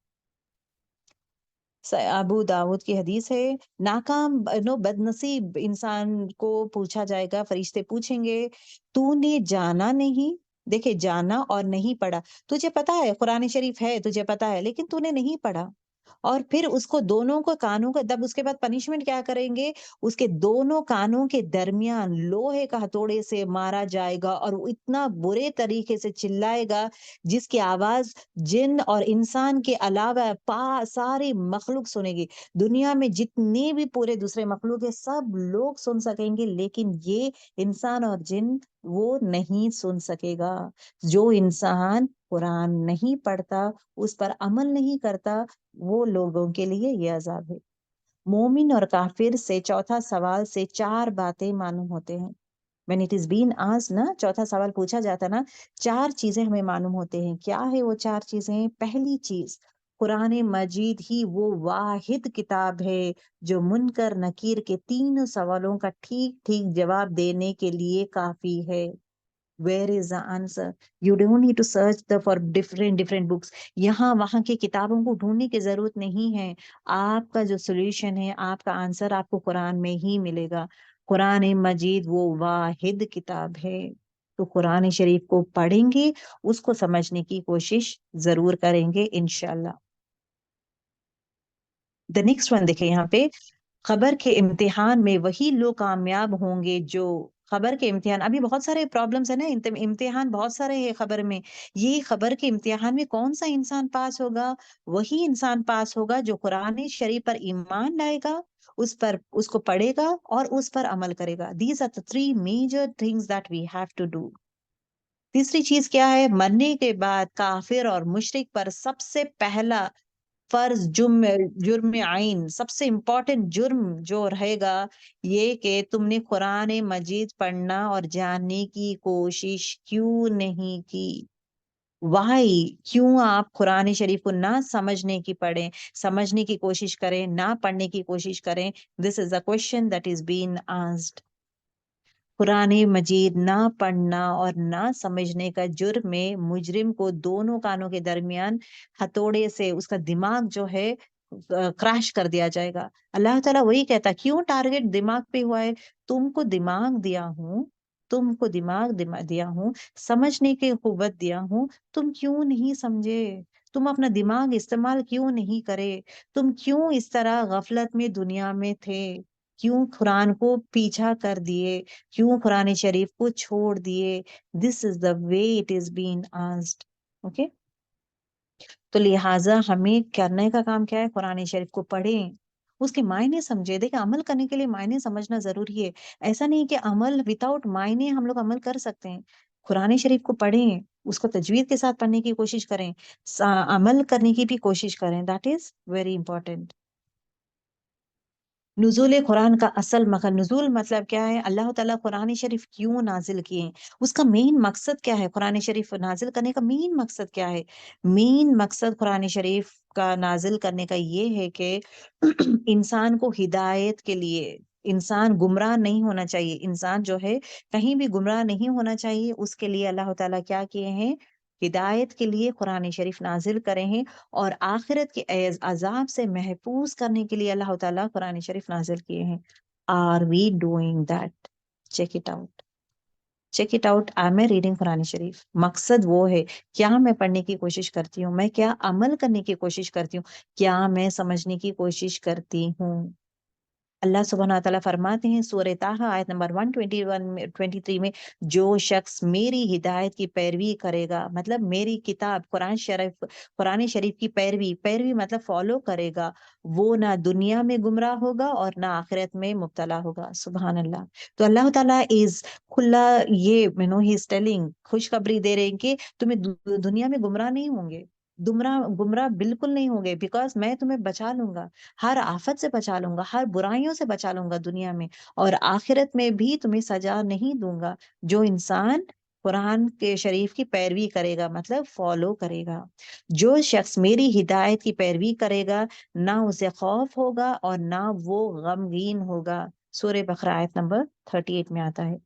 ابو داود کی حدیث ہے، ناکام بد نصیب انسان کو پوچھا جائے گا، فرشتے پوچھیں گے تو نے جانا نہیں؟ دیکھے جانا اور نہیں پڑھا. تجھے پتا ہے قرآن شریف ہے، تجھے پتا ہے، لیکن تو نے نہیں پڑھا. اور پھر اس کو دونوں کو کانوں کا دب، اس کے بعد پنشمنٹ کیا کریں گے؟ اس کے دونوں کانوں کے درمیان لوہے کا ہتھوڑے سے مارا جائے گا اور وہ اتنا برے طریقے سے چلائے گا جس کی آواز جن اور انسان کے علاوہ ساری مخلوق سنے گی. دنیا میں جتنے بھی پورے دوسرے مخلوق ہے سب لوگ سن سکیں گے، لیکن یہ انسان اور جن وہ نہیں سن سکے گا. جو انسان قرآن نہیں پڑھتا، اس پر عمل نہیں کرتا، وہ لوگوں کے لیے یہ عذاب ہے. مومن اور کافر سے چوتھا سوال سے 4 باتیں معلوم ہوتے ہیں. when it is been asked نا، چوتھا سوال پوچھا جاتا نا، 4 چیزیں ہمیں معلوم ہوتے ہیں. کیا ہے وہ 4 چیزیں؟ پہلی چیز، قرآن مجید ہی وہ واحد کتاب ہے جو منکر نکیر کے 3 سوالوں کا ٹھیک ٹھیک جواب دینے کے لیے کافی ہے. Where is the answer? You don't need to search for different books. یہاں وہاں کی کتابوں کو ڈھونڈنے کی ضرورت نہیں ہے. آپ کا جو سولوشن ہے، آپ کا آنسر آپ کو قرآن میں ہی ملے گا. قرآن مجید وہ واحد کتاب ہے. تو قرآن شریف کو پڑھیں گے، اس کو سمجھنے کی کوشش ضرور کریں گے انشاءاللہ. The next one دیکھیں یہاں پہ، خبر کے امتحان میں وہی لوگ کامیاب ہوں گے جو خبر کے امتحان. ابھی بہت سارے پرابلمس ہیں نا، امتحان بہت سارے ہیں خبر میں. یہ خبر کے امتحان میں کون سا انسان پاس ہوگا؟ وہی انسان پاس ہوگا جو قرآن شریف پر ایمان لائے گا، اس کو پڑھے گا اور اس پر عمل کرے گا. These are the 3 major things that we have to do. تیسری چیز کیا ہے؟ مرنے کے بعد کافر اور مشرک پر سب سے پہلا فرض جرم عین، سب سے امپورٹنٹ جرم جو رہے گا یہ کہ تم نے قرآن مجید پڑھنا اور جاننے کی کوشش کیوں نہیں کی. وائی، کیوں آپ قرآن شریف کو نہ سمجھنے کی پڑھیں، سمجھنے کی کوشش کریں، نہ پڑھنے کی کوشش کریں؟ دس از a question that is being asked. قرآن مجید نہ پڑھنا اور نہ سمجھنے کا جرم میں مجرم کو دونوں کانوں کے درمیان ہتھوڑے سے اس کا دماغ جو ہے کراش کر دیا جائے گا. اللہ تعالیٰ وہی کہتا، کیوں ٹارگٹ دماغ پہ ہوا ہے؟ تم کو دماغ دیا ہوں، تم کو دماغ دیا ہوں، سمجھنے کی قوت دیا ہوں، تم کیوں نہیں سمجھے؟ تم اپنا دماغ استعمال کیوں نہیں کرے؟ تم کیوں اس طرح غفلت میں دنیا میں تھے؟ کیوں قرآن کو پیچھا کر دیے؟ کیوں قرآن شریف کو چھوڑ دیے؟ This is the way it is being asked. Okay? تو لہٰذا ہمیں کرنے کا کام کیا ہے؟ قرآن شریف کو پڑھیں، اس کے معنی سمجھے. دیکھیں عمل کرنے کے لیے معنی سمجھنا ضروری ہے. ایسا نہیں کہ عمل وداؤٹ معنی ہم لوگ عمل کر سکتے ہیں. قرآن شریف کو پڑھیں، اس کو تجوید کے ساتھ پڑھنے کی کوشش کریں، عمل کرنے کی بھی کوشش کریں. That is very important. نزول قرآن کا اصل مقصد، نزول مطلب کیا ہے؟ اللہ تعالیٰ قرآن شریف کیوں نازل کیے؟ اس کا مین مقصد کیا ہے؟ قرآن شریف نازل کرنے کا مین مقصد کیا ہے؟ مین مقصد قرآن شریف کا نازل کرنے کا یہ ہے کہ انسان کو ہدایت کے لیے، انسان گمراہ نہیں ہونا چاہیے، انسان جو ہے کہیں بھی گمراہ نہیں ہونا چاہیے، اس کے لیے اللہ تعالیٰ کیا کیے ہیں؟ ہدایت کے لیے قرآن شریف نازل کرے ہیں، اور آخرت کے عذاب سے محفوظ کرنے کے لیے اللہ تعالیٰ قرآن شریف نازل کیے ہیں. Are we doing that? Check it out, check it out. I am reading Quran شریف. مقصد وہ ہے، کیا میں پڑھنے کی کوشش کرتی ہوں، میں کیا عمل کرنے کی کوشش کرتی ہوں، کیا میں سمجھنے کی کوشش کرتی ہوں. اللہ سبحانہ تعالیٰ فرماتے ہیں سورہ طٰہٰ آیت نمبر 123 میں، جو شخص میری ہدایت کی پیروی کرے گا، مطلب میری کتاب قرآن شریف کی پیروی مطلب فالو کرے گا، وہ نہ دنیا میں گمراہ ہوگا اور نہ آخرت میں مبتلا ہوگا. سبحان اللہ. تو اللہ تعالیٰ کھلا یہ ہی از ٹیلنگ، خوشخبری دے رہے ہیں کہ تمہیں دنیا میں گمراہ نہیں ہوں گے، گمراہ بالکل نہیں ہوں گے، بیکاز میں تمہیں بچا لوں گا، ہر آفت سے بچا لوں گا، ہر برائیوں سے بچا لوں گا دنیا میں، اور آخرت میں بھی تمہیں سزا نہیں دوں گا. جو انسان قرآن کے شریف کی پیروی کرے گا مطلب فالو کرے گا، جو شخص میری ہدایت کی پیروی کرے گا، نہ اسے خوف ہوگا اور نہ وہ غمگین ہوگا. سورہ بقرہ آیت نمبر 38 میں آتا ہے.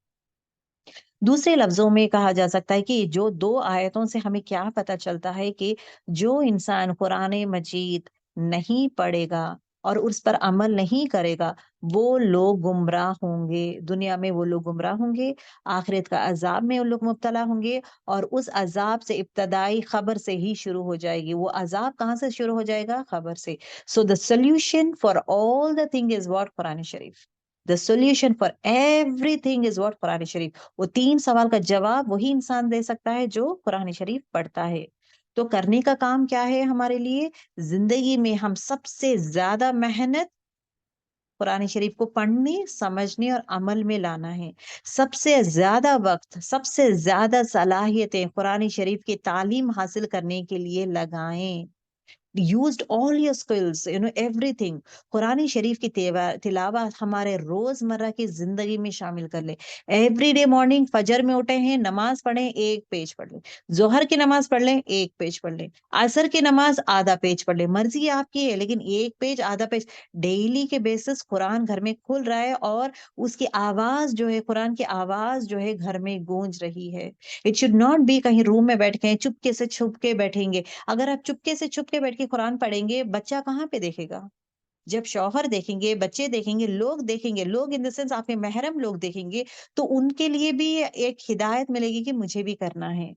دوسرے لفظوں میں کہا جا سکتا ہے کہ جو دو آیتوں سے ہمیں کیا پتہ چلتا ہے کہ جو انسان قرآن مجید نہیں پڑھے گا اور اس پر عمل نہیں کرے گا، وہ لوگ گمراہ ہوں گے. دنیا میں وہ لوگ گمراہ ہوں گے، آخرت کا عذاب میں وہ لوگ مبتلا ہوں گے، اور اس عذاب سے ابتدائی خبر سے ہی شروع ہو جائے گی. وہ عذاب کہاں سے شروع ہو جائے گا؟ خبر سے. So the solution for all the thing is what? Quran شریف. The solution for everything is what? Quran شریف. وہ 3 سوال کا جواب وہی انسان دے سکتا ہے جو قرآن شریف پڑھتا ہے. تو کرنے کا کام کیا ہے ہمارے لیے؟ زندگی میں ہم سب سے زیادہ محنت قرآن شریف کو پڑھنے، سمجھنے اور عمل میں لانا ہے. سب سے زیادہ وقت، سب سے زیادہ صلاحیتیں قرآن شریف کی تعلیم حاصل کرنے کے لیے لگائیں. used all your skills, everything. قرآن شریف کی تلاوت ہمارے روزمرہ کی زندگی میں شامل کر لیں. ایوری ڈے مارننگ فجر میں اٹھے ہیں، نماز پڑھیں، 1 پیج پڑھ لیں. ظہر کی نماز پڑھ لیں، 1 پیج پڑھ لیں. عصر کی نماز آدھا پیج پڑھ لیں. مرضی آپ کی ہے، لیکن 1 پیج، آدھا پیج ڈیلی کے بیسس قرآن گھر میں کھل رہا ہے، اور اس کی آواز جو ہے، قرآن کی آواز جو ہے گھر میں گونج رہی ہے. اٹ شوڈ ناٹ بی کہیں روم میں بیٹھ کے چپکے سے چھپ کے بیٹھیں گے. اگر آپ چپکے سے چھپ کے بیٹھ کے قرآن پڑھیں گے، بچہ کہاں پہ دیکھے گا؟ جب شوہر دیکھیں گے، بچے دیکھیں گے، لوگ دیکھیں گے، لوگ ان دا سینس آپ کے محرم لوگ دیکھیں گے، تو ان کے لیے بھی ایک ہدایت ملے گی کہ مجھے بھی کرنا ہے.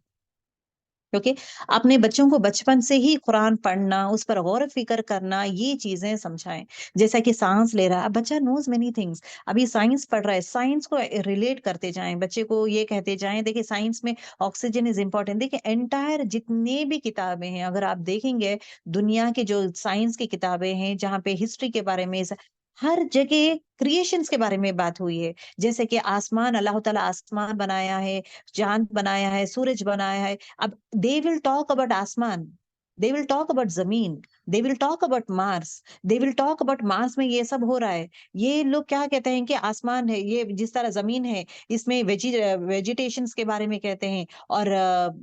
کیونکہ اپنے بچوں کو بچپن سے ہی قرآن پڑھنا، اس پر غور و فکر کرنا، یہ چیزیں سمجھائیں. جیسا کہ سانس لے رہا ہے، بچہ نوز مینی تھنگس. ابھی سائنس پڑھ رہا ہے، سائنس کو ریلیٹ کرتے جائیں، بچے کو یہ کہتے جائیں دیکھیں سائنس میں آکسیجن از امپورٹنٹ. دیکھیں انٹائر جتنے بھی کتابیں ہیں، اگر آپ دیکھیں گے دنیا کی جو سائنس کی کتابیں ہیں، جہاں پہ ہسٹری کے بارے میں ہر جگہ کریشنز کے بارے میں بات ہوئی ہے. جیسے کہ آسمان، اللہ تعالیٰ آسمان بنایا ہے، چاند بنایا ہے، سورج بنایا ہے. اب they will talk about آسمان، they will talk about زمین، they will talk about Mars, they will talk about مارس میں یہ سب ہو رہا ہے. یہ لوگ کیا کہتے ہیں کہ آسمان ہے، یہ جس طرح زمین ہے اس میں ویجیٹیشنز کے بارے میں کہتے ہیں، اور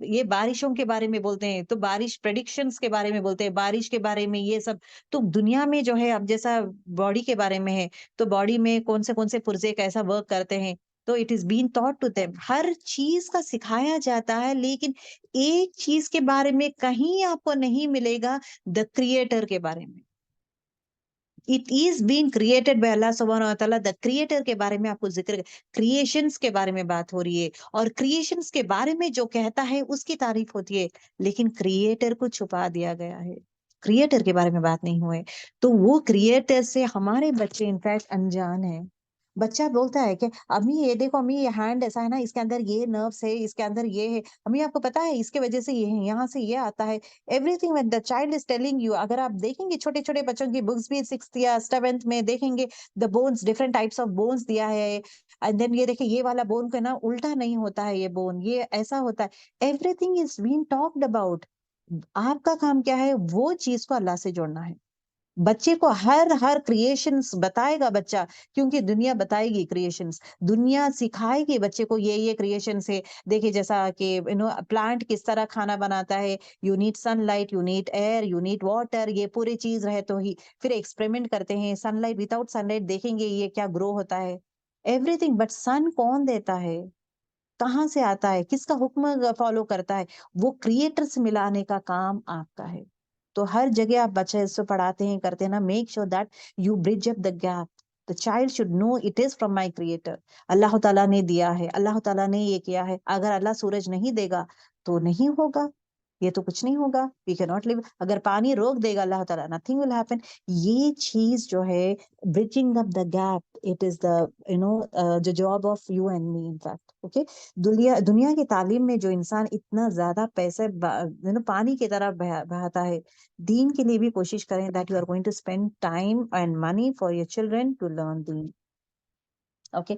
یہ بارشوں کے بارے میں بولتے ہیں، تو بارش پریڈکشنز کے بارے میں بولتے ہیں، بارش کے بارے میں یہ سب. تو دنیا میں جو ہے اب جیسا باڈی کے بارے میں ہے، تو باڈی میں کون سے پرزے کیسا ورک کرتے ہیں، تو it is been taught to them. ہر چیز کا سکھایا جاتا ہے، لیکن ایک چیز کے بارے میں کہیں آپ کو نہیں ملے گا، دا کریٹر کے بارے میں. It is been created by Allah سبحانہ و تعالیٰ. دا کریٹر کے بارے میں آپ کو ذکر، کریشنز کے بارے میں بات ہو رہی ہے، اور کریشنز کے بارے میں جو کہتا ہے اس کی تعریف ہوتی ہے، لیکن کریٹر کو چھپا دیا گیا ہے، کریٹر کے بارے میں بات نہیں ہوئے. تو وہ کریٹر سے ہمارے بچے انفیکٹ انجان ہیں. بچہ بولتا ہے کہ امی یہ دیکھو، امی یہ ہینڈ ایسا ہے نا، اس کے اندر یہ نروس ہے، اس کے اندر یہ ہے، امی آپ کو پتا ہے اس کے وجہ سے یہ ہے، یہاں سے یہ آتا ہے. Every thing when the child is telling you. اگر آپ دیکھیں گے چھوٹے چھوٹے بچوں کی بکس بھی 6th یا 7th میں دیکھیں گے، the bonus, different types of bonus دیا ہے. اینڈ دین یہ دیکھیں یہ والا بون کو نا الٹا نہیں ہوتا ہے، یہ بون یہ ایسا ہوتا ہے. Every thing is been talked about. آپ کا کام کیا ہے؟ وہ چیز کو اللہ سے جوڑنا ہے. بچے کو ہر کریشنز بتائے گا بچہ، کیونکہ دنیا بتائے گی کریشنز، دنیا سکھائے گی بچے کو یہ کریشنز ہے. دیکھیے جیسا کہ پلانٹ کس طرح کھانا بناتا ہے، you need sunlight, you need air, you need water, یہ پوری چیز رہے تو ہی پھر ایکسپریمنٹ کرتے ہیں. Sun light, without sun light دیکھیں گے یہ کیا گرو ہوتا ہے، ایوری تھنگ. بٹ سن کون دیتا ہے، کہاں سے آتا ہے، کس کا حکم فالو کرتا ہے، وہ کریٹر سے ملانے کا کام آپ کا ہے. تو ہر جگہ آپ بچے اس سے پڑھاتے ہیں کرتے ہیں نا، make sure that you bridge up the gap. The child should know it is from my creator. Allah تعالیٰ نے دیا ہے، اللہ تعالیٰ نے یہ کیا ہے. اگر اللہ سورج نہیں دے گا تو نہیں ہوگا، یہ تو کچھ نہیں ہوگا. وی کی ناٹ لیو. اگر پانی روک دے گا اللہ تعالیٰ، نتھنگ ول ہیپن. یہ چیز جو ہے bridging up the gap, it is the the job of you and me in fact. Okay. دنیا کی تعلیم میں جو انسان اتنا زیادہ پیسے پانی کی طرح بہاتا ہے، دین کے لیے بھی کوشش کریں that you are going to spend time and money for your children to learn deen. Okay.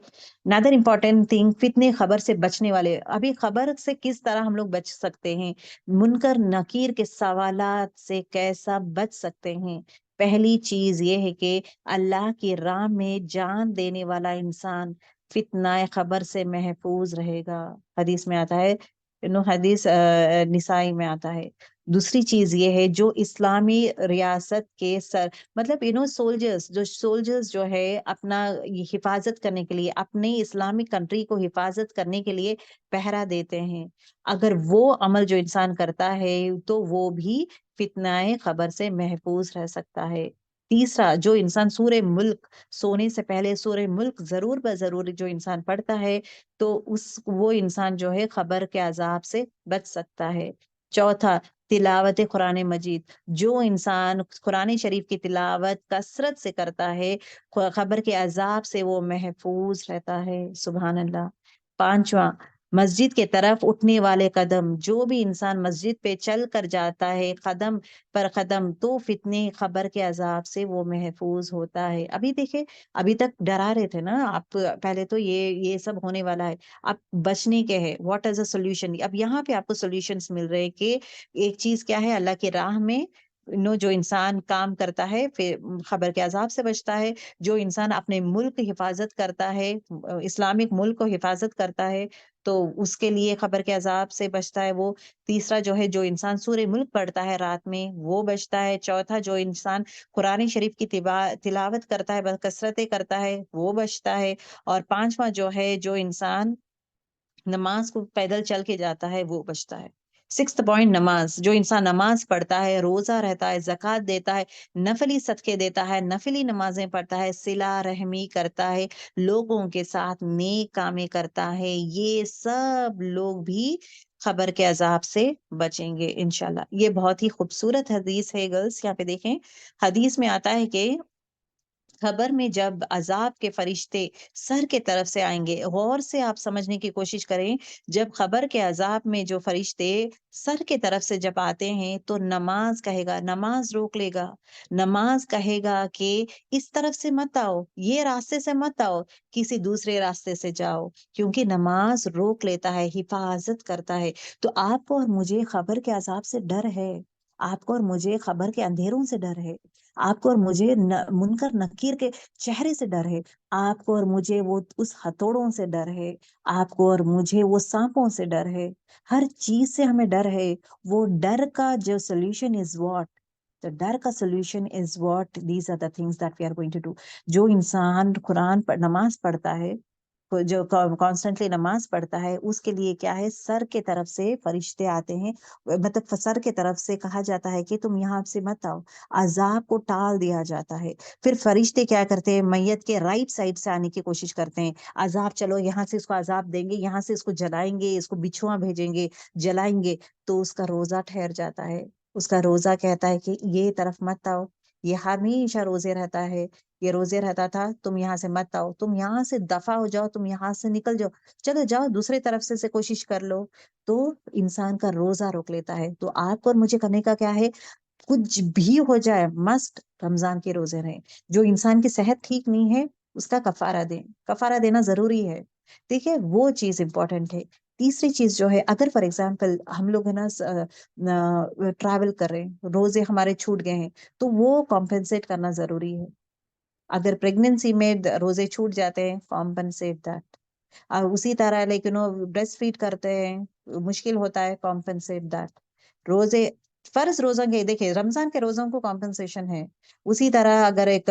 Another important thing, فتنے خبر سے بچنے والے. ابھی خبر سے کس طرح ہم لوگ بچ سکتے ہیں، منکر نکیر کے سوالات سے کیسا بچ سکتے ہیں. پہلی چیز یہ ہے کہ اللہ کی راہ میں جان دینے والا انسان فتنہ خبر سے محفوظ رہے گا. حدیث میں آتا ہے، حدیث نسائی میں آتا ہے. دوسری چیز یہ ہے جو اسلامی ریاست کے مطلب سولجرز جو ہے اپنا حفاظت کرنے کے لیے، اپنے اسلامک کنٹری کو حفاظت کرنے کے لیے پہرا دیتے ہیں، اگر وہ عمل جو انسان کرتا ہے تو وہ بھی فتنہ خبر سے محفوظ رہ سکتا ہے. تیسرا، جو انسان سورہ ملک سونے سے پہلے سورہ ملک ضرور بضرور جو انسان پڑھتا ہے تو وہ انسان جو ہے خبر کے عذاب سے بچ سکتا ہے. چوتھا، تلاوت قرآن مجید. جو انسان قرآن شریف کی تلاوت کثرت سے کرتا ہے، خبر کے عذاب سے وہ محفوظ رہتا ہے. سبحان اللہ. پانچواں، مسجد کے طرف اٹھنے والے قدم. جو بھی انسان مسجد پہ چل کر جاتا ہے قدم پر قدم، تو فتنے خبر کے عذاب سے وہ محفوظ ہوتا ہے. ابھی دیکھیں، ابھی تک ڈرا رہے تھے نا آپ، پہلے تو یہ سب ہونے والا ہے، اب بچنے کے ہے. What is a solution? اب یہاں پہ آپ کو سولوشنز مل رہے کہ ایک چیز کیا ہے، اللہ کی راہ میں جو انسان کام کرتا ہے پھر خبر کے عذاب سے بچتا ہے. جو انسان اپنے ملک کی حفاظت کرتا ہے، اسلامک ملک کو حفاظت کرتا ہے، تو اس کے لیے خبر کے عذاب سے بچتا ہے وہ. تیسرا جو ہے، جو انسان سورہ ملک پڑھتا ہے رات میں وہ بچتا ہے. چوتھا، جو انسان قرآن شریف کی تلاوت کرتا ہے، کثرتیں کرتا ہے، وہ بچتا ہے. اور پانچواں جو ہے، جو انسان نماز کو پیدل چل کے جاتا ہے وہ بچتا ہے. 6th پوائنٹ، نماز. جو انسان نماز پڑھتا ہے، روزہ رہتا ہے، زکوٰۃ دیتا ہے، نفلی صدقے دیتا ہے، نفلی نمازیں پڑھتا ہے، صلہ رحمی کرتا ہے، لوگوں کے ساتھ نیک کامیں کرتا ہے، یہ سب لوگ بھی خبر کے عذاب سے بچیں گے انشاءاللہ. یہ بہت ہی خوبصورت حدیث ہے گرلز. یہاں پہ دیکھیں، حدیث میں آتا ہے کہ خبر میں جب عذاب کے فرشتے سر کے طرف سے آئیں گے، غور سے آپ سمجھنے کی کوشش کریں. جب خبر کے عذاب میں جو فرشتے سر کے طرف سے جب آتے ہیں تو نماز کہے گا، نماز روک لے گا. نماز کہے گا کہ اس طرف سے مت آؤ، یہ راستے سے مت آؤ، کسی دوسرے راستے سے جاؤ. کیونکہ نماز روک لیتا ہے، حفاظت کرتا ہے. تو آپ کو اور مجھے خبر کے عذاب سے ڈر ہے، آپ کو اور مجھے خبر کے اندھیروں سے ڈر ہے، آپ کو اور مجھے منکر نکیر کے چہرے سے ڈر ہے، آپ کو اور مجھے وہ اس ہتھوڑوں سے ڈر ہے، آپ کو اور مجھے وہ سانپوں سے ڈر ہے. ہر چیز سے ہمیں ڈر ہے. وہ ڈر کا جو سولوشن از واٹ، the ڈر کا solution is what these are the things that we are going to do. جو انسان قرآن نماز پڑھتا ہے، جو کانسٹنٹلی نماز پڑھتا ہے، اس کے لیے کیا ہے، سر کے طرف سے فرشتے آتے ہیں. مطلب سر کے طرف سے کہا جاتا ہے کہ تم یہاں سے مت آؤ، عذاب کو ٹال دیا جاتا ہے. پھر فرشتے کیا کرتے ہیں، میت کے رائٹ سائڈ سے آنے کی کوشش کرتے ہیں. عذاب، چلو یہاں سے اس کو عذاب دیں گے، یہاں سے اس کو جلائیں گے، اس کو بچھواں بھیجیں گے، جلائیں گے. تو اس کا روزہ ٹھہر جاتا ہے. اس کا روزہ کہتا ہے کہ یہ طرف مت آؤ، یہ ہمیشہ روزے رہتا ہے، یہ روزے رہتا تھا، تم یہاں سے مت آؤ، تم یہاں سے دفع ہو جاؤ، تم یہاں سے نکل جاؤ، چلو جاؤ دوسرے طرف سے کوشش کر لو. تو انسان کا روزہ روک لیتا ہے. تو آپ کو اور مجھے کرنے کا کیا ہے، کچھ بھی ہو جائے مسٹ رمضان کے روزے رہیں. جو انسان کی صحت ٹھیک نہیں ہے اس کا کفارہ دیں، کفارہ دینا ضروری ہے. دیکھیے وہ چیز امپورٹنٹ ہے. تیسری چیز جو ہے اگر فار ایگزامپل ہم لوگ ہے نا ٹریول کر رہے ہیں, روزے ہمارے چھوٹ گئے ہیں, تو وہ کمپنسیٹ کرنا ضروری ہے. اگر پریگننسی میں روزے چھوٹ جاتے ہیں, کمپنسیٹ دیٹ. اسی طرح لیکن بریسٹ فیڈ کرتے ہیں, مشکل ہوتا ہے, کمپنسیٹ دیٹ. روزے فرض روزوں کے دیکھیں رمضان کے روزوں کو کمپنسیشن ہے. اسی طرح اگر ایک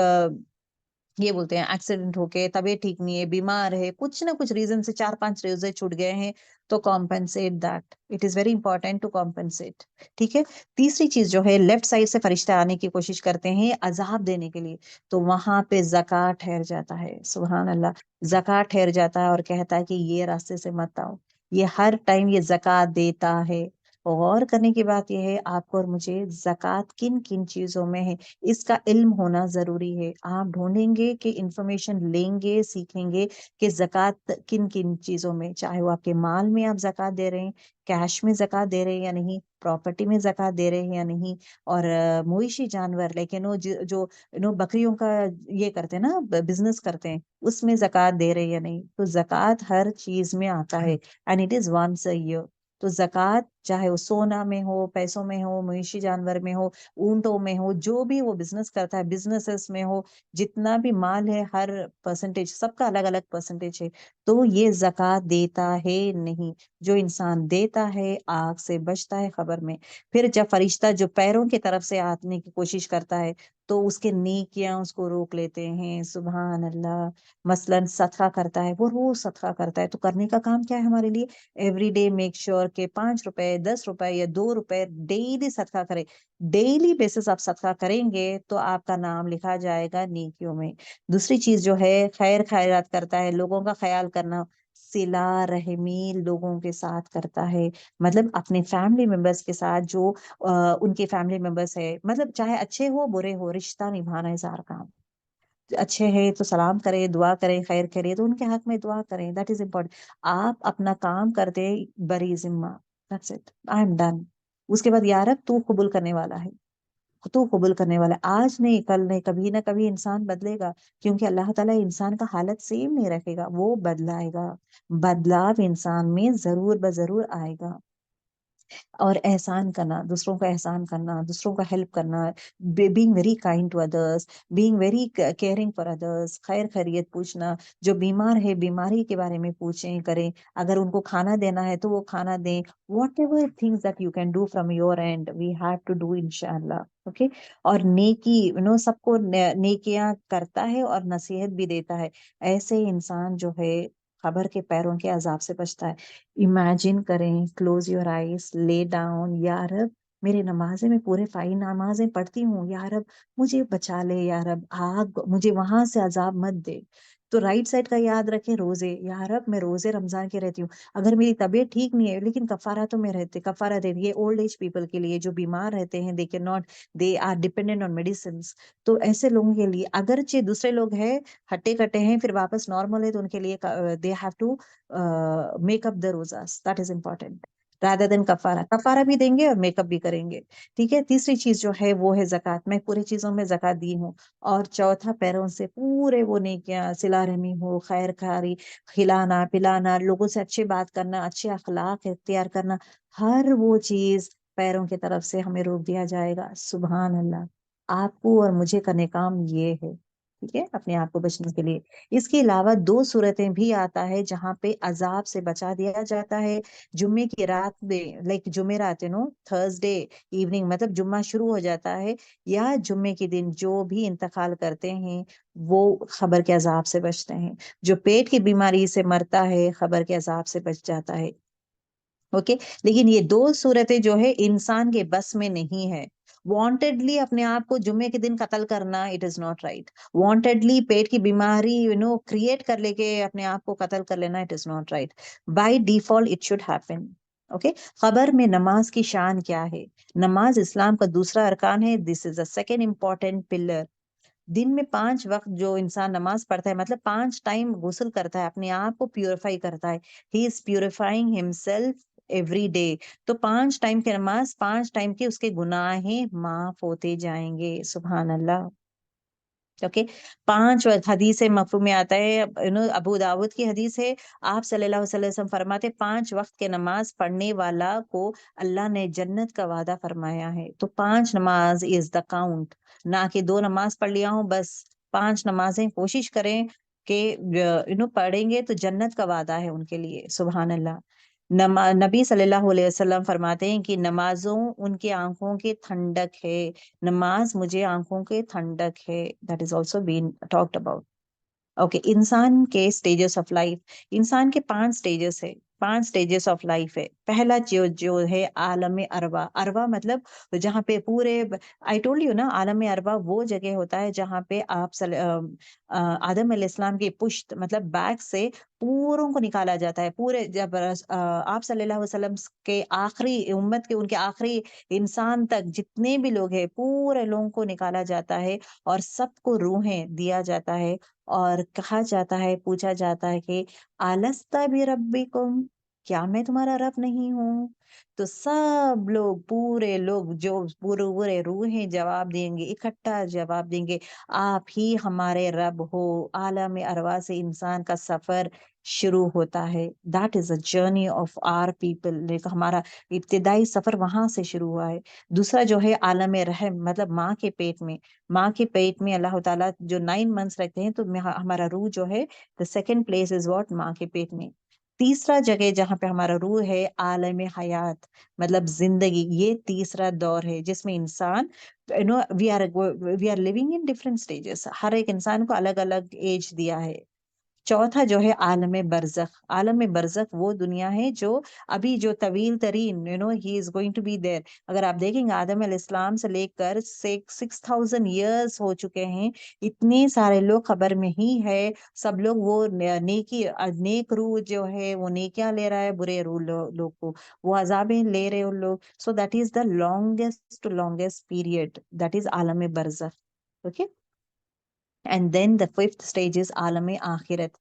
یہ بولتے ہیں ایکسیڈنٹ ہو کے طبیعت ٹھیک نہیں ہے, بیمار ہے, کچھ نہ کچھ ریزن سے 4-5 روزے چھوٹ گئے ہیں, تو compensate that. It is very important to compensate. ٹھیک ہے. تیسری چیز جو ہے لیفٹ سائڈ سے فرشتے آنے کی کوشش کرتے ہیں عذاب دینے کے لیے, تو وہاں پہ زکوٰۃ ٹھہر جاتا ہے. سبحان اللہ. زکوٰۃ ٹھہر جاتا ہے اور کہتا ہے کہ یہ راستے سے مت آؤ. یہ ہر ٹائم یہ زکوٰۃ دیتا ہے. غور کرنے کی بات یہ ہے آپ کو اور مجھے, زکوٰۃ کن کن چیزوں میں ہے اس کا علم ہونا ضروری ہے. آپ ڈھونڈیں گے کہ انفارمیشن لیں گے, سیکھیں گے کہ زکوٰۃ کن کن چیزوں میں, چاہے وہ آپ کے مال میں آپ زکوٰۃ دے رہے ہیں, کیش میں زکوٰۃ دے رہے ہیں یا نہیں, پراپرٹی میں زکوٰۃ دے رہے ہیں یا نہیں, اور مویشی جانور لیکن وہ جو بکریوں کا یہ کرتے ہیں نا, بزنس کرتے ہیں, اس میں زکوٰۃ دے رہے ہیں یا نہیں. تو زکوٰۃ ہر چیز میں آتا ہے, and it is once a year. تو زکوٰۃ چاہے وہ سونا میں ہو, پیسوں میں ہو, مویشی جانور میں ہو, اونٹوں میں ہو, جو بھی وہ بزنس کرتا ہے, بزنسز میں ہو, جتنا بھی مال ہے ہر پرسنٹیج سب کا الگ الگ پرسنٹیج ہے, تو یہ زکوٰۃ دیتا ہے نہیں. جو انسان دیتا ہے آگ سے بچتا ہے خبر میں. پھر جب فرشتہ جو پیروں کی طرف سے آنے کی کوشش کرتا ہے تو اس کے نیکیاں اس کو روک لیتے ہیں. سبحان اللہ. مثلاً صدقہ کرتا ہے, وہ روز صدقہ کرتا ہے, تو کرنے کا کام کیا ہے ہمارے لیے, ایوری ڈے میک شیور کہ 5 روپے 10 روپے یا 2 روپے ڈیلی صدقہ کرے. ڈیلی بیسس آپ صدقہ کریں گے تو آپ کا نام لکھا جائے گا نیکیوں میں. دوسری چیز جو ہے خیر خیرات کرتا ہے, لوگوں کا خیال کرنا, صلہ رحمی لوگوں کے ساتھ کرتا ہے. مطلب اپنے فیملی ممبرس کے ساتھ جو ان کے فیملی ممبرس ہے, مطلب چاہے اچھے ہو برے ہو, رشتہ نبھانا ہے سارا کام. اچھے ہیں تو سلام کریں, دعا کریں, خیر کریں تو ان کے حق میں دعا کریں. That is important. آپ اپنا کام کرتے بری ذمہ, that's it, I am done. اس کے بعد یا رب تو قبول کرنے والا ہے, تو قبول کرنے والا. آج نہیں کل نہیں, کبھی نہ کبھی انسان بدلے گا, کیونکہ اللہ تعالیٰ انسان کا حالت سیم نہیں رکھے گا, وہ بدلائے گا. بدلاؤ انسان میں ضرور بضرور آئے گا. اور احسان کرنا, دوسروں کا احسان کرنا, دوسروں کا ہیلپ کرنا, being very kind to others, being very caring for others, خیر خیریت پوچھنا, جو بیمار ہے بیماری کے بارے میں پوچھیں کریں, اگر ان کو کھانا دینا ہے تو وہ کھانا دیں. Whatever things that you can do from your end we have to do انشاءاللہ. اوکے. اور نیکی سب کو نیکیاں کرتا ہے اور نصیحت بھی دیتا ہے. ایسے انسان جو ہے خبر کے پیروں کے عذاب سے بچتا ہے. امیجن کریں, close your eyes, lay down, یا رب میرے نمازیں میں پورے 5 نمازیں پڑھتی ہوں, یا رب مجھے بچا لے, یا رب آگ مجھے وہاں سے عذاب مت دے. تو رائٹ سائڈ کا یاد رکھیں, روزے, یا رب میں روزے رمضان کے رہتی ہوں, اگر میری طبیعت ٹھیک نہیں ہے لیکن کفارہ تو میں رہتے, کفارہ دے دیے. اولڈ ایج پیپل کے لیے جو بیمار رہتے ہیں, they can not, they are dependent on medicines, تو ایسے لوگوں کے لیے, اگرچہ دوسرے لوگ ہیں ہٹے کٹے ہیں پھر واپس نارمل ہے, تو ان کے لیے they have to make up the rozas. That is important rather than کفارہ. کفارہ بھی دیں گے اور میک اپ بھی کریں گے. ٹھیک ہے. تیسری چیز جو ہے وہ ہے زکوٰۃ. میں پوری چیزوں میں زکوٰۃ دی ہوں. اور چوتھا پیروں سے پورے وہ نیکیاں, صلہ رحمی ہو, خیر خیری, کھلانا پلانا, لوگوں سے اچھی بات کرنا, اچھے اخلاق اختیار کرنا, ہر وہ چیز پیروں کی طرف سے ہمیں روک دیا جائے گا. سبحان اللہ. آپ کو اور مجھے کرنے کام یہ ہے. ٹھیک ہے, اپنے آپ کو بچنے کے لیے. اس کے علاوہ 2 صورتیں بھی آتا ہے جہاں پہ عذاب سے بچا دیا جاتا ہے. جمعے کی رات میں, لائک جمعرات, تھرسڈے ایوننگ, مطلب جمعہ شروع ہو جاتا ہے, یا جمعے کے دن جو بھی انتقال کرتے ہیں وہ خبر کے عذاب سے بچتے ہیں. جو پیٹ کی بیماری سے مرتا ہے خبر کے عذاب سے بچ جاتا ہے. اوکے. لیکن یہ 2 صورتیں جو ہے انسان کے بس میں نہیں ہے. وانٹیڈلی اپنے آپ کو جمعے کے دن قتل کرنا, اٹ از ناٹ رائٹ. وانٹیڈلی پیٹ کی بیماری کریٹ کر لے کے اپنے آپ کو قتل کر لینا, it is not right. By default it should happen. Okay. خبر میں نماز کی شان کیا ہے. نماز اسلام کا دوسرا ارکان ہے. This is a second important pillar. دن میں 5 وقت جو انسان نماز پڑھتا ہے, مطلب 5 ٹائم غسل کرتا ہے, اپنے آپ کو پیوریفائی کرتا ہے. ہی از پیوریفائنگ ہمسیلف ایوری ڈے. تو 5 ٹائم کی نماز, 5 ٹائم کے اس کے گناہیں معاف ہوتے جائیں گے. سبحان اللہ. اوکے 5 حدیث مفہوم میں آتا ہے، ابو داود کی حدیث ہے، آپ صلی اللہ علیہ وسلم فرماتے 5 وقت کے نماز پڑھنے والا کو اللہ نے جنت کا وعدہ فرمایا ہے. تو 5 نماز از دا کاؤنٹ، نہ کہ 2 نماز پڑھ لیا ہوں بس. 5 نمازیں کوشش کریں کہ پڑھیں گے تو جنت کا وعدہ ہے ان کے لیے. سبحان اللہ. نبی صلی اللہ علیہ وسلم فرماتے ہیں کہ نمازوں ان کی آنکھوں کی ٹھنڈک ہے. نماز مجھے آنکھوں کے ٹھنڈک ہے. That is also been talked about. Okay انسان کے سٹیجز آف لائف، انسان کے 5 سٹیجز ہے، 5 سٹیجز آف لائف ہے. پہلا جو ہے عالم اروا. اروا مطلب جہاں پہ پورے آئی ٹولڈ یو نا، عالم اروا وہ جگہ ہوتا ہے جہاں پہ آپ آدم علیہ السلام کی پشت مطلب بیک سے پوروں کو نکالا جاتا ہے. پورے جب آپ صلی اللہ علیہ وسلم کے آخری امت کے ان کے آخری انسان تک جتنے بھی لوگ ہیں پورے لوگوں کو نکالا جاتا ہے اور سب کو روحیں دیا جاتا ہے اور کہا جاتا ہے، پوچھا جاتا ہے کہ آلست بربکم، کیا میں تمہارا رب نہیں ہوں؟ تو سب لوگ پورے لوگ جو پورے روحیں جواب دیں گے، اکٹھا جواب دیں گے آپ ہی ہمارے رب ہو. عالم ارواح سے انسان کا سفر شروع ہوتا ہے. That is a journey of our people. ہمارا ابتدائی سفر وہاں سے شروع ہوا ہے. دوسرا جو ہے عالم رحم، مطلب ماں کے پیٹ میں. ماں کے پیٹ میں اللہ تعالیٰ جو 9 منتھس رکھتے ہیں تو ہمارا روح جو ہے the second place is what ماں کے پیٹ میں. تیسرا جگہ جہاں پہ ہمارا روح ہے عالم حیات، مطلب زندگی. یہ تیسرا دور ہے جس میں انسان we are living in different stages. ہر ایک انسان کو الگ الگ ایج دیا ہے. چوتھا جو ہے عالم برزخ. عالم برزخ وہ دنیا ہے جو ابھی جو طویل ترین he is going to be there. اگر آپ دیکھیں گے آدم علیہ السلام سے لے کر 6000 years ہو چکے ہیں. اتنے سارے لوگ خبر میں ہی ہے. سب لوگ وہ نیک روح جو ہے وہ نیکیاں لے رہا ہے، برے روح لوگ کو وہ عذابیں لے رہے ان لوگ. So that is the longest period, that is عالم برزخ. Okay and then the 5th stage is عالم آخرت.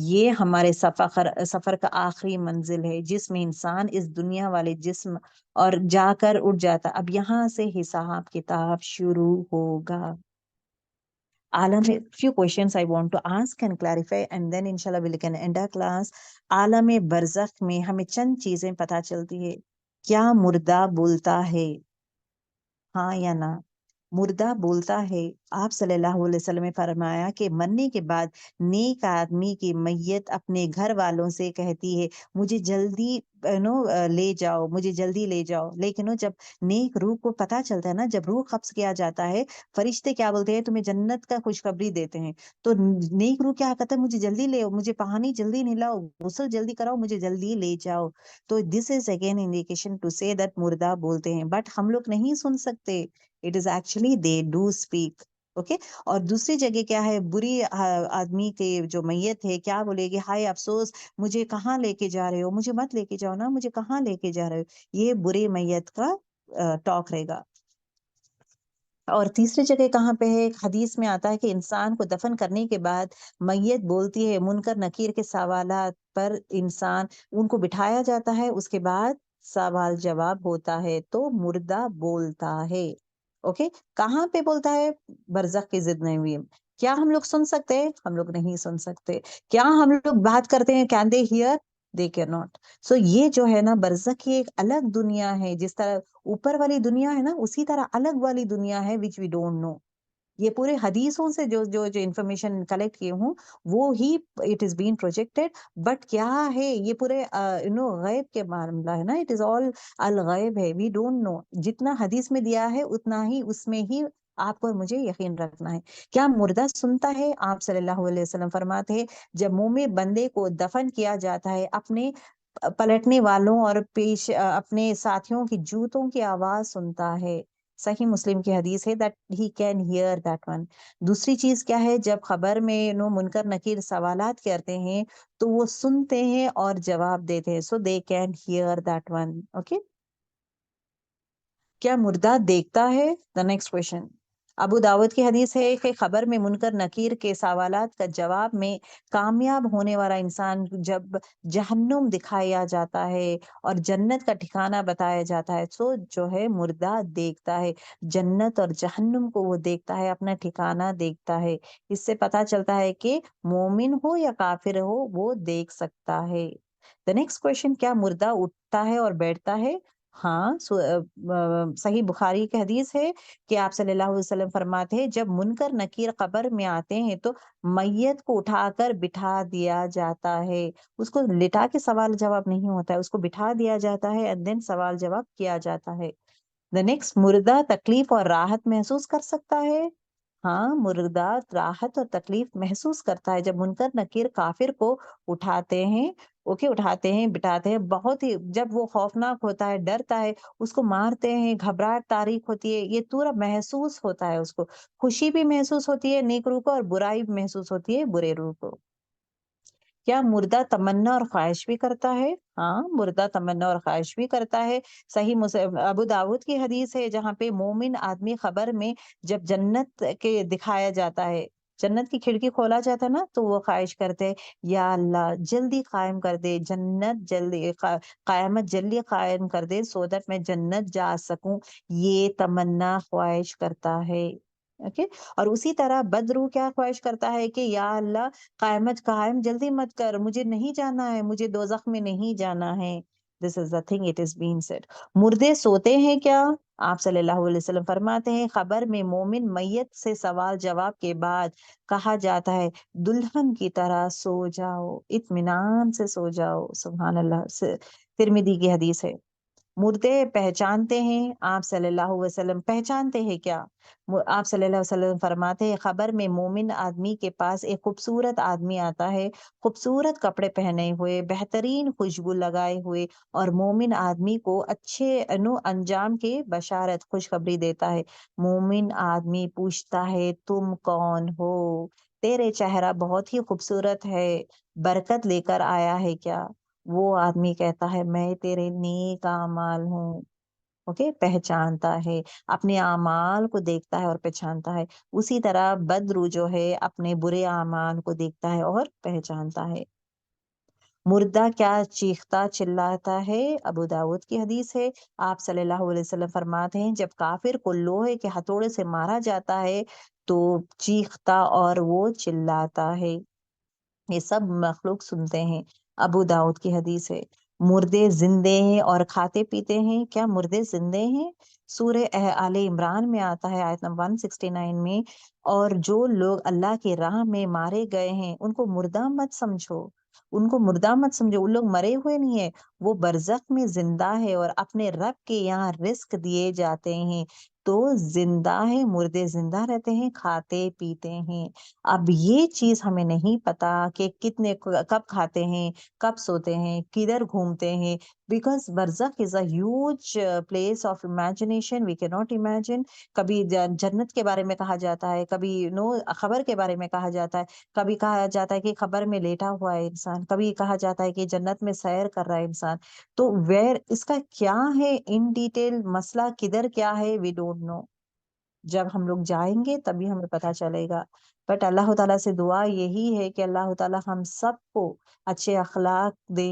یہ ہمارے سفر کا آخری منزل ہے جس میں انسان اس دنیا والے جسم اور جا کر اٹھ جاتا. اب یہاں سے حساب کتاب شروع ہوگا. عالم few questions I want to ask and clarify and then inshallah we can end our class. عالم برزخ میں ہمیں چند چیزیں پتہ چلتی ہے. کیا مردہ بولتا ہے؟ ہاں یا نہ؟ مردہ بولتا ہے. آپ صلی اللہ علیہ وسلم نے فرمایا کہ مرنے کے بعد نیک آدمی کی میت اپنے گھر والوں سے کہتی ہے مجھے جلدی لے جاؤ، مجھے جلدی لے جاؤ. لیکن جب نیک روح کو پتہ چلتا ہے نا، جب روح قبض کیا جاتا ہے فرشتے کیا بولتے ہیں؟ تمہیں جنت کا خوشخبری دیتے ہیں. تو نیک روح کیا کہتا ہے؟ مجھے جلدی لے، مجھے پانی جلدی نلاؤ، غسل جلدی کراؤ، مجھے جلدی لے جاؤ. تو دس از اگین انڈیکیشن ٹو سے دیٹ مردہ بولتے ہیں. بٹ ہم لوگ نہیں سن سکتے. It is actually they do speak. Okay اور دوسری جگہ کیا ہے؟ بری آدمی کے جو میت ہے کیا بولے گی؟ ہائے افسوس، مجھے کہاں لے کے جا رہے ہو؟ مجھے مت لے کے جاؤ نا، مجھے کہاں لے کے جا رہے ہو؟ یہ بری میت کا ٹاک رہے گا. اور تیسری جگہ کہاں پہ ہے؟ حدیث میں آتا ہے کہ انسان کو دفن کرنے کے بعد میت بولتی ہے، منکر نکیر کے سوالات پر انسان ان کو بٹھایا جاتا ہے، اس کے بعد سوال جواب ہوتا ہے تو مردہ بولتا ہے. اوکے کہاں پہ بولتا ہے؟ برزخ کی زندگی میں. کیا ہم لوگ سن سکتے ہیں؟ ہم لوگ نہیں سن سکتے. کیا ہم لوگ بات کرتے ہیں؟ Can they hear? They can not. سو یہ جو ہے نا برزخ کی ایک الگ دنیا ہے. جس طرح اوپر والی دنیا ہے نا، اسی طرح الگ والی دنیا ہے which we don't know. یہ پورے حدیثوں سے جو انفارمیشن کلیکٹ کیے ہوں وہ ہی it is been projected. But کیا ہے یہ پورے غیب کے معاملہ ہے نا. اٹ از آل الغیب ہے. We don't know. جتنا حدیث میں دیا ہے اتنا ہی اس میں ہی آپ کو اور مجھے یقین رکھنا ہے. کیا مردہ سنتا ہے؟ آپ صلی اللہ علیہ وسلم فرماتے ہیں جب مومن بندے کو دفن کیا جاتا ہے اپنے پلٹنے والوں اور اپنے ساتھیوں کی جوتوں کی آواز سنتا ہے. صحیح مسلم کی حدیث ہے that he can hear that one. دوسری چیز کیا ہے؟ جب خبر میں منکر نکیر سوالات کرتے ہیں تو وہ سنتے ہیں اور جواب دیتے ہیں. so they can hear that one. okay کیا مردہ دیکھتا ہے؟ the next question. ابو داود کی حدیث ہے کہ خبر میں منکر نکیر کے سوالات کا جواب میں کامیاب ہونے والا انسان جب جہنم دکھایا جاتا ہے اور جنت کا ٹھکانہ بتایا جاتا ہے تو جو ہے مردہ دیکھتا ہے جنت اور جہنم کو، وہ دیکھتا ہے، اپنا ٹھکانہ دیکھتا ہے۔ اس سے پتہ چلتا ہے کہ مومن ہو یا کافر ہو وہ دیکھ سکتا ہے۔ The next question، کیا مردہ اٹھتا ہے اور بیٹھتا ہے؟ ہاں، صحیح بخاری کی حدیث ہے کہ آپ صلی اللہ علیہ وسلم فرماتے ہیں جب منکر نکیر قبر میں آتے ہیں تو میت کو اٹھا کر بٹھا دیا جاتا ہے، اس کو لٹا کے سوال جواب نہیں ہوتا ہے، اس کو بٹھا دیا جاتا ہے and then سوال جواب کیا جاتا ہے۔ The next، مردہ تکلیف اور راحت محسوس کر سکتا ہے؟ ہاں، مردہ راحت اور تکلیف محسوس کرتا ہے جب منکر نکیر کافر کو اٹھاتے ہیں، اٹھاتے ہیں، بٹھاتے ہیں، بہت ہی جب وہ خوفناک ہوتا ہے، ڈرتا ہے، اس کو مارتے ہیں، گھبراہٹ تاریخ ہوتی ہے، یہ پورا محسوس ہوتا ہے، اس کو خوشی بھی محسوس ہوتی ہے نیک روح کو اور برائی بھی محسوس ہوتی ہے برے روح کو۔ کیا مردہ تمنا اور خواہش بھی کرتا ہے؟ ہاں، مردہ تمنا اور خواہش بھی کرتا ہے۔ صحیح ابو داود کی حدیث ہے جہاں پہ مومن آدمی خبر میں جب جنت کے دکھایا جاتا ہے، جنت کی کھڑکی کھولا جاتا ہے نا، تو وہ خواہش کرتے ہیں یا اللہ جلدی قائم کر دے جنت، جلدی قیامت جلدی قائم کر دے سو دیٹ میں جنت جا سکوں، یہ تمنا خواہش کرتا ہے۔ اوکے، اور اسی طرح بدروح کیا خواہش کرتا ہے کہ یا اللہ قیامت قائم جلدی مت کر، مجھے نہیں جانا ہے، مجھے دوزخ میں نہیں جانا ہے۔ This is the thing it is being said۔ مردے سوتے ہیں کیا؟ آپ صلی اللہ علیہ وسلم فرماتے ہیں خبر میں مومن میت سے سوال جواب کے بعد کہا جاتا ہے دلہن کی طرح سو جاؤ، اطمینان سے سو جاؤ۔ سبحان اللہ، ترمذی کی حدیث ہے۔ مردے پہچانتے ہیں؟ آپ صلی اللہ علیہ وسلم پہچانتے ہیں کیا؟ آپ صلی اللہ علیہ وسلم فرماتے ہیں خبر میں مومن آدمی کے پاس ایک خوبصورت آدمی آتا ہے، خوبصورت کپڑے پہنے ہوئے، بہترین خوشبو لگائے ہوئے، اور مومن آدمی کو اچھے انجام کی بشارت خوشخبری دیتا ہے۔ مومن آدمی پوچھتا ہے تم کون ہو؟ تیرے چہرہ بہت ہی خوبصورت ہے، برکت لے کر آیا ہے کیا؟ وہ آدمی کہتا ہے میں تیرے نیک اعمال ہوں۔ اوکے، پہچانتا ہے، اپنے اعمال کو دیکھتا ہے اور پہچانتا ہے۔ اسی طرح بدروح جو ہے اپنے برے اعمال کو دیکھتا ہے اور پہچانتا ہے۔ مردہ کیا چیختا چلاتا ہے؟ ابو داود کی حدیث ہے آپ صلی اللہ علیہ وسلم فرماتے ہیں جب کافر کو لوہے کے ہتھوڑے سے مارا جاتا ہے تو چیختا اور وہ چلاتا ہے، یہ سب مخلوق سنتے ہیں۔ ابو داؤد کی حدیث ہے مردے زندے ہیں اور کھاتے پیتے ہیں۔ کیا مردے زندے ہیں؟ سورہ آل عمران میں آتا ہے آیت نمبر 169 میں، اور جو لوگ اللہ کی راہ میں مارے گئے ہیں ان کو مردہ مت سمجھو، ان کو مردہ مت سمجھو، ان لوگ مرے ہوئے نہیں ہیں، وہ برزخ میں زندہ ہے اور اپنے رب کے یہاں رزق دیے جاتے ہیں۔ تو زندہ ہے، مردے زندہ رہتے ہیں، کھاتے پیتے ہیں۔ اب یہ چیز ہمیں نہیں پتا کہ کتنے کب کھاتے ہیں، کب سوتے ہیں، کدھر گھومتے ہیں، بیکاز برزخ is a huge place of imagination, we can not imagine. کبھی جنت کے بارے میں کہا جاتا ہے، کبھی خبر کے بارے میں کہا جاتا ہے، کبھی کہا جاتا ہے کہ خبر میں لیٹا ہوا ہے انسان، کبھی کہا جاتا ہے کہ جنت میں سیر کر رہا ہے انسان۔ تو اس کا کیا ہے ان ڈیٹیل مسئلہ کدھر کیا ہے، وی ڈونٹ نو۔ جب ہم لوگ جائیں گے تبھی ہمیں پتہ چلے گا۔ بٹ اللہ تعالیٰ سے دعا یہی ہے کہ اللہ تعالیٰ ہم سب کو اچھے اخلاق دیں۔